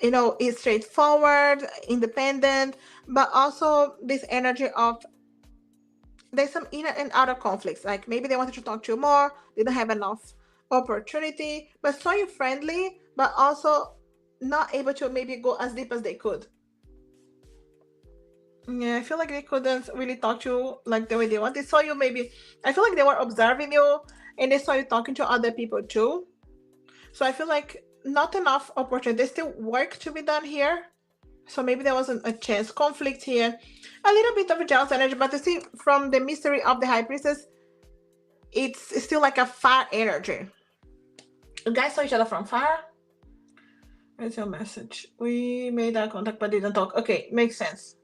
you know, is straightforward, independent, but also this energy of there's some inner and outer conflicts. Like maybe they wanted to talk to you more, didn't have enough opportunity, but saw you friendly, but also not able to maybe go as deep as they could. Yeah, I feel like they couldn't really talk to you like the way they want. They saw you maybe, I feel like they were observing you and they saw you talking to other people too. So I feel like not enough opportunity. There's still work to be done here. So maybe there wasn't a chance. Conflict here. A little bit of a jealous energy, but you see from the mystery of the High Priestess, it's still like a far energy. You guys saw each other from far? Where's your message? We made eye contact but didn't talk. Okay, makes sense.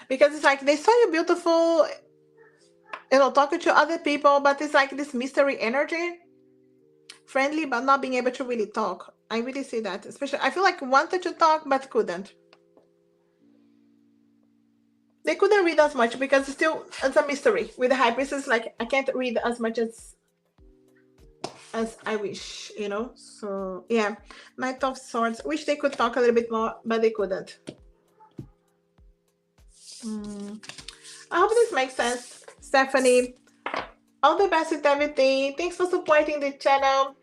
Because it's like they saw you beautiful, you know, talking to other people, but it's like this mystery energy. Friendly, but not being able to really talk. I really see that. Especially, I feel like wanted to talk, but couldn't. They couldn't read as much because it's a mystery. With the High Priestess, like, I can't read as much as I wish, you know? So, yeah. Knight of Swords. Wish they could talk a little bit more, but they couldn't. I hope this makes sense, Stephanie. All the best with everything. Thanks for supporting the channel.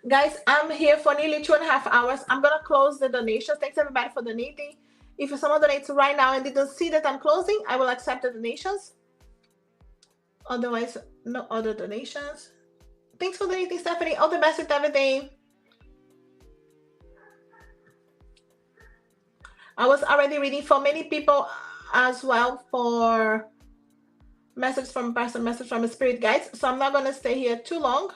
Guys, I'm here for nearly 2.5 hours. I'm going to close the donations. Thanks, everybody, for donating. If someone donates right now and didn't see that I'm closing, I will accept the donations. Otherwise, no other donations. Thanks for donating, Stephanie. All the best with everything. I was already reading for many people as well for message from person, message from a spirit guides. So I'm not going to stay here too long.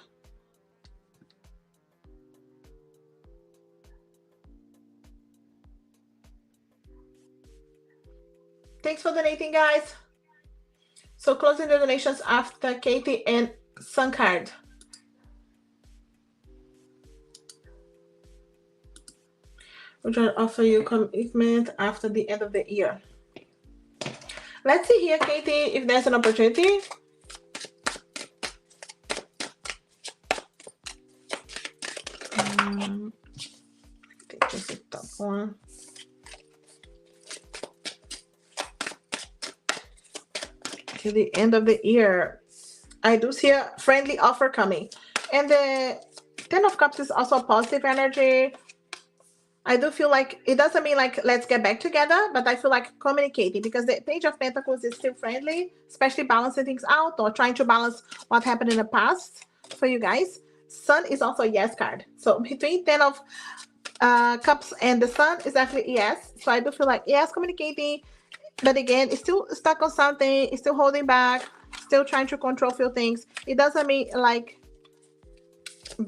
Thanks for donating, guys. So closing the donations after Katie and Suncard. We're trying to offer you commitment after the end of the year. Let's see here, Katie, if there's an opportunity. I think this is the top one. To the end of the year, I do see a friendly offer coming. And the Ten of Cups is also a positive energy. I do feel like it doesn't mean like let's get back together, but I feel like communicating, because the Page of Pentacles is still friendly, especially balancing things out or trying to balance what happened in the past for you guys. Sun is also a yes card. So between Ten of Cups and the Sun is actually yes. So I do feel like yes, communicating, but again, it's still stuck on something, it's still holding back, still trying to control a few things. It doesn't mean like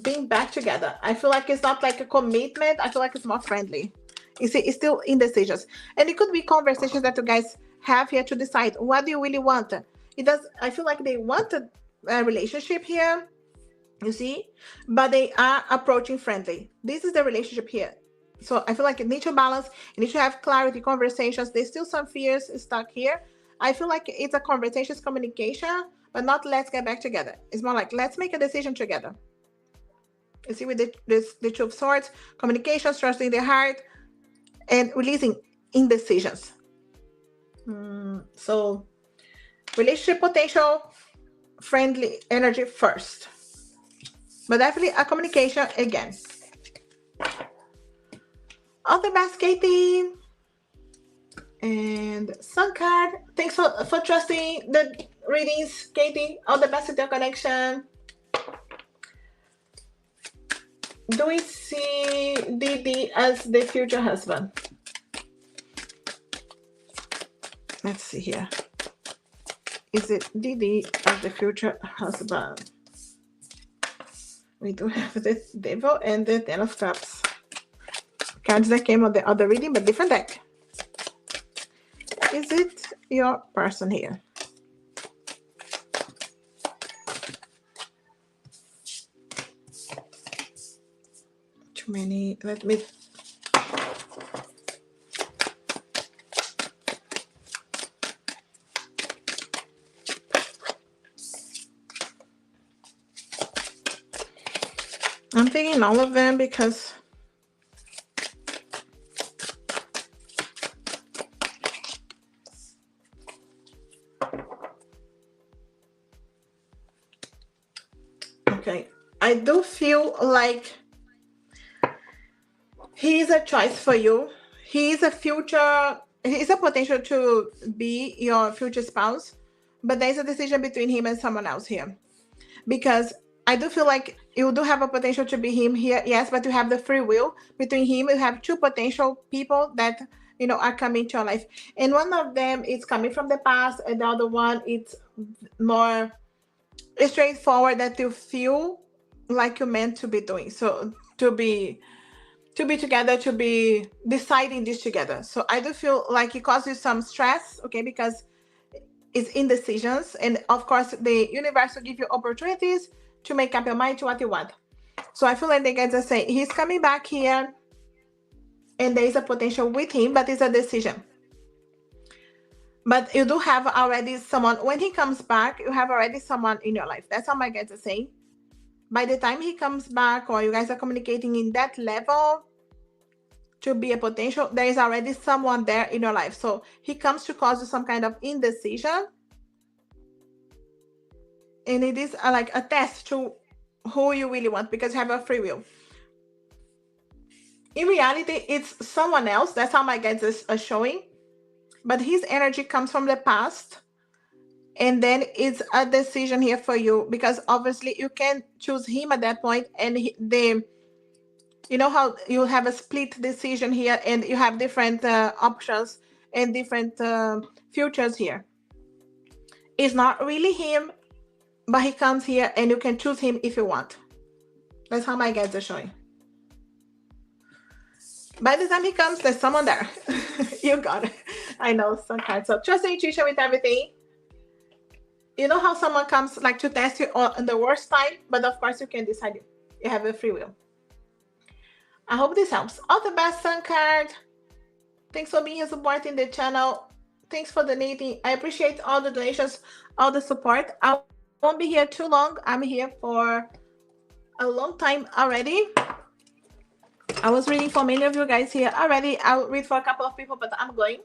being back together. I feel like it's not like a commitment. I feel like it's more friendly. You see, it's still indecisions. And it could be conversations that you guys have here to decide what do you really want. It does. I feel like they want a relationship here, you see, but they are approaching friendly. This is the relationship here. So I feel like you need to balance, you need to have clarity, conversations. There's still some fears stuck here. I feel like it's a conversation, it's communication, but not let's get back together. It's more like let's make a decision together. You see, with the Two of Swords, communication, trusting the heart, and releasing indecisions. So relationship potential, friendly energy first. But definitely a communication again. All the best, Katie. And Sun card. Thanks for trusting the readings, Katie. All the best with your connection. Do we see Didi as the future husband? Let's see here. Is it Didi as the future husband? We do have the Devil and the Ten of Cups. Cards that came on the other reading, but different deck. Is it your person here? Too many. Let me. I'm thinking all of them because Okay, I do feel like he is a choice for you. He is a future, he is a potential to be your future spouse, but there's a decision between him and someone else here. Because I do feel like you do have a potential to be him here, yes, but you have the free will between him. You have two potential people that are coming to your life, and one of them is coming from the past, and the other one it's more straightforward that you feel like you're meant to be doing. So to be together, to be deciding this together. So I do feel like it causes you some stress, okay, because it's indecisions, and of course the universe will give you opportunities to make up your mind to what you want. So I feel like the guys are saying he's coming back here and there is a potential with him, but it's a decision. But you do have already someone. When he comes back, you have already someone in your life. That's how my guys are saying. By the time he comes back, or you guys are communicating in that level to be a potential, there is already someone there in your life. So he comes to cause you some kind of indecision, and it is like a test to who you really want, because you have a free will. In reality, it's someone else. That's how my guides are showing. But his energy comes from the past, and then it's a decision here for you, because obviously you can choose him at that point, and you know how you have a split decision here, and you have different options and different futures here. It's not really him, but he comes here and you can choose him if you want. That's how my guides are showing. By the time he comes, there's someone there. You got it. I know, some cards. So trust the intuition with everything. You know how someone comes like to test you on the worst time, but of course you can decide. You have a free will. I hope this helps. All the best, Sun card. Thanks for being here supporting the channel. Thanks for donating. I appreciate all the donations, all the support. I won't be here too long. I'm here for a long time already. I was reading for many of you guys here already. I'll read for a couple of people, but I'm going.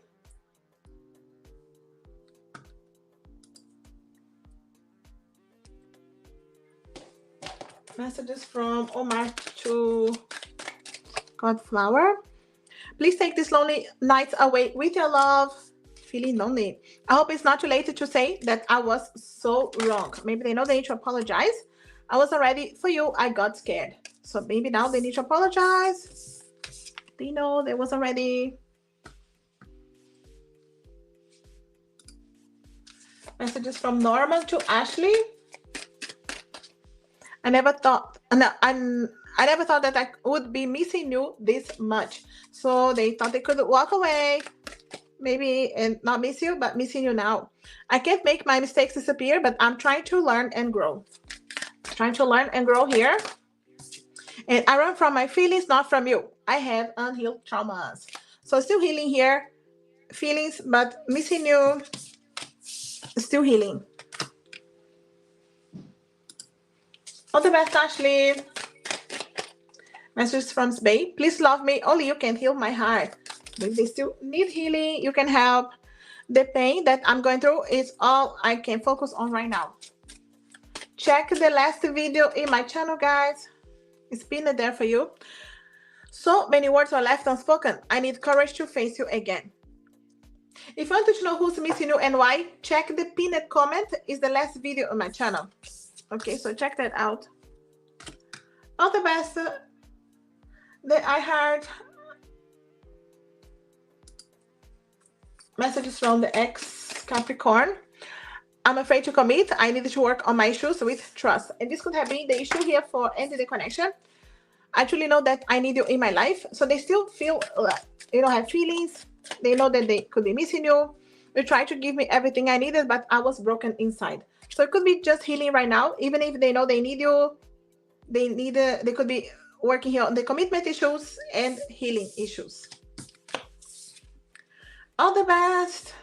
Messages from Omar to Godflower. Please take these lonely nights away with your love. Feeling lonely. I hope it's not too late to say that I was so wrong. Maybe they know they need to apologize. I wasn't ready for you. I got scared. So maybe now they need to apologize. They know they wasn't ready. Messages from Norman to Ashley. I never thought that I would be missing you this much. So they thought they could walk away, maybe, and not miss you, but missing you now. I can't make my mistakes disappear, but I'm trying to learn and grow. Trying to learn and grow here. And I run from my feelings, not from you. I have unhealed traumas. So still healing here. Feelings, but missing you. Still healing. All the best, Ashley. Message from Spay. Please love me. Only you can heal my heart. If they still need healing, you can help. The pain that I'm going through is all I can focus on right now. Check the last video in my channel, guys. It's pinned there for you. So many words are left unspoken. I need courage to face you again. If you want to know who's missing you and why, check the pinned comment. Is the last video on my channel. Okay, so check that out. All the best that I heard. Messages from the ex Capricorn. I'm afraid to commit. I need to work on my issues with trust. And this could have been the issue here for ending the connection. I truly know that I need you in my life. So they still feel, have feelings. They know that they could be missing you. They tried to give me everything I needed, but I was broken inside. So it could be just healing right now. Even if they know they need you, they could be working here on the commitment issues and healing issues. All the best.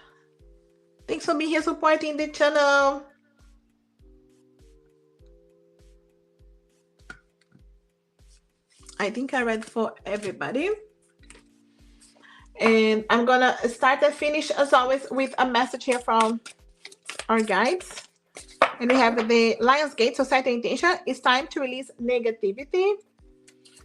Thanks for being here supporting the channel. I think I read for everybody. And I'm going to start and finish, as always, with a message here from our guides. And we have the Lion's Gate, so set the intention. It's time to release negativity.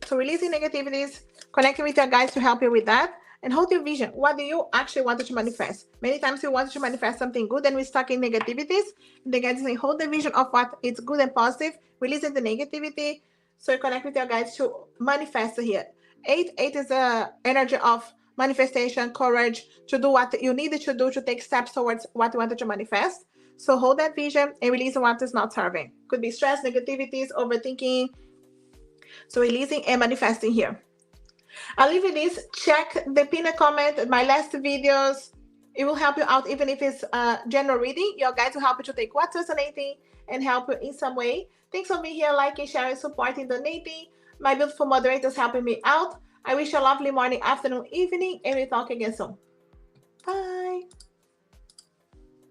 So releasing negativities, connecting with your guides to help you with that. And hold your vision. What do you actually want to manifest? Many times we want to manifest something good and we're stuck in negativities. And the guides say, hold the vision of what is good and positive, releasing the negativity. So you connect with your guides to manifest here. Eight is the energy of manifestation, courage, to do what you needed to do to take steps towards what you wanted to manifest. So hold that vision and release what is not serving. Could be stress, negativities, overthinking. So releasing and manifesting here. I'll leave you this. Check the pinned comment, my last videos. It will help you out, even if it's general reading. Your guides will help you to take what's resonating and help you in some way. Thanks for being here, liking, sharing, supporting, donating. My beautiful moderators helping me out. I wish you a lovely morning, afternoon, evening, and we'll talk again soon. Bye.